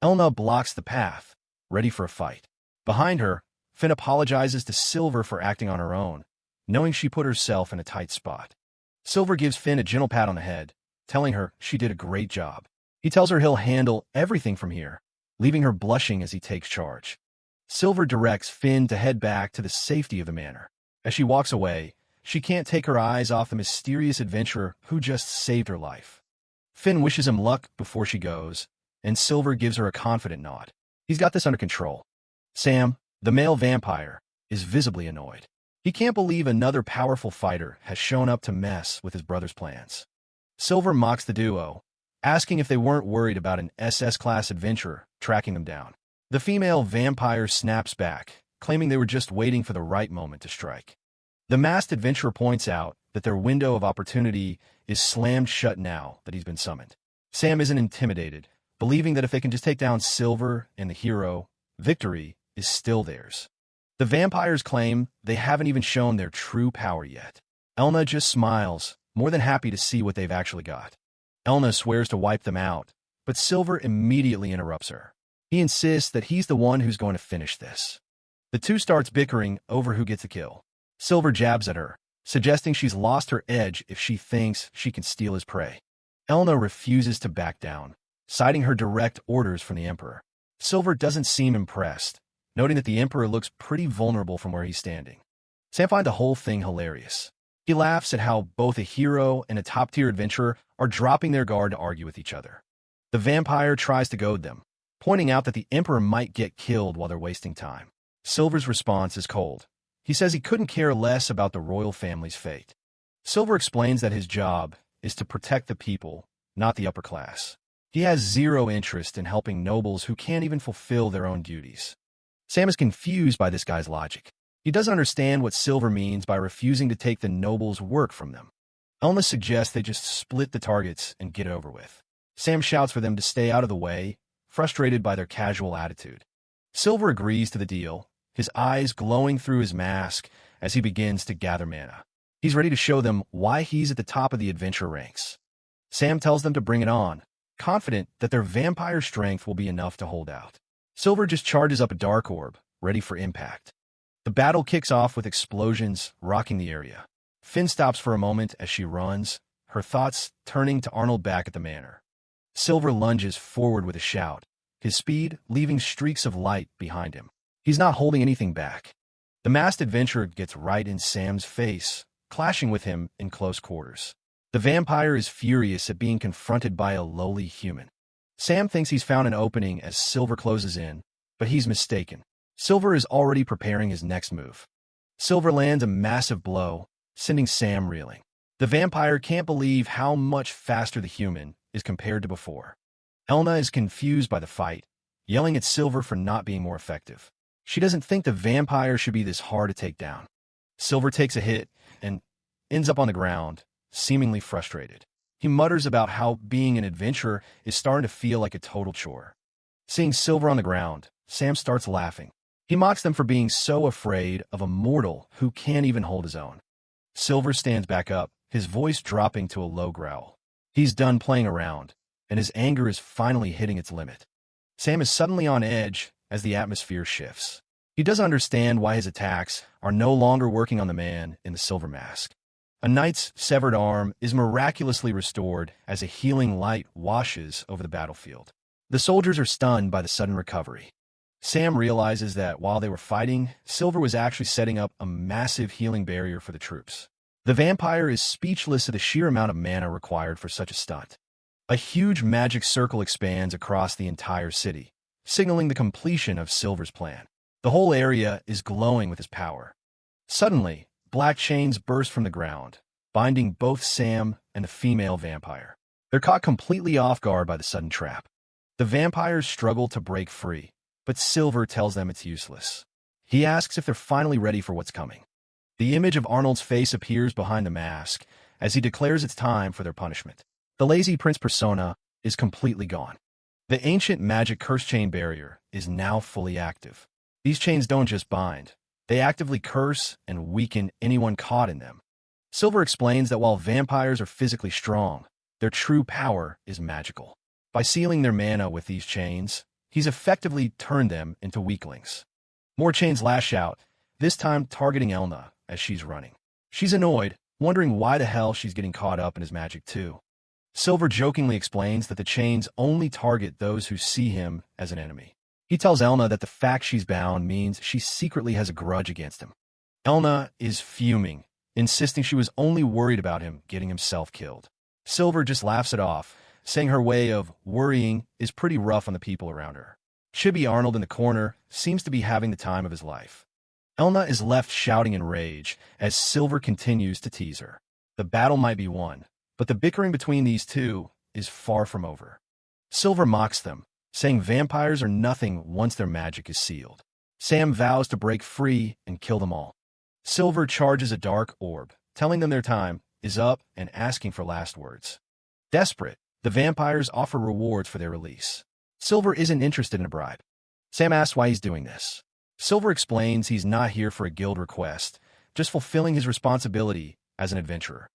Elna blocks the path, ready for a fight. Behind her, Finn apologizes to Silver for acting on her own, knowing she put herself in a tight spot. Silver gives Finn a gentle pat on the head, telling her she did a great job. He tells her he'll handle everything from here, leaving her blushing as he takes charge. Silver directs Finn to head back to the safety of the manor. As she walks away, she can't take her eyes off the mysterious adventurer who just saved her life. Finn wishes him luck before she goes, and Silver gives her a confident nod. He's got this under control. Sam, the male vampire, is visibly annoyed. He can't believe another powerful fighter has shown up to mess with his brother's plans. Silver mocks the duo, asking if they weren't worried about an SS-class adventurer tracking them down. The female vampire snaps back, claiming they were just waiting for the right moment to strike. The masked adventurer points out that their window of opportunity is slammed shut now that he's been summoned. Sam isn't intimidated, believing that if they can just take down Silver and the hero, victory is still theirs. The vampires claim they haven't even shown their true power yet. Elna just smiles, more than happy to see what they've actually got. Elna swears to wipe them out, but Silver immediately interrupts her. He insists that he's the one who's going to finish this. The two starts bickering over who gets the kill. Silver jabs at her, suggesting she's lost her edge if she thinks she can steal his prey. Elna refuses to back down, citing her direct orders from the Emperor. Silver doesn't seem impressed, noting that the Emperor looks pretty vulnerable from where he's standing. Sam finds the whole thing hilarious. He laughs at how both a hero and a top-tier adventurer are dropping their guard to argue with each other. The vampire tries to goad them, pointing out that the Emperor might get killed while they're wasting time. Silver's response is cold. He says he couldn't care less about the royal family's fate. Silver explains that his job is to protect the people, not the upper class. He has zero interest in helping nobles who can't even fulfill their own duties. Sam is confused by this guy's logic. He doesn't understand what Silver means by refusing to take the nobles' work from them. Elna suggests they just split the targets and get it over with. Sam shouts for them to stay out of the way, frustrated by their casual attitude. Silver agrees to the deal, his eyes glowing through his mask as he begins to gather mana. He's ready to show them why he's at the top of the adventure ranks. Sam tells them to bring it on, confident that their vampire strength will be enough to hold out. Silver just charges up a dark orb, ready for impact. The battle kicks off with explosions rocking the area. Finn stops for a moment as she runs, her thoughts turning to Arnold back at the manor. Silver lunges forward with a shout, his speed leaving streaks of light behind him. He's not holding anything back. The masked adventurer gets right in Sam's face, clashing with him in close quarters. The vampire is furious at being confronted by a lowly human. Sam thinks he's found an opening as Silver closes in, but he's mistaken. Silver is already preparing his next move. Silver lands a massive blow, sending Sam reeling. The vampire can't believe how much faster the human is compared to before. Elna is confused by the fight, yelling at Silver for not being more effective. She doesn't think the vampire should be this hard to take down. Silver takes a hit and ends up on the ground, seemingly frustrated. He mutters about how being an adventurer is starting to feel like a total chore. Seeing Silver on the ground, Sam starts laughing. He mocks them for being so afraid of a mortal who can't even hold his own. Silver stands back up, his voice dropping to a low growl. He's done playing around, and his anger is finally hitting its limit. Sam is suddenly on edge as the atmosphere shifts. He doesn't understand why his attacks are no longer working on the man in the silver mask. A knight's severed arm is miraculously restored as a healing light washes over the battlefield. The soldiers are stunned by the sudden recovery. Sam realizes that while they were fighting, Silver was actually setting up a massive healing barrier for the troops. The vampire is speechless at the sheer amount of mana required for such a stunt. A huge magic circle expands across the entire city, signaling the completion of Silver's plan. The whole area is glowing with his power. Suddenly, black chains burst from the ground, binding both Sam and the female vampire. They're caught completely off guard by the sudden trap. The vampires struggle to break free, but Silver tells them it's useless. He asks if they're finally ready for what's coming. The image of Arnold's face appears behind the mask as he declares it's time for their punishment. The lazy prince persona is completely gone. The ancient magic curse chain barrier is now fully active. These chains don't just bind, they actively curse and weaken anyone caught in them. Silver explains that while vampires are physically strong, their true power is magical. By sealing their mana with these chains, he's effectively turned them into weaklings. More chains lash out, this time targeting Elna as she's running. She's annoyed, wondering why the hell she's getting caught up in his magic too. Silver jokingly explains that the chains only target those who see him as an enemy. He tells Elna that the fact she's bound means she secretly has a grudge against him. Elna is fuming, insisting she was only worried about him getting himself killed. Silver just laughs it off, saying her way of worrying is pretty rough on the people around her. Chibi Arnold in the corner seems to be having the time of his life. Elna is left shouting in rage as Silver continues to tease her. The battle might be won, but the bickering between these two is far from over. Silver mocks them, saying vampires are nothing once their magic is sealed. Sam vows to break free and kill them all. Silver charges a dark orb, telling them their time is up and asking for last words. Desperate, the vampires offer rewards for their release. Silver isn't interested in a bribe. Sam asks why he's doing this. Silver explains he's not here for a guild request, just fulfilling his responsibility as an adventurer.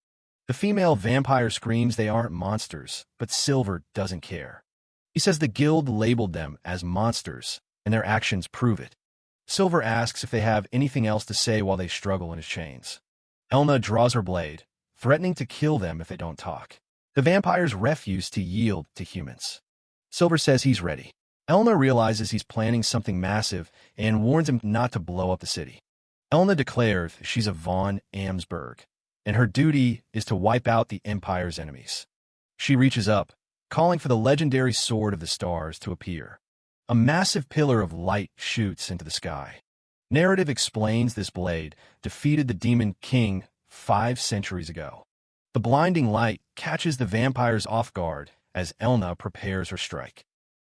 The female vampire screams they aren't monsters, but Silver doesn't care. He says the guild labeled them as monsters, and their actions prove it. Silver asks if they have anything else to say while they struggle in his chains. Elna draws her blade, threatening to kill them if they don't talk. The vampires refuse to yield to humans. Silver says he's ready. Elna realizes he's planning something massive and warns him not to blow up the city. Elna declares she's a von Amsberg, and her duty is to wipe out the Empire's enemies. She reaches up, calling for the legendary Sword of the Stars to appear. A massive pillar of light shoots into the sky. Narrative explains this blade defeated the Demon King 5 centuries ago. The blinding light catches the vampires off guard as Elna prepares her strike.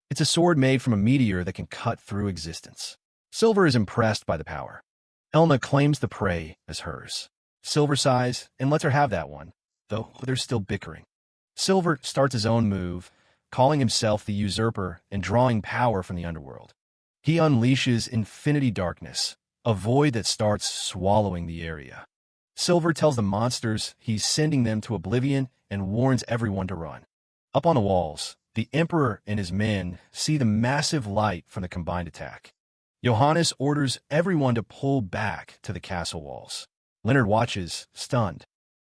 It's a sword made from a meteor that can cut through existence. Silver is impressed by the power. Elna claims the prey as hers. Silver sighs and lets her have that one, though they're still bickering. Silver starts his own move, calling himself the Usurper and drawing power from the underworld. He unleashes infinity darkness, a void that starts swallowing the area. Silver tells the monsters he's sending them to oblivion and warns everyone to run. Up on the walls, the Emperor and his men see the massive light from the combined attack. Johannes orders everyone to pull back to the castle walls. Leonard watches, stunned.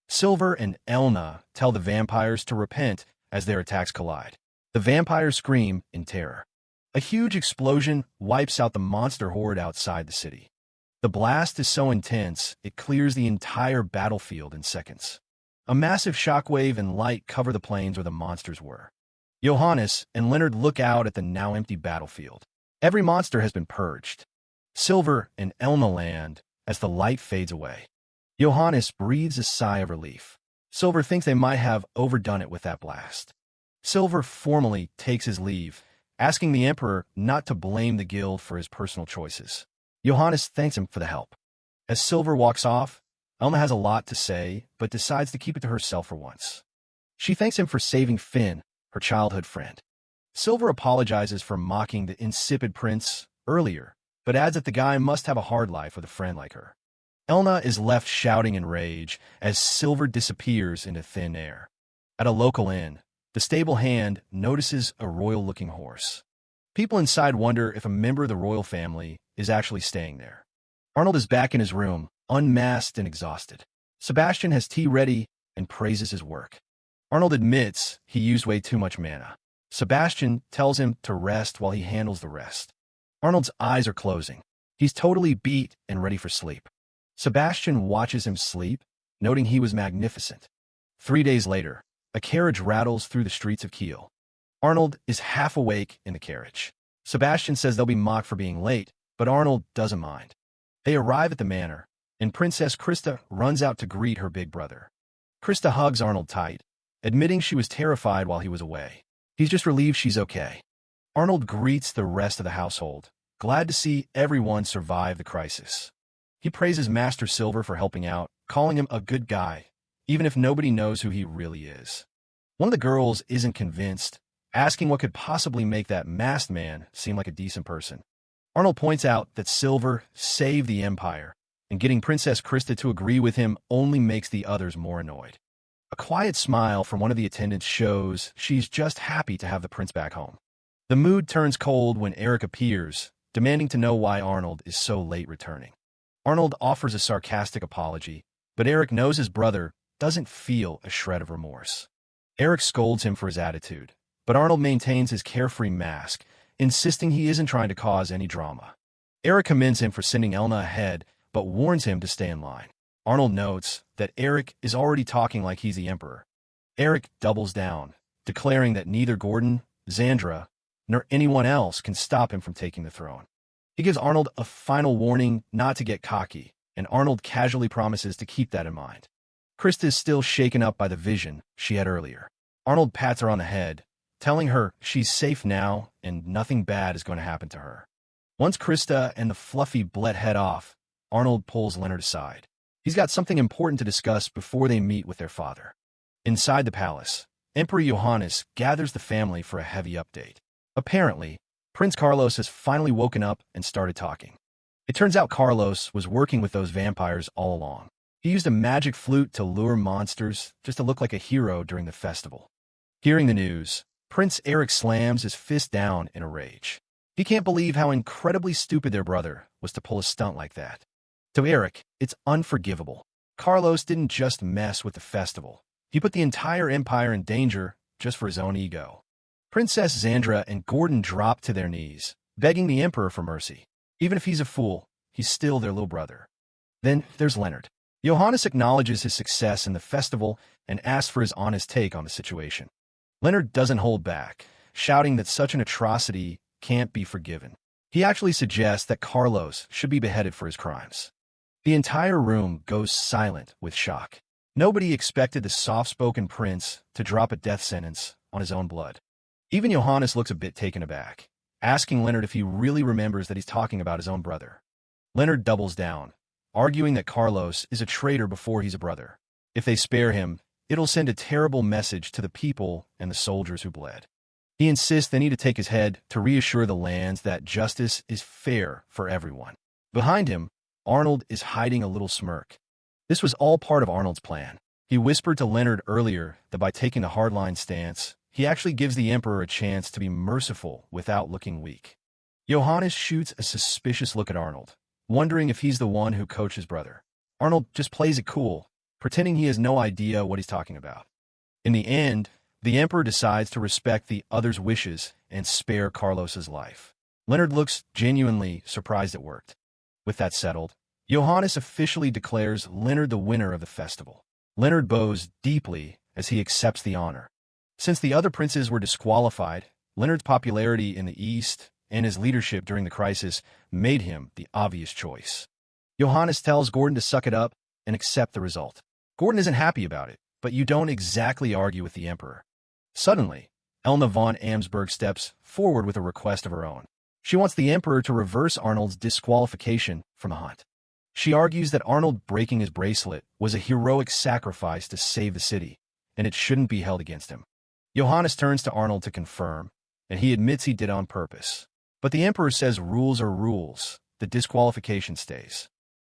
Silver and Elna tell the vampires to repent as their attacks collide. The vampires scream in terror. A huge explosion wipes out the monster horde outside the city. The blast is so intense, it clears the entire battlefield in seconds. A massive shockwave and light cover the plains where the monsters were. Johannes and Leonard look out at the now empty battlefield. Every monster has been purged. Silver and Elna land as the light fades away. Johannes breathes a sigh of relief. Silver thinks they might have overdone it with that blast. Silver formally takes his leave, asking the Emperor not to blame the guild for his personal choices. Johannes thanks him for the help. As Silver walks off, Elna has a lot to say, but decides to keep it to herself for once. She thanks him for saving Finn, her childhood friend. Silver apologizes for mocking the insipid prince earlier, but adds that the guy must have a hard life with a friend like her. Elna is left shouting in rage as Silver disappears into thin air. At a local inn, the stable hand notices a royal-looking horse. People inside wonder if a member of the royal family is actually staying there. Arnold is back in his room, unmasked and exhausted. Sebastian has tea ready and praises his work. Arnold admits he used way too much mana. Sebastian tells him to rest while he handles the rest. Arnold's eyes are closing. He's totally beat and ready for sleep. Sebastian watches him sleep, noting he was magnificent. 3 days later, a carriage rattles through the streets of Kiel. Arnold is half awake in the carriage. Sebastian says they'll be mocked for being late, but Arnold doesn't mind. They arrive at the manor, and Princess Krista runs out to greet her big brother. Krista hugs Arnold tight, admitting she was terrified while he was away. He's just relieved she's okay. Arnold greets the rest of the household, glad to see everyone survive the crisis. He praises Master Silver for helping out, calling him a good guy, even if nobody knows who he really is. One of the girls isn't convinced, asking what could possibly make that masked man seem like a decent person. Arnold points out that Silver saved the Empire, and getting Princess Krista to agree with him only makes the others more annoyed. A quiet smile from one of the attendants shows she's just happy to have the prince back home. The mood turns cold when Eric appears, demanding to know why Arnold is so late returning. Arnold offers a sarcastic apology, but Eric knows his brother doesn't feel a shred of remorse. Eric scolds him for his attitude, but Arnold maintains his carefree mask, insisting he isn't trying to cause any drama. Eric commends him for sending Elna ahead, but warns him to stay in line. Arnold notes that Eric is already talking like he's the emperor. Eric doubles down, declaring that neither Gordon, Xandra, nor anyone else can stop him from taking the throne. He gives Arnold a final warning not to get cocky, and Arnold casually promises to keep that in mind. Krista is still shaken up by the vision she had earlier. Arnold pats her on the head, telling her she's safe now and nothing bad is going to happen to her. Once Krista and the fluffy Blet head off, Arnold pulls Leonard aside. He's got something important to discuss before they meet with their father. Inside the palace, Emperor Johannes gathers the family for a heavy update. Apparently, Prince Carlos has finally woken up and started talking. It turns out Carlos was working with those vampires all along. He used a magic flute to lure monsters just to look like a hero during the festival. Hearing the news, Prince Eric slams his fist down in a rage. He can't believe how incredibly stupid their brother was to pull a stunt like that. To Eric, it's unforgivable. Carlos didn't just mess with the festival. He put the entire empire in danger just for his own ego. Princess Xandra and Gordon drop to their knees, begging the emperor for mercy. Even if he's a fool, he's still their little brother. Then there's Leonard. Johannes acknowledges his success in the festival and asks for his honest take on the situation. Leonard doesn't hold back, shouting that such an atrocity can't be forgiven. He actually suggests that Carlos should be beheaded for his crimes. The entire room goes silent with shock. Nobody expected the soft-spoken prince to drop a death sentence on his own blood. Even Johannes looks a bit taken aback, asking Leonard if he really remembers that he's talking about his own brother. Leonard doubles down, arguing that Carlos is a traitor before he's a brother. If they spare him, it'll send a terrible message to the people and the soldiers who bled. He insists they need to take his head to reassure the lands that justice is fair for everyone. Behind him, Arnold is hiding a little smirk. This was all part of Arnold's plan. He whispered to Leonard earlier that by taking the hardline stance, he actually gives the emperor a chance to be merciful without looking weak. Johannes shoots a suspicious look at Arnold, wondering if he's the one who coached his brother. Arnold just plays it cool, pretending he has no idea what he's talking about. In the end, the emperor decides to respect the other's wishes and spare Carlos's life. Leonard looks genuinely surprised it worked. With that settled, Johannes officially declares Leonard the winner of the festival. Leonard bows deeply as he accepts the honor. Since the other princes were disqualified, Leonard's popularity in the East and his leadership during the crisis made him the obvious choice. Johannes tells Gordon to suck it up and accept the result. Gordon isn't happy about it, but you don't exactly argue with the emperor. Suddenly, Elna von Amsberg steps forward with a request of her own. She wants the emperor to reverse Arnold's disqualification from the hunt. She argues that Arnold breaking his bracelet was a heroic sacrifice to save the city, and it shouldn't be held against him. Johannes turns to Arnold to confirm, and he admits he did on purpose. But the emperor says rules are rules, the disqualification stays.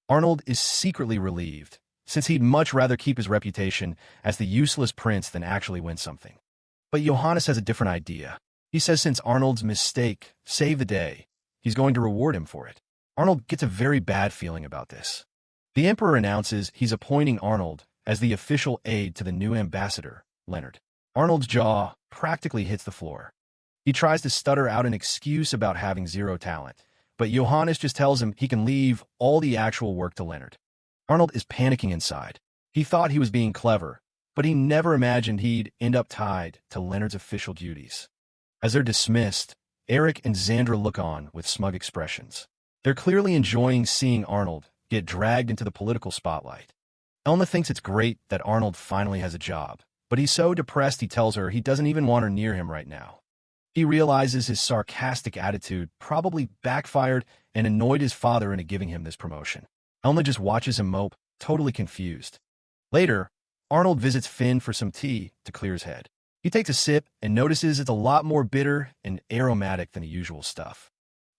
Arnold is secretly relieved, since he'd much rather keep his reputation as the useless prince than actually win something. But Johannes has a different idea. He says since Arnold's mistake saved the day, he's going to reward him for it. Arnold gets a very bad feeling about this. The emperor announces he's appointing Arnold as the official aide to the new ambassador, Leonard. Arnold's jaw practically hits the floor. He tries to stutter out an excuse about having zero talent, but Johannes just tells him he can leave all the actual work to Leonard. Arnold is panicking inside. He thought he was being clever, but he never imagined he'd end up tied to Leonard's official duties. As they're dismissed, Eric and Xandra look on with smug expressions. They're clearly enjoying seeing Arnold get dragged into the political spotlight. Elna thinks it's great that Arnold finally has a job, but he's so depressed he tells her he doesn't even want her near him right now. He realizes his sarcastic attitude probably backfired and annoyed his father into giving him this promotion. Elma just watches him mope, totally confused. Later, Arnold visits Finn for some tea to clear his head. He takes a sip and notices it's a lot more bitter and aromatic than the usual stuff.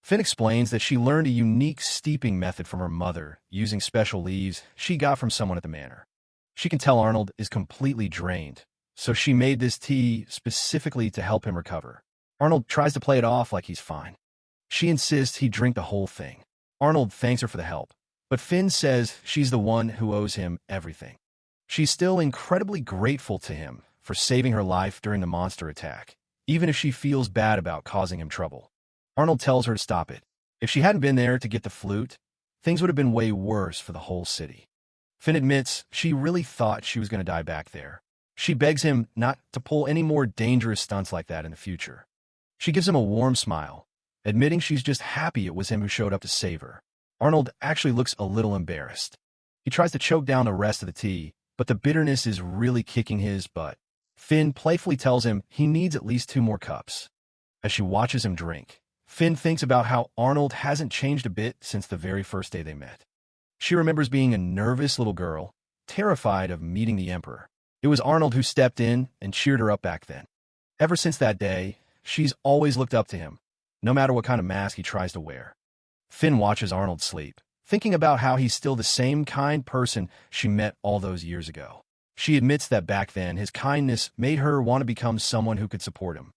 Finn explains that she learned a unique steeping method from her mother using special leaves she got from someone at the manor. She can tell Arnold is completely drained, so she made this tea specifically to help him recover. Arnold tries to play it off like he's fine. She insists he drink the whole thing. Arnold thanks her for the help, but Finn says she's the one who owes him everything. She's still incredibly grateful to him for saving her life during the monster attack, even if she feels bad about causing him trouble. Arnold tells her to stop it. If she hadn't been there to get the flute, things would have been way worse for the whole city. Finn admits she really thought she was going to die back there. She begs him not to pull any more dangerous stunts like that in the future. She gives him a warm smile, admitting she's just happy it was him who showed up to save her. Arnold actually looks a little embarrassed. He tries to choke down the rest of the tea, but the bitterness is really kicking his butt. Finn playfully tells him he needs at least 2 more cups. As she watches him drink, Finn thinks about how Arnold hasn't changed a bit since the very first day they met. She remembers being a nervous little girl, terrified of meeting the Emperor. It was Arnold who stepped in and cheered her up back then. Ever since that day, she's always looked up to him, no matter what kind of mask he tries to wear. Finn watches Arnold sleep, thinking about how he's still the same kind person she met all those years ago. She admits that back then his kindness made her want to become someone who could support him.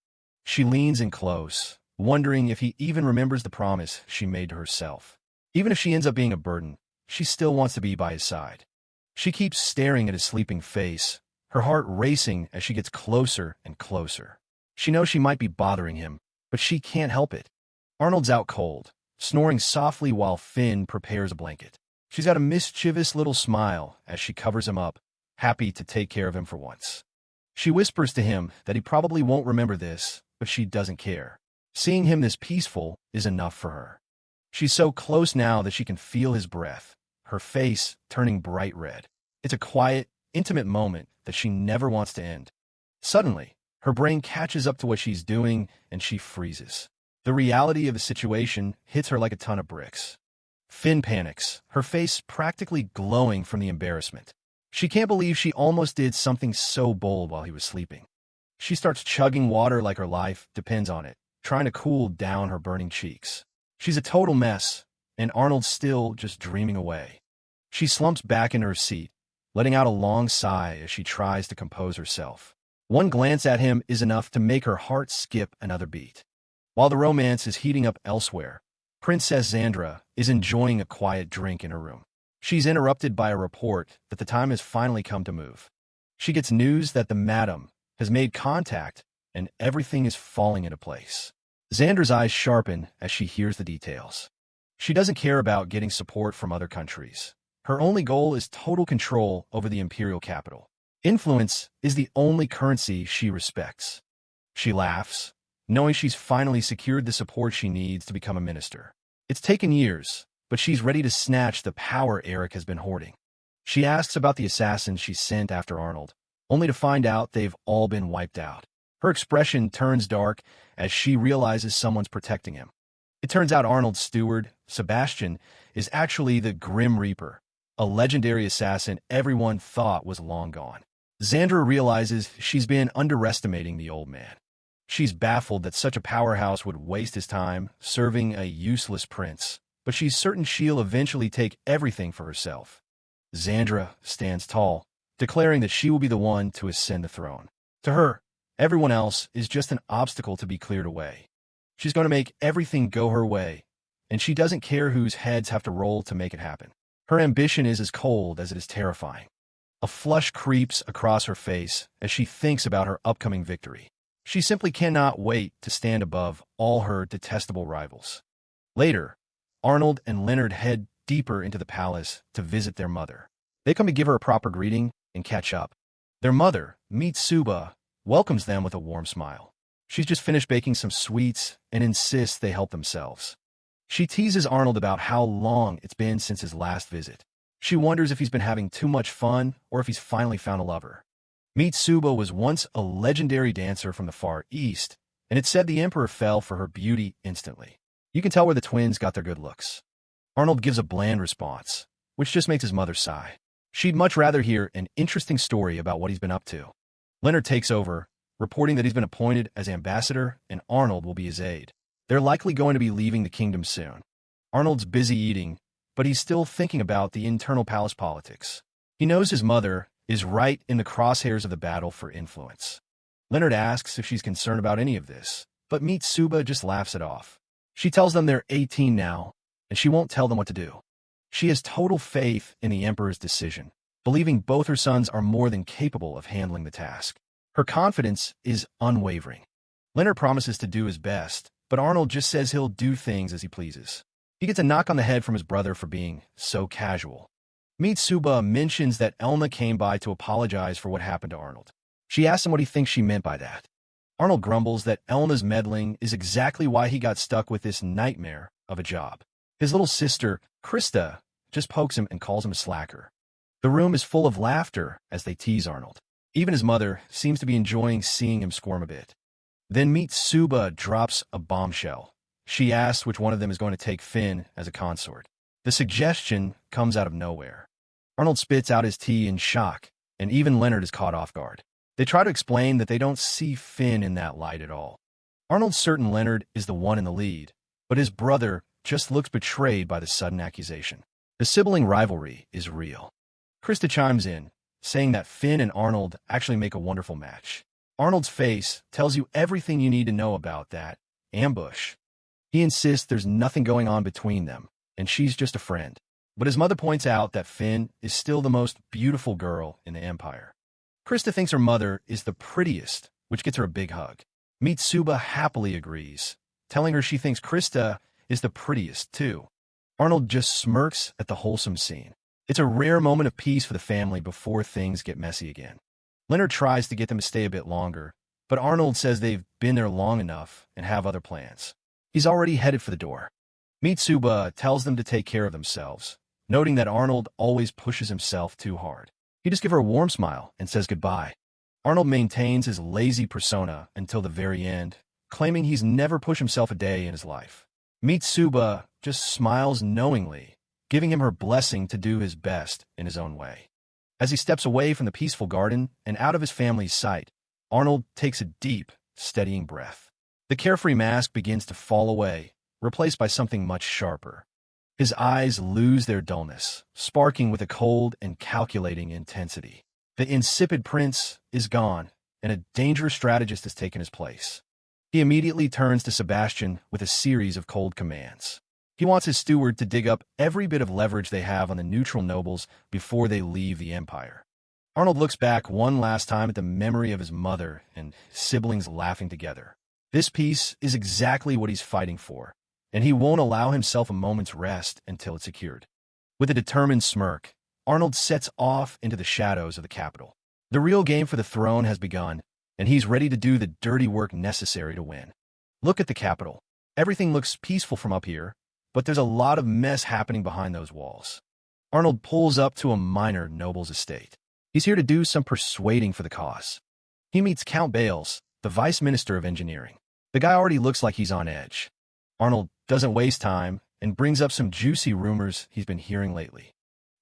She leans in close, wondering if he even remembers the promise she made to herself. Even if she ends up being a burden, she still wants to be by his side. She keeps staring at his sleeping face, her heart racing as she gets closer and closer. She knows she might be bothering him, but she can't help it. Arnold's out cold, snoring softly while Finn prepares a blanket. She's got a mischievous little smile as she covers him up, happy to take care of him for once. She whispers to him that he probably won't remember this, but she doesn't care. Seeing him this peaceful is enough for her. She's so close now that she can feel his breath, her face turning bright red. It's a quiet, intimate moment that she never wants to end. Suddenly, her brain catches up to what she's doing, and she freezes. The reality of the situation hits her like a ton of bricks. Finn panics, her face practically glowing from the embarrassment. She can't believe she almost did something so bold while he was sleeping. She starts chugging water like her life depends on it, trying to cool down her burning cheeks. She's a total mess, and Arnold's still just dreaming away. She slumps back in her seat, letting out a long sigh as she tries to compose herself. One glance at him is enough to make her heart skip another beat. While the romance is heating up elsewhere, Princess Xandra is enjoying a quiet drink in her room. She's interrupted by a report that the time has finally come to move. She gets news that the madam has made contact and everything is falling into place. Xandra's eyes sharpen as she hears the details. She doesn't care about getting support from other countries. Her only goal is total control over the imperial capital. Influence is the only currency she respects. She laughs, knowing she's finally secured the support she needs to become a minister. It's taken years, but she's ready to snatch the power Eric has been hoarding. She asks about the assassins she sent after Arnold, only to find out they've all been wiped out. Her expression turns dark as she realizes someone's protecting him. It turns out Arnold's steward, Sebastian, is actually the Grim Reaper, a legendary assassin everyone thought was long gone. Xandra realizes she's been underestimating the old man. She's baffled that such a powerhouse would waste his time serving a useless prince, but she's certain she'll eventually take everything for herself. Xandra stands tall, declaring that she will be the one to ascend the throne. To her, everyone else is just an obstacle to be cleared away. She's going to make everything go her way, and she doesn't care whose heads have to roll to make it happen. Her ambition is as cold as it is terrifying. A flush creeps across her face as she thinks about her upcoming victory. She simply cannot wait to stand above all her detestable rivals. Later, Arnold and Leonard head deeper into the palace to visit their mother. They come to give her a proper greeting and catch up. Their mother, Mitsuba, welcomes them with a warm smile. She's just finished baking some sweets and insists they help themselves. She teases Arnold about how long it's been since his last visit. She wonders if he's been having too much fun or if he's finally found a lover. Mitsuba was once a legendary dancer from the Far East, and it said the Emperor fell for her beauty instantly. You can tell where the twins got their good looks. Arnold gives a bland response, which just makes his mother sigh. She'd much rather hear an interesting story about what he's been up to. Leonard takes over, reporting that he's been appointed as ambassador and Arnold will be his aide. They're likely going to be leaving the kingdom soon. Arnold's busy eating, but he's still thinking about the internal palace politics. He knows his mother is right in the crosshairs of the battle for influence. Leonard asks if she's concerned about any of this, but Mitsuba just laughs it off. She tells them they're 18 now, and she won't tell them what to do. She has total faith in the Emperor's decision, believing both her sons are more than capable of handling the task. Her confidence is unwavering. Leonard promises to do his best, but Arnold just says he'll do things as he pleases. He gets a knock on the head from his brother for being so casual. Mitsuba mentions that Elna came by to apologize for what happened to Arnold. She asks him what he thinks she meant by that. Arnold grumbles that Elna's meddling is exactly why he got stuck with this nightmare of a job. His little sister, Krista, just pokes him and calls him a slacker. The room is full of laughter as they tease Arnold. Even his mother seems to be enjoying seeing him squirm a bit. Then Mitsuba drops a bombshell. She asks which one of them is going to take Finn as a consort. The suggestion comes out of nowhere. Arnold spits out his tea in shock, and even Leonard is caught off guard. They try to explain that they don't see Finn in that light at all. Arnold's certain Leonard is the one in the lead, but his brother just looks betrayed by the sudden accusation. The sibling rivalry is real. Krista chimes in, saying that Finn and Arnold actually make a wonderful match. Arnold's face tells you everything you need to know about that ambush. He insists there's nothing going on between them, and she's just a friend. But his mother points out that Finn is still the most beautiful girl in the Empire. Krista thinks her mother is the prettiest, which gets her a big hug. Mitsuba happily agrees, telling her she thinks Krista is the prettiest too. Arnold just smirks at the wholesome scene. It's a rare moment of peace for the family before things get messy again. Leonard tries to get them to stay a bit longer, but Arnold says they've been there long enough and have other plans. He's already headed for the door. Mitsuba tells them to take care of themselves, noting that Arnold always pushes himself too hard. He just gives her a warm smile and says goodbye. Arnold maintains his lazy persona until the very end, claiming he's never pushed himself a day in his life. Mitsuba just smiles knowingly, giving him her blessing to do his best in his own way. As he steps away from the peaceful garden and out of his family's sight, Arnold takes a deep, steadying breath. The carefree mask begins to fall away, replaced by something much sharper. His eyes lose their dullness, sparking with a cold and calculating intensity. The insipid prince is gone, and a dangerous strategist has taken his place. He immediately turns to Sebastian with a series of cold commands. He wants his steward to dig up every bit of leverage they have on the neutral nobles before they leave the Empire. Arnold looks back one last time at the memory of his mother and siblings laughing together. This peace is exactly what he's fighting for, and he won't allow himself a moment's rest until it's secured. With a determined smirk, Arnold sets off into the shadows of the capital. The real game for the throne has begun, and he's ready to do the dirty work necessary to win. Look at the capital. Everything looks peaceful from up here, but there's a lot of mess happening behind those walls. Arnold pulls up to a minor noble's estate. He's here to do some persuading for the cause. He meets Count Bales, the Vice Minister of Engineering. The guy already looks like he's on edge. Arnold doesn't waste time and brings up some juicy rumors he's been hearing lately.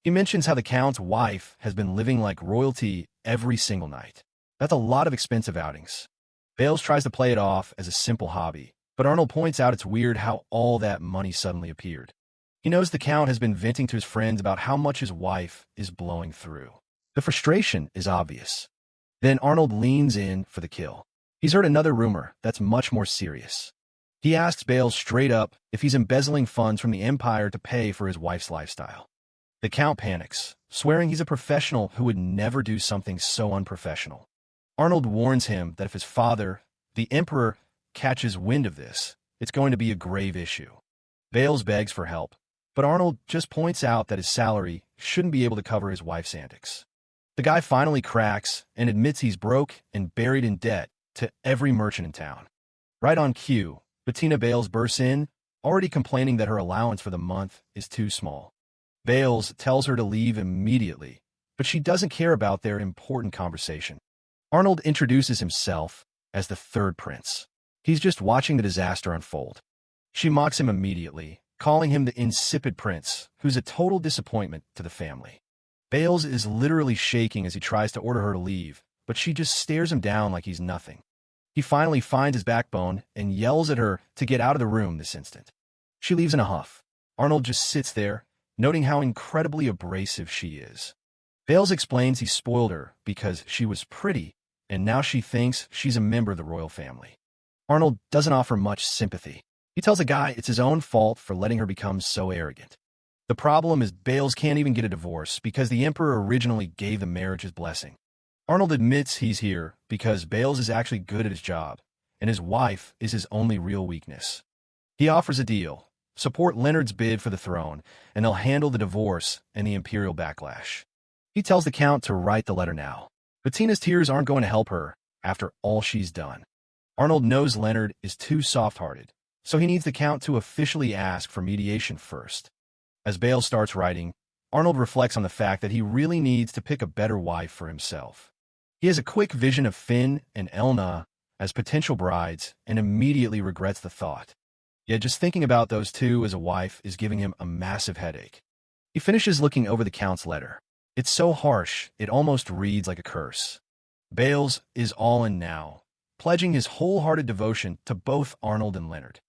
He mentions how the Count's wife has been living like royalty every single night. That's a lot of expensive outings. Bales tries to play it off as a simple hobby, but Arnold points out it's weird how all that money suddenly appeared. He knows the Count has been venting to his friends about how much his wife is blowing through. The frustration is obvious. Then Arnold leans in for the kill. He's heard another rumor that's much more serious. He asks Bales straight up if he's embezzling funds from the Empire to pay for his wife's lifestyle. The Count panics, swearing he's a professional who would never do something so unprofessional. Arnold warns him that if his father, the Emperor, catches wind of this, it's going to be a grave issue. Bales begs for help, but Arnold just points out that his salary shouldn't be able to cover his wife's antics. The guy finally cracks and admits he's broke and buried in debt to every merchant in town. Right on cue, Bettina Bales bursts in, already complaining that her allowance for the month is too small. Bales tells her to leave immediately, but she doesn't care about their important conversation. Arnold introduces himself as the third prince. He's just watching the disaster unfold. She mocks him immediately, calling him the insipid prince, who's a total disappointment to the family. Bales is literally shaking as he tries to order her to leave, but she just stares him down like he's nothing. He finally finds his backbone and yells at her to get out of the room this instant. She leaves in a huff. Arnold just sits there, noting how incredibly abrasive she is. Bales explains he spoiled her because she was pretty, and now she thinks she's a member of the royal family. Arnold doesn't offer much sympathy. He tells the guy it's his own fault for letting her become so arrogant. The problem is Bales can't even get a divorce because the Emperor originally gave the marriage his blessing. Arnold admits he's here because Bales is actually good at his job, and his wife is his only real weakness. He offers a deal: support Leonard's bid for the throne, and they'll handle the divorce and the imperial backlash. He tells the Count to write the letter now. Bettina's tears aren't going to help her after all she's done. Arnold knows Leonard is too soft-hearted, so he needs the Count to officially ask for mediation first. As Bale starts writing, Arnold reflects on the fact that he really needs to pick a better wife for himself. He has a quick vision of Finn and Elna as potential brides and immediately regrets the thought. Yet just thinking about those two as a wife is giving him a massive headache. He finishes looking over the Count's letter. It's so harsh, it almost reads like a curse. Bales is all in now, pledging his wholehearted devotion to both Arnold and Leonard.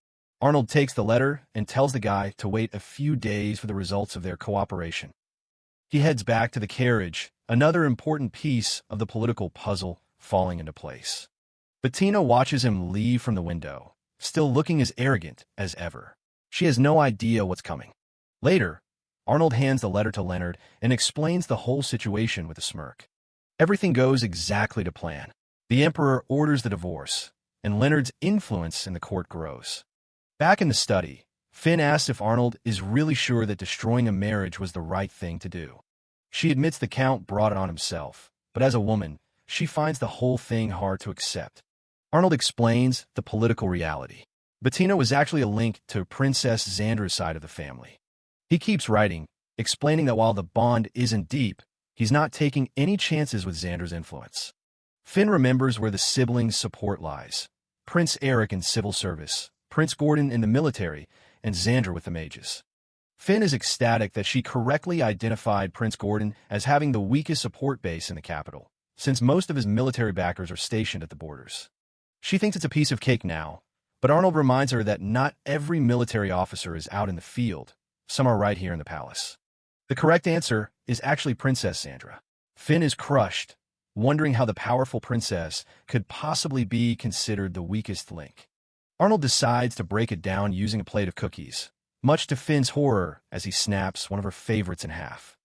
Arnold takes the letter and tells the guy to wait a few days for the results of their cooperation. He heads back to the carriage, another important piece of the political puzzle falling into place. Bettina watches him leave from the window, still looking as arrogant as ever. She has no idea what's coming. Later, Arnold hands the letter to Leonard and explains the whole situation with a smirk. Everything goes exactly to plan. The Emperor orders the divorce, and Leonard's influence in the court grows. Back in the study, Finn asks if Arnold is really sure that destroying a marriage was the right thing to do. She admits the Count brought it on himself, but as a woman, she finds the whole thing hard to accept. Arnold explains the political reality. Bettina was actually a link to Princess Xandra's side of the family. He keeps writing, explaining that while the bond isn't deep, he's not taking any chances with Xandra's influence. Finn remembers where the siblings' support lies: Prince Eric in civil service, Prince Gordon in the military, and Xandra with the mages. Finn is ecstatic that she correctly identified Prince Gordon as having the weakest support base in the capital, since most of his military backers are stationed at the borders. She thinks it's a piece of cake now, but Arnold reminds her that not every military officer is out in the field. Some are right here in the palace. The correct answer is actually Princess Xandra. Finn is crushed, wondering how the powerful princess could possibly be considered the weakest link. Arnold decides to break it down using a plate of cookies, much to Finn's horror as he snaps one of her favorites in half.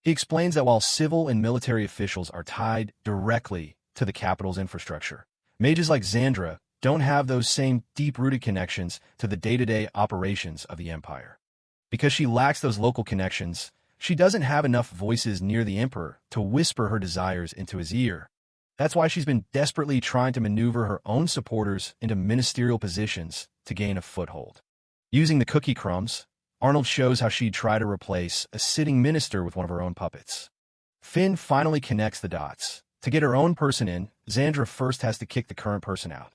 He explains that while civil and military officials are tied directly to the capital's infrastructure, mages like Xandra don't have those same deep-rooted connections to the day-to-day operations of the Empire. Because she lacks those local connections, she doesn't have enough voices near the Emperor to whisper her desires into his ear. That's why she's been desperately trying to maneuver her own supporters into ministerial positions to gain a foothold. Using the cookie crumbs, Arnold shows how she'd try to replace a sitting minister with one of her own puppets. Finn finally connects the dots. To get her own person in, Xandra first has to kick the current person out.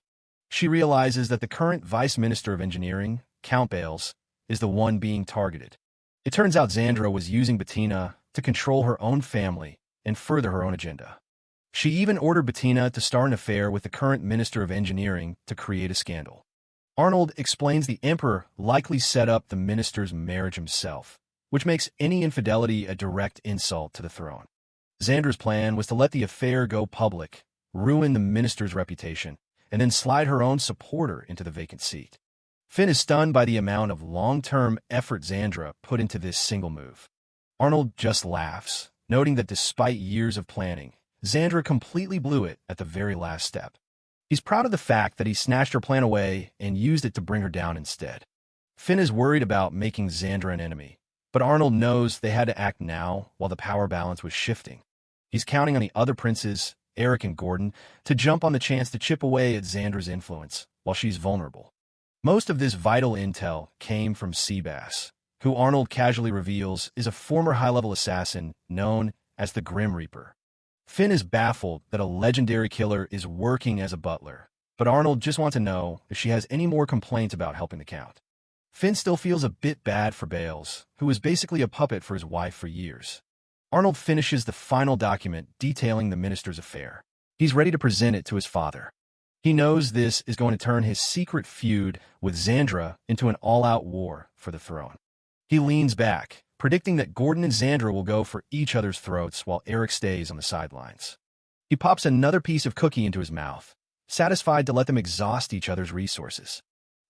She realizes that the current Vice Minister of Engineering, Count Bales, is the one being targeted. It turns out Xandra was using Bettina to control her own family and further her own agenda. She even ordered Bettina to start an affair with the current Minister of Engineering to create a scandal. Arnold explains the Emperor likely set up the minister's marriage himself, which makes any infidelity a direct insult to the throne. Xandra's plan was to let the affair go public, ruin the minister's reputation, and then slide her own supporter into the vacant seat. Finn is stunned by the amount of long-term effort Xandra put into this single move. Arnold just laughs, noting that despite years of planning, Xandra completely blew it at the very last step. He's proud of the fact that he snatched her plan away and used it to bring her down instead. Finn is worried about making Xandra an enemy, but Arnold knows they had to act now while the power balance was shifting. He's counting on the other princes, Eric and Gordon, to jump on the chance to chip away at Xandra's influence while she's vulnerable. Most of this vital intel came from Seabass, who Arnold casually reveals is a former high-level assassin known as the Grim Reaper. Finn is baffled that a legendary killer is working as a butler, but Arnold just wants to know if she has any more complaints about helping the Count. Finn still feels a bit bad for Bales, who was basically a puppet for his wife for years. Arnold finishes the final document detailing the minister's affair. He's ready to present it to his father. He knows this is going to turn his secret feud with Xandra into an all-out war for the throne. He leans back, predicting that Gordon and Xandra will go for each other's throats while Eric stays on the sidelines. He pops another piece of cookie into his mouth, satisfied to let them exhaust each other's resources.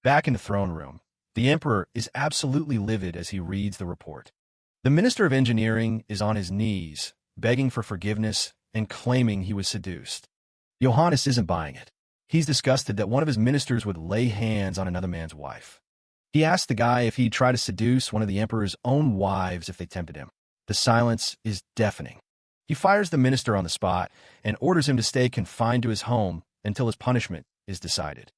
Back in the throne room, the Emperor is absolutely livid as he reads the report. The Minister of Engineering is on his knees, begging for forgiveness and claiming he was seduced. Johannes isn't buying it. He's disgusted that one of his ministers would lay hands on another man's wife. He asks the guy if he'd try to seduce one of the Emperor's own wives if they tempted him. The silence is deafening. He fires the minister on the spot and orders him to stay confined to his home until his punishment is decided.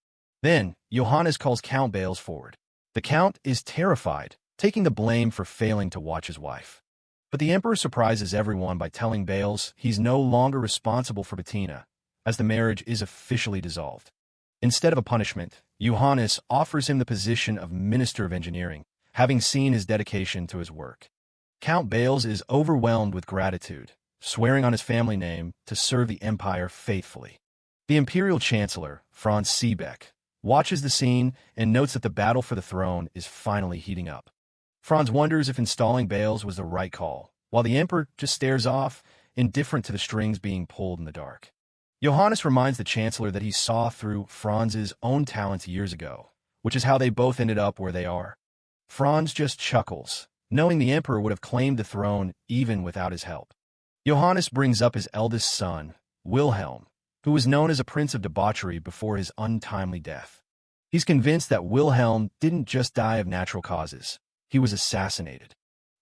Then, Johannes calls Count Bales forward. The Count is terrified, taking the blame for failing to watch his wife. But the Emperor surprises everyone by telling Bales he's no longer responsible for Bettina, as the marriage is officially dissolved. Instead of a punishment, Johannes offers him the position of Minister of Engineering, having seen his dedication to his work. Count Bales is overwhelmed with gratitude, swearing on his family name to serve the Empire faithfully. The Imperial Chancellor, Franz Seebeck, watches the scene and notes that the battle for the throne is finally heating up. Franz wonders if installing Bales was the right call, while the Emperor just stares off, indifferent to the strings being pulled in the dark. Johannes reminds the Chancellor that he saw through Franz's own talents years ago, which is how they both ended up where they are. Franz just chuckles, knowing the Emperor would have claimed the throne even without his help. Johannes brings up his eldest son, Wilhelm, who was known as a prince of debauchery before his untimely death. He's convinced that Wilhelm didn't just die of natural causes. He was assassinated.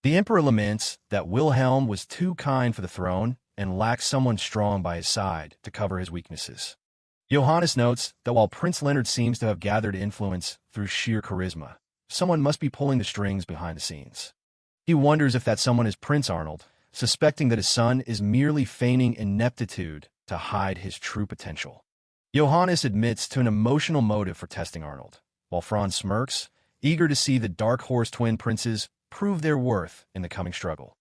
The Emperor laments that Wilhelm was too kind for the throne and lacked someone strong by his side to cover his weaknesses. Johannes notes that while Prince Leonard seems to have gathered influence through sheer charisma, someone must be pulling the strings behind the scenes. He wonders if that someone is Prince Arnold, suspecting that his son is merely feigning ineptitude to hide his true potential. Johannes admits to an emotional motive for testing Arnold, while Franz smirks, eager to see the Dark Horse twin princes prove their worth in the coming struggle.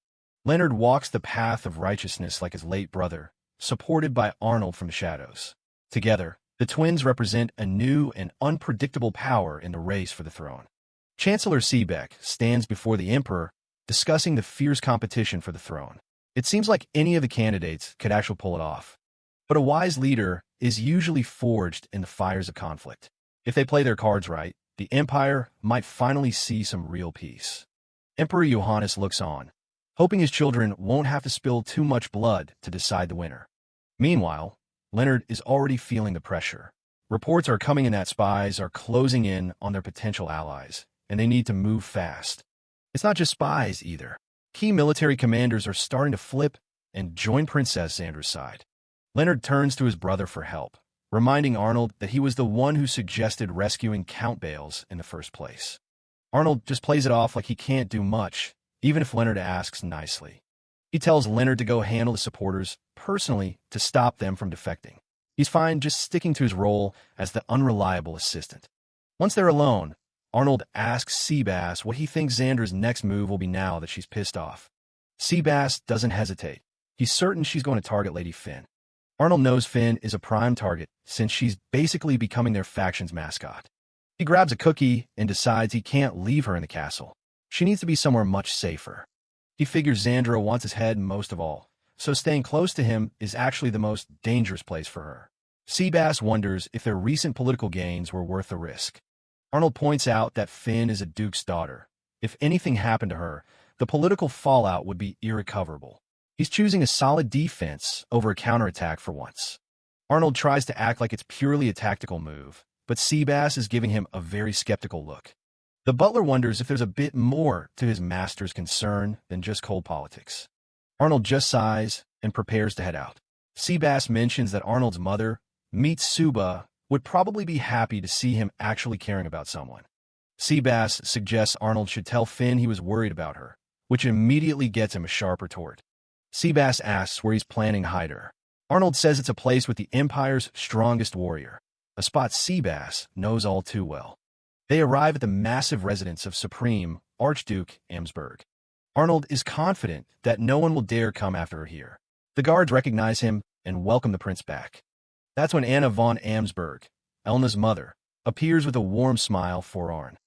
Leonard walks the path of righteousness like his late brother, supported by Arnold from the shadows. Together, the twins represent a new and unpredictable power in the race for the throne. Chancellor Seebeck stands before the Emperor, discussing the fierce competition for the throne. It seems like any of the candidates could actually pull it off. But a wise leader is usually forged in the fires of conflict. If they play their cards right, the Empire might finally see some real peace. Emperor Johannes looks on, hoping his children won't have to spill too much blood to decide the winner. Meanwhile, Leonard is already feeling the pressure. Reports are coming in that spies are closing in on their potential allies, and they need to move fast. It's not just spies, either. Key military commanders are starting to flip and join Princess Xandra's side. Leonard turns to his brother for help, reminding Arnold that he was the one who suggested rescuing Count Bales in the first place. Arnold just plays it off like he can't do much, even if Leonard asks nicely. He tells Leonard to go handle the supporters personally to stop them from defecting. He's fine just sticking to his role as the unreliable assistant. Once they're alone, Arnold asks Seabass what he thinks Xandra's next move will be now that she's pissed off. Seabass doesn't hesitate. He's certain she's going to target Lady Finn. Arnold knows Finn is a prime target since she's basically becoming their faction's mascot. He grabs a cookie and decides he can't leave her in the castle. She needs to be somewhere much safer. He figures Xandra wants his head most of all, so staying close to him is actually the most dangerous place for her. Seabass wonders if their recent political gains were worth the risk. Arnold points out that Finn is a duke's daughter. If anything happened to her, the political fallout would be irrecoverable. He's choosing a solid defense over a counterattack for once. Arnold tries to act like it's purely a tactical move, but Seabass is giving him a very skeptical look. The butler wonders if there's a bit more to his master's concern than just cold politics. Arnold just sighs and prepares to head out. Seabass mentions that Arnold's mother, Mitsuba, would probably be happy to see him actually caring about someone. Seabass suggests Arnold should tell Finn he was worried about her, which immediately gets him a sharp retort. Seabass asks where he's planning to hide her. Arnold says it's a place with the Empire's strongest warrior. a spot Seabass knows all too well. They arrive at the massive residence of Supreme Archduke Amsberg. Arnold is confident that no one will dare come after her here. The guards recognize him and welcome the prince back. That's when Anna von Amsberg, Elna's mother, appears with a warm smile for Arn.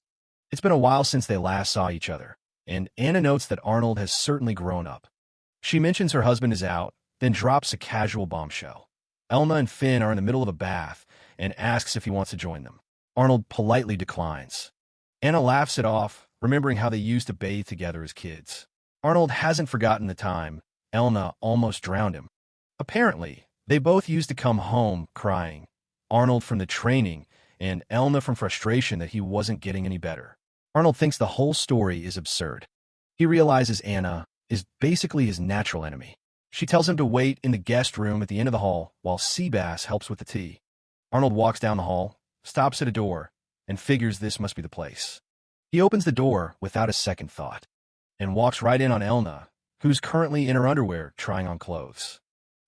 It's been a while since they last saw each other, and Anna notes that Arnold has certainly grown up. She mentions her husband is out, then drops a casual bombshell. Elna and Finn are in the middle of a bath and asks if he wants to join them. Arnold politely declines. Anna laughs it off, remembering how they used to bathe together as kids. Arnold hasn't forgotten the time Elna almost drowned him. Apparently, they both used to come home crying, Arnold from the training and Elna from frustration that he wasn't getting any better. Arnold thinks the whole story is absurd. He realizes Anna is basically his natural enemy. She tells him to wait in the guest room at the end of the hall while Seabass helps with the tea. Arnold walks down the hall, stops at a door, and figures this must be the place. He opens the door without a second thought and walks right in on Elna, who's currently in her underwear trying on clothes.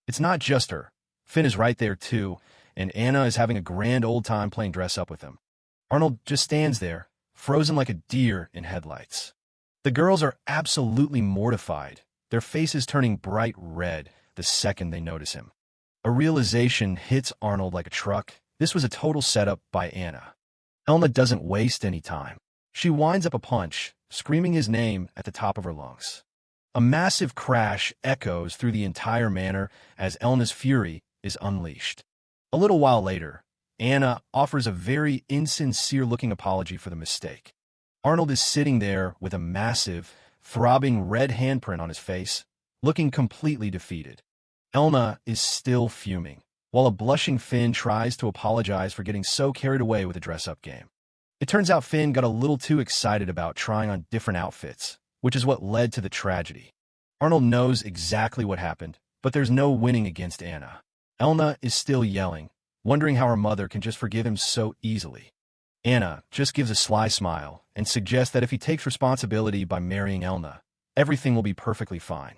It's not just her. Finn is right there too, and Anna is having a grand old time playing dress-up with him. Arnold just stands there, frozen like a deer in headlights. The girls are absolutely mortified, their faces turning bright red the second they notice him. A realization hits Arnold like a truck. This was a total setup by Anna. Elna doesn't waste any time. She winds up a punch, screaming his name at the top of her lungs. A massive crash echoes through the entire manor as Elna's fury is unleashed. A little while later, Anna offers a very insincere-looking apology for the mistake. Arnold is sitting there with a massive, throbbing red handprint on his face, looking completely defeated. Elna is still fuming, while a blushing Finn tries to apologize for getting so carried away with the dress-up game. It turns out Finn got a little too excited about trying on different outfits, which is what led to the tragedy. Arnold knows exactly what happened, but there's no winning against Anna. Elna is still yelling, wondering how her mother can just forgive him so easily. Anna just gives a sly smile and suggests that if he takes responsibility by marrying Elna, everything will be perfectly fine.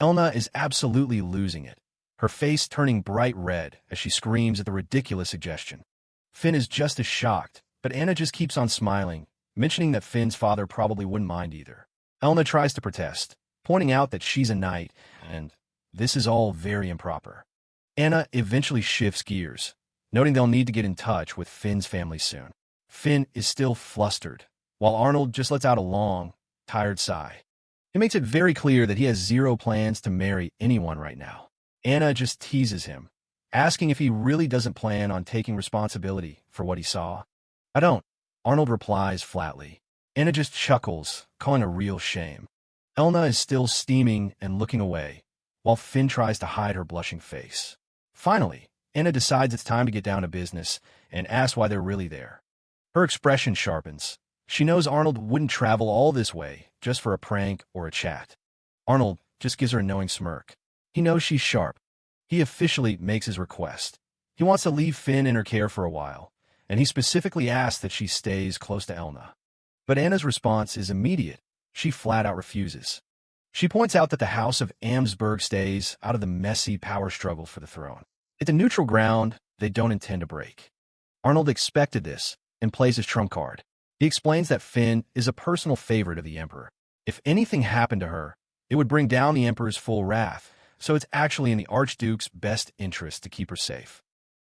Elna is absolutely losing it, her face turning bright red as she screams at the ridiculous suggestion. Finn is just as shocked, but Anna just keeps on smiling, mentioning that Finn's father probably wouldn't mind either. Elna tries to protest, pointing out that she's a knight, and this is all very improper. Anna eventually shifts gears, noting they'll need to get in touch with Finn's family soon. Finn is still flustered, while Arnold just lets out a long, tired sigh. He makes it very clear that he has zero plans to marry anyone right now. Anna just teases him, asking if he really doesn't plan on taking responsibility for what he saw. "I don't," Arnold replies flatly. Anna just chuckles, calling a real shame. Elna is still steaming and looking away, while Finn tries to hide her blushing face. Finally, Anna decides it's time to get down to business and asks why they're really there. Her expression sharpens. She knows Arnold wouldn't travel all this way just for a prank or a chat. Arnold just gives her a knowing smirk. He knows she's sharp. He officially makes his request. He wants to leave Finn in her care for a while, and he specifically asks that she stays close to Elna. But Anna's response is immediate. She flat out refuses. She points out that the House of Amsberg stays out of the messy power struggle for the throne. It's a neutral ground they don't intend to break. Arnold expected this and plays his trump card. He explains that Finn is a personal favorite of the Emperor. If anything happened to her, it would bring down the Emperor's full wrath, so it's actually in the Archduke's best interest to keep her safe.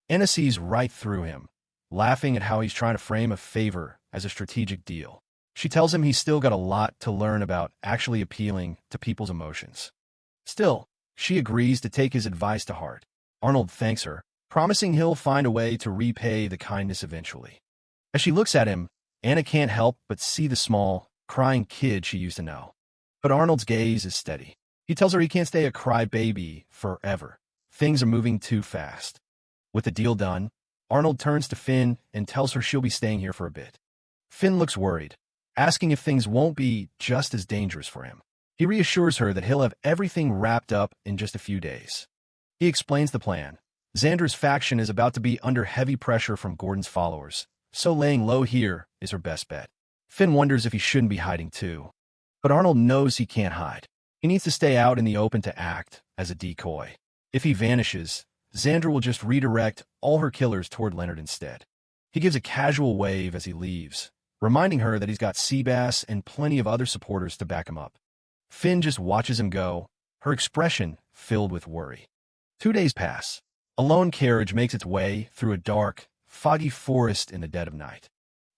Anna sees right through him, laughing at how he's trying to frame a favor as a strategic deal. She tells him he's still got a lot to learn about actually appealing to people's emotions. Still, she agrees to take his advice to heart. Arnold thanks her, promising he'll find a way to repay the kindness eventually. As she looks at him, Anna can't help but see the small, crying kid she used to know. But Arnold's gaze is steady. He tells her he can't stay a crybaby forever. Things are moving too fast. With the deal done, Arnold turns to Finn and tells her she'll be staying here for a bit. Finn looks worried, asking if things won't be just as dangerous for him. He reassures her that he'll have everything wrapped up in just a few days. He explains the plan. Xander's faction is about to be under heavy pressure from Gordon's followers, so laying low here is her best bet. Finn wonders if he shouldn't be hiding too. But Arnold knows he can't hide. He needs to stay out in the open to act as a decoy. If he vanishes, Xandra will just redirect all her killers toward Leonard instead. He gives a casual wave as he leaves, reminding her that he's got Seabass and plenty of other supporters to back him up. Finn just watches him go, her expression filled with worry. 2 days pass. A lone carriage makes its way through a dark, foggy forest in the dead of night.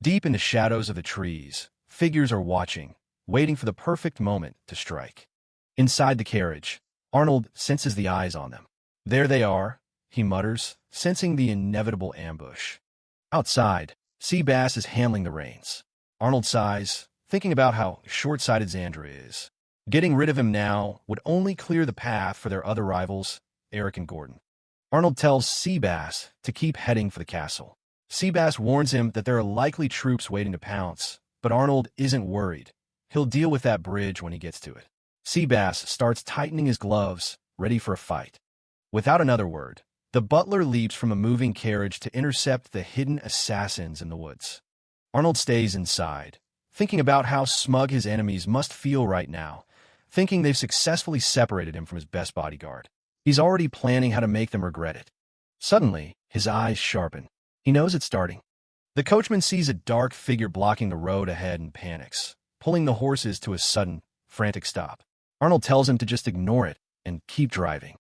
Deep in the shadows of the trees, figures are watching, waiting for the perfect moment to strike. Inside the carriage, Arnold senses the eyes on them. There they are, he mutters, sensing the inevitable ambush. Outside, Seabass is handling the reins. Arnold sighs, thinking about how short-sighted Xandra is. Getting rid of him now would only clear the path for their other rivals, Eric and Gordon. Arnold tells Seabass to keep heading for the castle. Seabass warns him that there are likely troops waiting to pounce, but Arnold isn't worried. He'll deal with that bridge when he gets to it. Seabass starts tightening his gloves, ready for a fight. Without another word, the butler leaps from a moving carriage to intercept the hidden assassins in the woods. Arnold stays inside, thinking about how smug his enemies must feel right now, thinking they've successfully separated him from his best bodyguard. He's already planning how to make them regret it. Suddenly, his eyes sharpen. He knows it's starting. The coachman sees a dark figure blocking the road ahead and panics, pulling the horses to a sudden, frantic stop. Arnold tells him to just ignore it and keep driving.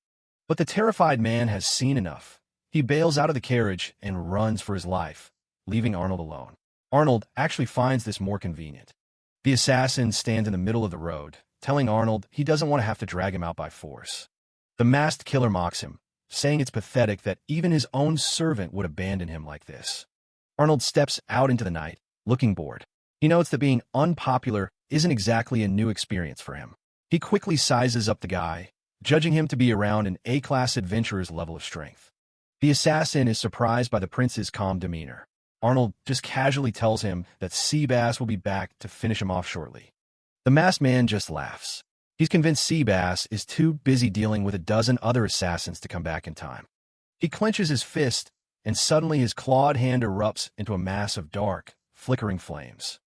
But the terrified man has seen enough. He bails out of the carriage and runs for his life, leaving Arnold alone. Arnold actually finds this more convenient. The assassin stands in the middle of the road, telling Arnold he doesn't want to have to drag him out by force. The masked killer mocks him, saying it's pathetic that even his own servant would abandon him like this. Arnold steps out into the night, looking bored. He notes that being unpopular isn't exactly a new experience for him. He quickly sizes up the guy, judging him to be around an A-class adventurer's level of strength. The assassin is surprised by the prince's calm demeanor. Arnold just casually tells him that Seabass will be back to finish him off shortly. The masked man just laughs. He's convinced Seabass is too busy dealing with a dozen other assassins to come back in time. He clenches his fist, and suddenly his clawed hand erupts into a mass of dark, flickering flames.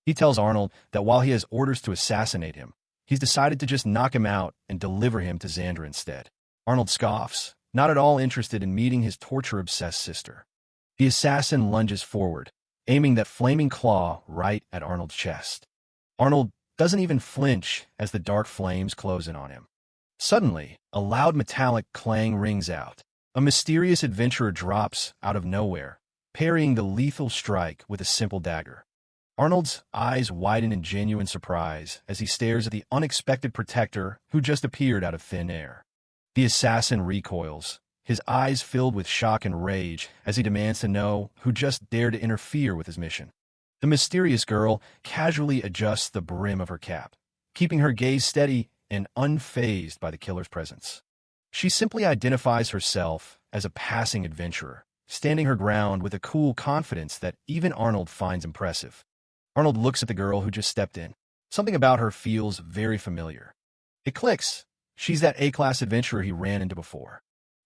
He tells Arnold that while he has orders to assassinate him, he's decided to just knock him out and deliver him to Xandra instead. Arnold scoffs, not at all interested in meeting his torture-obsessed sister. The assassin lunges forward, aiming that flaming claw right at Arnold's chest. Arnold doesn't even flinch as the dark flames close in on him. Suddenly, a loud metallic clang rings out. A mysterious adventurer drops out of nowhere, parrying the lethal strike with a simple dagger. Arnold's eyes widen in genuine surprise as he stares at the unexpected protector who just appeared out of thin air. The assassin recoils, his eyes filled with shock and rage as he demands to know who just dared to interfere with his mission. The mysterious girl casually adjusts the brim of her cap, keeping her gaze steady and unfazed by the killer's presence. She simply identifies herself as a passing adventurer, standing her ground with a cool confidence that even Arnold finds impressive. Arnold looks at the girl who just stepped in. Something about her feels very familiar. It clicks. She's that A-class adventurer he ran into before.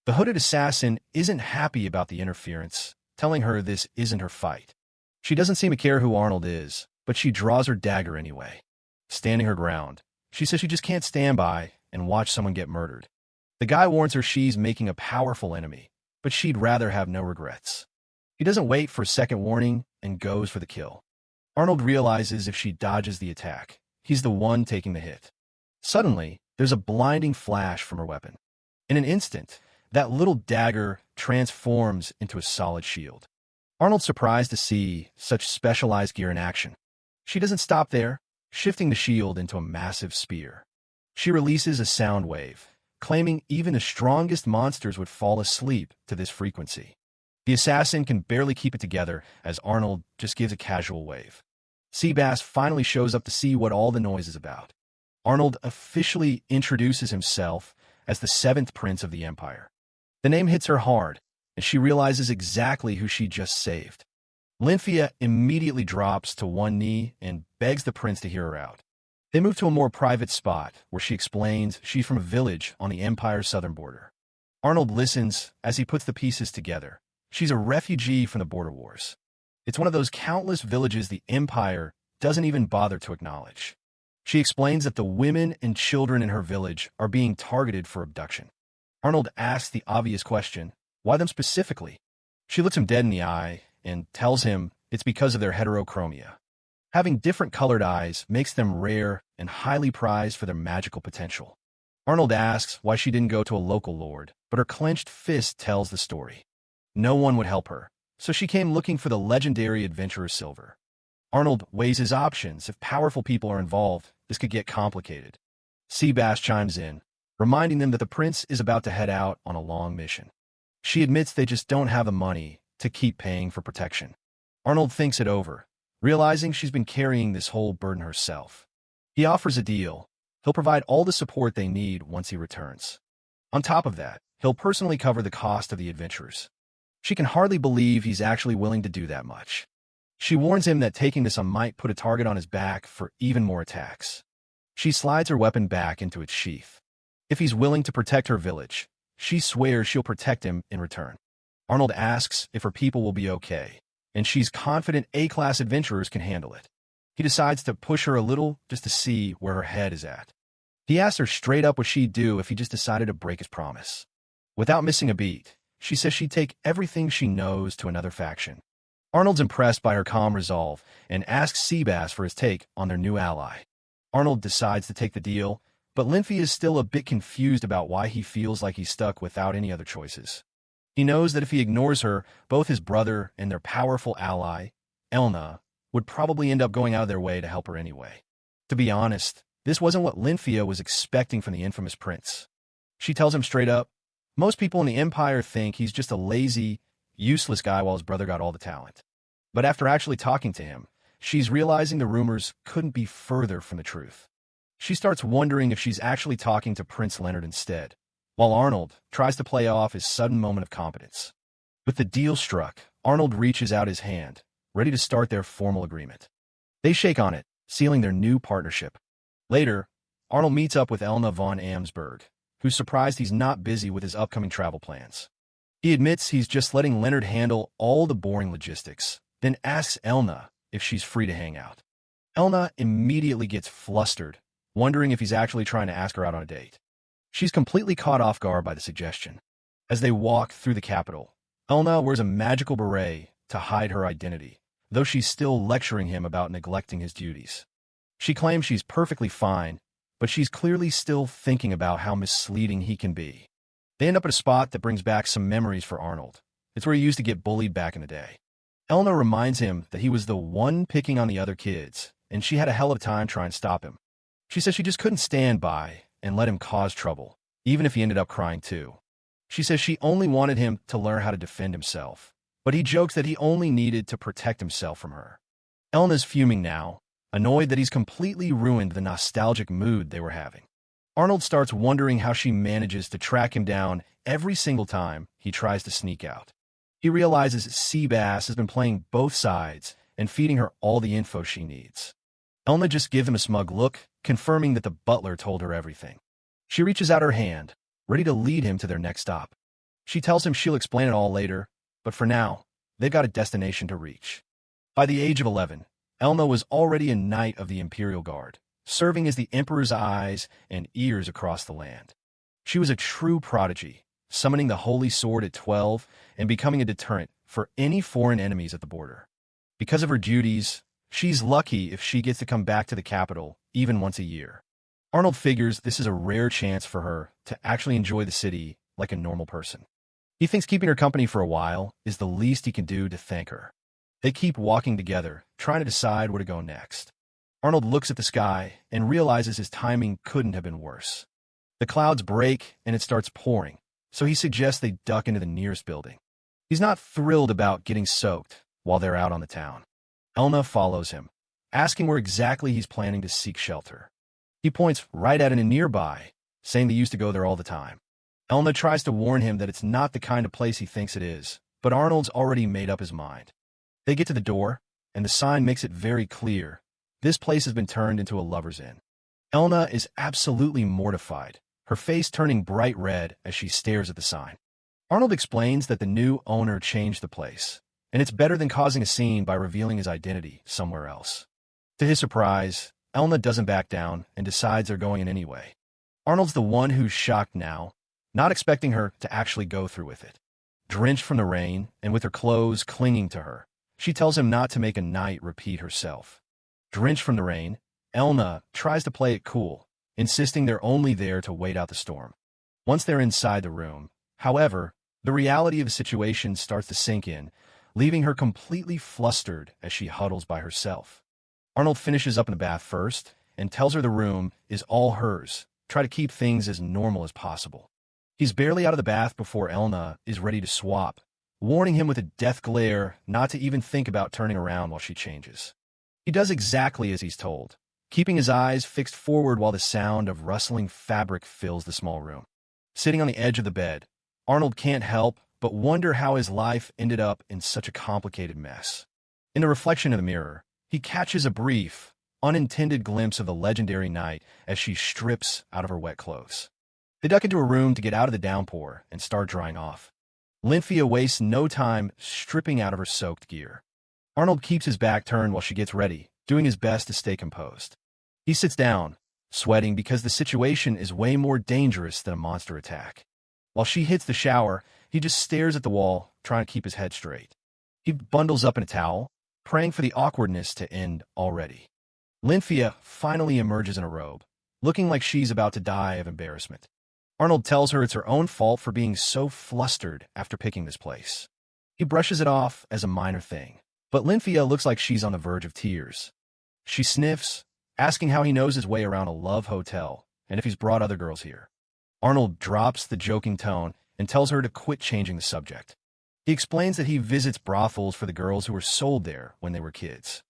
The hooded assassin isn't happy about the interference, telling her this isn't her fight. She doesn't seem to care who Arnold is, but she draws her dagger anyway. Standing her ground, she says she just can't stand by and watch someone get murdered. The guy warns her she's making a powerful enemy, but she'd rather have no regrets. He doesn't wait for a second warning and goes for the kill. Arnold realizes if she dodges the attack, he's the one taking the hit. Suddenly, there's a blinding flash from her weapon. In an instant, that little dagger transforms into a solid shield. Arnold's surprised to see such specialized gear in action. She doesn't stop there, shifting the shield into a massive spear. She releases a sound wave, claiming even the strongest monsters would fall asleep to this frequency. The assassin can barely keep it together as Arnold just gives a casual wave. Seabass finally shows up to see what all the noise is about. Arnold officially introduces himself as the 7th Prince of the Empire. The name hits her hard, and she realizes exactly who she just saved. Lynthia immediately drops to one knee and begs the prince to hear her out. They move to a more private spot where she explains she's from a village on the Empire's southern border. Arnold listens as he puts the pieces together. She's a refugee from the border wars. It's one of those countless villages the Empire doesn't even bother to acknowledge. She explains that the women and children in her village are being targeted for abduction. Arnold asks the obvious question, why them specifically? She looks him dead in the eye and tells him it's because of their heterochromia. Having different colored eyes makes them rare and highly prized for their magical potential. Arnold asks why she didn't go to a local lord, but her clenched fist tells the story. No one would help her, so she came looking for the legendary adventurer Silver. Arnold weighs his options. If powerful people are involved, this could get complicated. Seabass chimes in, reminding them that the prince is about to head out on a long mission. She admits they just don't have the money to keep paying for protection. Arnold thinks it over, realizing she's been carrying this whole burden herself. He offers a deal. He'll provide all the support they need once he returns. On top of that, he'll personally cover the cost of the adventurers. She can hardly believe he's actually willing to do that much. She warns him that taking this on might put a target on his back for even more attacks. She slides her weapon back into its sheath. If he's willing to protect her village, she swears she'll protect him in return. Arnold asks if her people will be okay, and she's confident A-class adventurers can handle it. He decides to push her a little just to see where her head is at. He asks her straight up what she'd do if he just decided to break his promise. Without missing a beat, she says she'd take everything she knows to another faction. Arnold's impressed by her calm resolve and asks Seabass for his take on their new ally. Arnold decides to take the deal, but Linfy is still a bit confused about why he feels like he's stuck without any other choices. He knows that if he ignores her, both his brother and their powerful ally, Elna, would probably end up going out of their way to help her anyway. To be honest, this wasn't what Linfia was expecting from the infamous prince. She tells him straight up, most people in the Empire think he's just a lazy, useless guy while his brother got all the talent. But after actually talking to him, she's realizing the rumors couldn't be further from the truth. She starts wondering if she's actually talking to Prince Leonard instead, while Arnold tries to play off his sudden moment of competence. With the deal struck, Arnold reaches out his hand, ready to start their formal agreement. They shake on it, sealing their new partnership. Later, Arnold meets up with Elna von Amsberg, who's surprised he's not busy with his upcoming travel plans. He admits he's just letting Leonard handle all the boring logistics, then asks Elna if she's free to hang out. Elna immediately gets flustered, wondering if he's actually trying to ask her out on a date. She's completely caught off guard by the suggestion. As they walk through the capital, Elna wears a magical beret to hide her identity, though she's still lecturing him about neglecting his duties. She claims she's perfectly fine, but she's clearly still thinking about how misleading he can be. They end up at a spot that brings back some memories for Arnold. It's where he used to get bullied back in the day. Elna reminds him that he was the one picking on the other kids, and she had a hell of a time trying to stop him. She says she just couldn't stand by and let him cause trouble, even if he ended up crying too. She says she only wanted him to learn how to defend himself, but he jokes that he only needed to protect himself from her. Elna's fuming now, annoyed that he's completely ruined the nostalgic mood they were having. Arnold starts wondering how she manages to track him down every single time he tries to sneak out. He realizes Seabass has been playing both sides and feeding her all the info she needs. Elna just gives him a smug look, confirming that the butler told her everything. She reaches out her hand, ready to lead him to their next stop. She tells him she'll explain it all later, but for now, they've got a destination to reach. By the age of 11, Elna was already a knight of the Imperial Guard, serving as the Emperor's eyes and ears across the land. She was a true prodigy, summoning the Holy Sword at 12 and becoming a deterrent for any foreign enemies at the border. Because of her duties, she's lucky if she gets to come back to the capital even once a year. Arnold figures this is a rare chance for her to actually enjoy the city like a normal person. He thinks keeping her company for a while is the least he can do to thank her. They keep walking together, trying to decide where to go next. Arnold looks at the sky and realizes his timing couldn't have been worse. The clouds break and it starts pouring, so he suggests they duck into the nearest building. He's not thrilled about getting soaked while they're out on the town. Elna follows him, asking where exactly he's planning to seek shelter. He points right at an nearby, saying they used to go there all the time. Elna tries to warn him that it's not the kind of place he thinks it is, but Arnold's already made up his mind. They get to the door, and the sign makes it very clear. This place has been turned into a lover's inn. Elna is absolutely mortified, her face turning bright red as she stares at the sign. Arnold explains that the new owner changed the place, and it's better than causing a scene by revealing his identity somewhere else. To his surprise, Elna doesn't back down and decides they're going in anyway. Arnold's the one who's shocked now, not expecting her to actually go through with it. Drenched from the rain, and with her clothes clinging to her, she tells him not to make a night repeat herself. Drenched from the rain, Elna tries to play it cool, insisting they're only there to wait out the storm. Once they're inside the room, however, the reality of the situation starts to sink in, leaving her completely flustered as she huddles by herself. Arnold finishes up in the bath first and tells her the room is all hers. Try to keep things as normal as possible. He's barely out of the bath before Elna is ready to swap, warning him with a death glare not to even think about turning around while she changes. He does exactly as he's told, keeping his eyes fixed forward while the sound of rustling fabric fills the small room. Sitting on the edge of the bed, Arnold can't help but wonder how his life ended up in such a complicated mess. In the reflection of the mirror, he catches a brief, unintended glimpse of the legendary night as she strips out of her wet clothes. They duck into a room to get out of the downpour and start drying off. Lynthia wastes no time stripping out of her soaked gear. Arnold keeps his back turned while she gets ready, doing his best to stay composed. He sits down, sweating because the situation is way more dangerous than a monster attack. While she hits the shower, he just stares at the wall, trying to keep his head straight. He bundles up in a towel, praying for the awkwardness to end already. Lynthia finally emerges in a robe, looking like she's about to die of embarrassment. Arnold tells her it's her own fault for being so flustered after picking this place. He brushes it off as a minor thing, but Lynthia looks like she's on the verge of tears. She sniffs, asking how he knows his way around a love hotel and if he's brought other girls here. Arnold drops the joking tone and tells her to quit changing the subject. He explains that he visits brothels for the girls who were sold there when they were kids.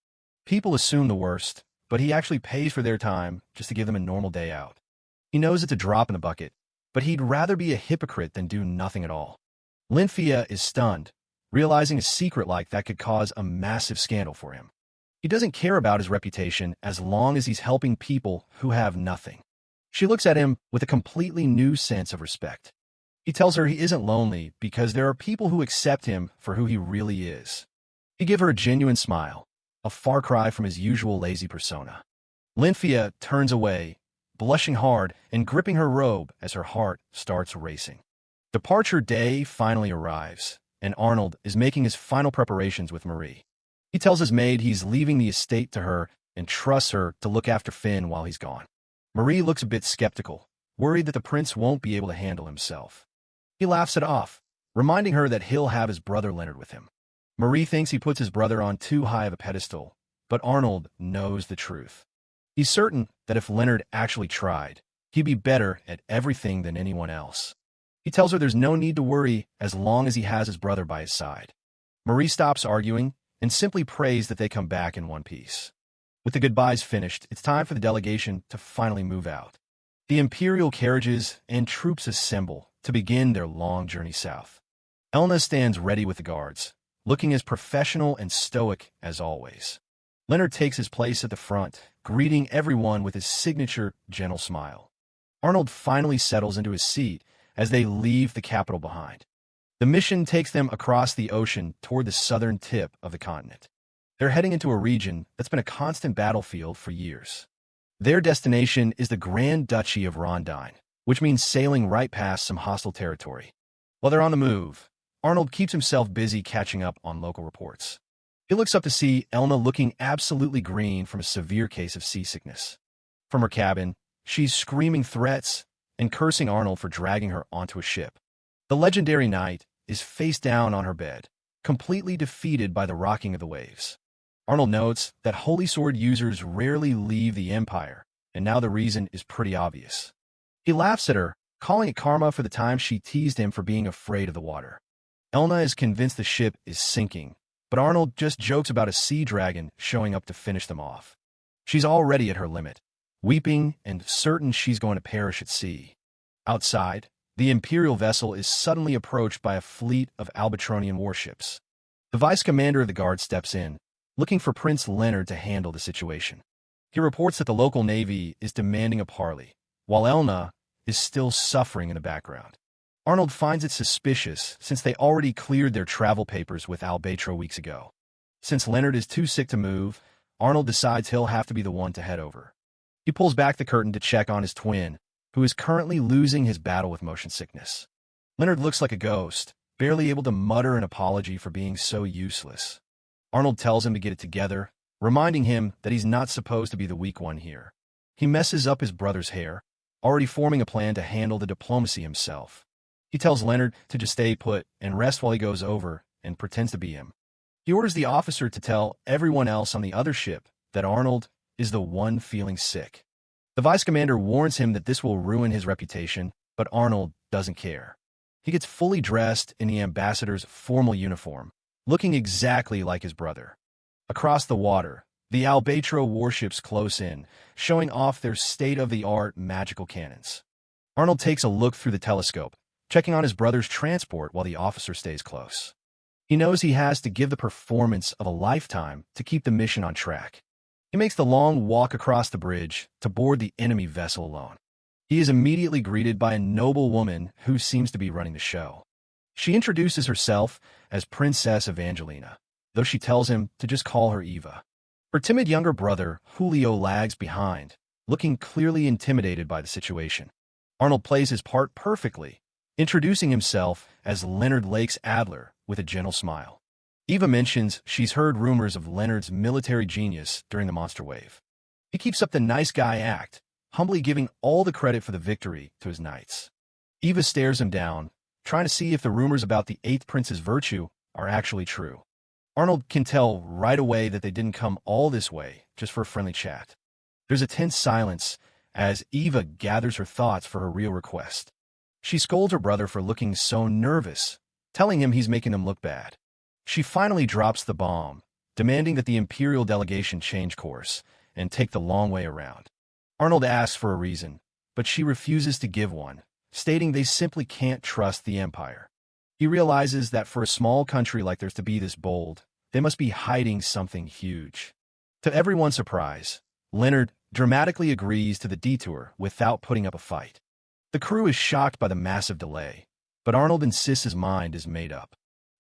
People assume the worst, but he actually pays for their time just to give them a normal day out. He knows it's a drop in the bucket, but he'd rather be a hypocrite than do nothing at all. Lynthia is stunned, realizing a secret like that could cause a massive scandal for him. He doesn't care about his reputation as long as he's helping people who have nothing. She looks at him with a completely new sense of respect. He tells her he isn't lonely because there are people who accept him for who he really is. He gives her a genuine smile, a far cry from his usual lazy persona. Lynthia turns away, blushing hard and gripping her robe as her heart starts racing. Departure day finally arrives, and Arnold is making his final preparations with Marie. He tells his maid he's leaving the estate to her and trusts her to look after Finn while he's gone. Marie looks a bit skeptical, worried that the prince won't be able to handle himself. He laughs it off, reminding her that he'll have his brother Leonard with him. Marie thinks he puts his brother on too high of a pedestal, but Arnold knows the truth. He's certain that if Leonard actually tried, he'd be better at everything than anyone else. He tells her there's no need to worry as long as he has his brother by his side. Marie stops arguing and simply prays that they come back in one piece. With the goodbyes finished, it's time for the delegation to finally move out. The imperial carriages and troops assemble to begin their long journey south. Elna stands ready with the guards, looking as professional and stoic as always. Leonard takes his place at the front, greeting everyone with his signature gentle smile. Arnold finally settles into his seat as they leave the capital behind. The mission takes them across the ocean toward the southern tip of the continent. They're heading into a region that's been a constant battlefield for years. Their destination is the Grand Duchy of Rondine, which means sailing right past some hostile territory. While they're on the move, Arnold keeps himself busy catching up on local reports. He looks up to see Elna looking absolutely green from a severe case of seasickness. From her cabin, she's screaming threats and cursing Arnold for dragging her onto a ship. The legendary knight is face down on her bed, completely defeated by the rocking of the waves. Arnold notes that Holy Sword users rarely leave the Empire, and now the reason is pretty obvious. He laughs at her, calling it karma for the time she teased him for being afraid of the water. Elna is convinced the ship is sinking, but Arnold just jokes about a sea dragon showing up to finish them off. She's already at her limit, weeping and certain she's going to perish at sea. Outside, the Imperial vessel is suddenly approached by a fleet of Albatronian warships. The vice commander of the guard steps in, looking for Prince Leonard to handle the situation. He reports that the local navy is demanding a parley, while Elna is still suffering in the background. Arnold finds it suspicious since they already cleared their travel papers with Albatro weeks ago. Since Leonard is too sick to move, Arnold decides he'll have to be the one to head over. He pulls back the curtain to check on his twin, who is currently losing his battle with motion sickness. Leonard looks like a ghost, barely able to mutter an apology for being so useless. Arnold tells him to get it together, reminding him that he's not supposed to be the weak one here. He messes up his brother's hair, already forming a plan to handle the diplomacy himself. He tells Leonard to just stay put and rest while he goes over and pretends to be him. He orders the officer to tell everyone else on the other ship that Arnold is the one feeling sick. The vice commander warns him that this will ruin his reputation, but Arnold doesn't care. He gets fully dressed in the ambassador's formal uniform, looking exactly like his brother. Across the water, the Albatro warships close in, showing off their state-of-the-art magical cannons. Arnold takes a look through the telescope, checking on his brother's transport while the officer stays close. He knows he has to give the performance of a lifetime to keep the mission on track. He makes the long walk across the bridge to board the enemy vessel alone. He is immediately greeted by a noble woman who seems to be running the show. She introduces herself as Princess Evangelina, though she tells him to just call her Eva. Her timid younger brother, Julio, lags behind, looking clearly intimidated by the situation. Arnold plays his part perfectly, introducing himself as Leonard Lakes Adler with a gentle smile. Eva mentions she's heard rumors of Leonard's military genius during the monster wave. He keeps up the nice guy act, humbly giving all the credit for the victory to his knights. Eva stares him down, trying to see if the rumors about the 8th Prince's virtue are actually true. Arnold can tell right away that they didn't come all this way just for a friendly chat. There's a tense silence as Eva gathers her thoughts for her real request. She scolds her brother for looking so nervous, telling him he's making them look bad. She finally drops the bomb, demanding that the Imperial delegation change course and take the long way around. Arnold asks for a reason, but she refuses to give one, stating they simply can't trust the Empire. He realizes that for a small country like theirs to be this bold, they must be hiding something huge. To everyone's surprise, Leonard dramatically agrees to the detour without putting up a fight. The crew is shocked by the massive delay, but Arnold insists his mind is made up.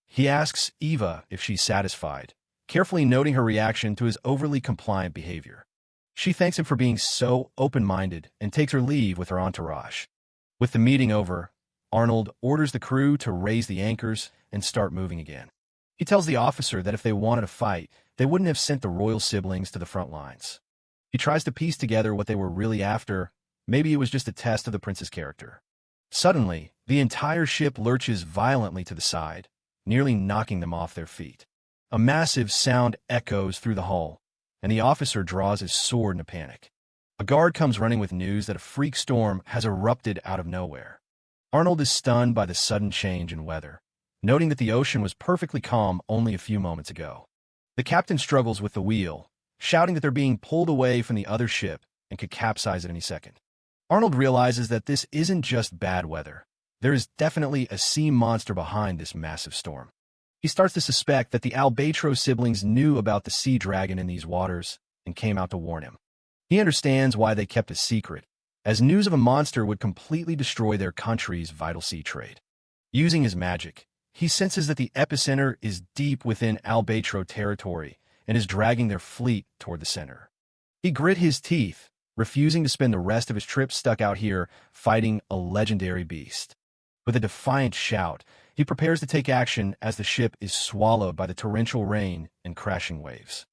He asks Eva if she's satisfied, carefully noting her reaction to his overly compliant behavior. She thanks him for being so open-minded and takes her leave with her entourage. With the meeting over, Arnold orders the crew to raise the anchors and start moving again. He tells the officer that if they wanted to fight, they wouldn't have sent the royal siblings to the front lines. He tries to piece together what they were really after. Maybe it was just a test of the prince's character. Suddenly, the entire ship lurches violently to the side, nearly knocking them off their feet. A massive sound echoes through the hull, and the officer draws his sword in a panic. A guard comes running with news that a freak storm has erupted out of nowhere. Arnold is stunned by the sudden change in weather, noting that the ocean was perfectly calm only a few moments ago. The captain struggles with the wheel, shouting that they're being pulled away from the other ship and could capsize at any second. Arnold realizes that this isn't just bad weather. There is definitely a sea monster behind this massive storm. He starts to suspect that the Albatro siblings knew about the sea dragon in these waters and came out to warn him. He understands why they kept it secret, as news of a monster would completely destroy their country's vital sea trade. Using his magic, he senses that the epicenter is deep within Albatro territory and is dragging their fleet toward the center. He grit his teeth, refusing to spend the rest of his trip stuck out here fighting a legendary beast. With a defiant shout, he prepares to take action as the ship is swallowed by the torrential rain and crashing waves.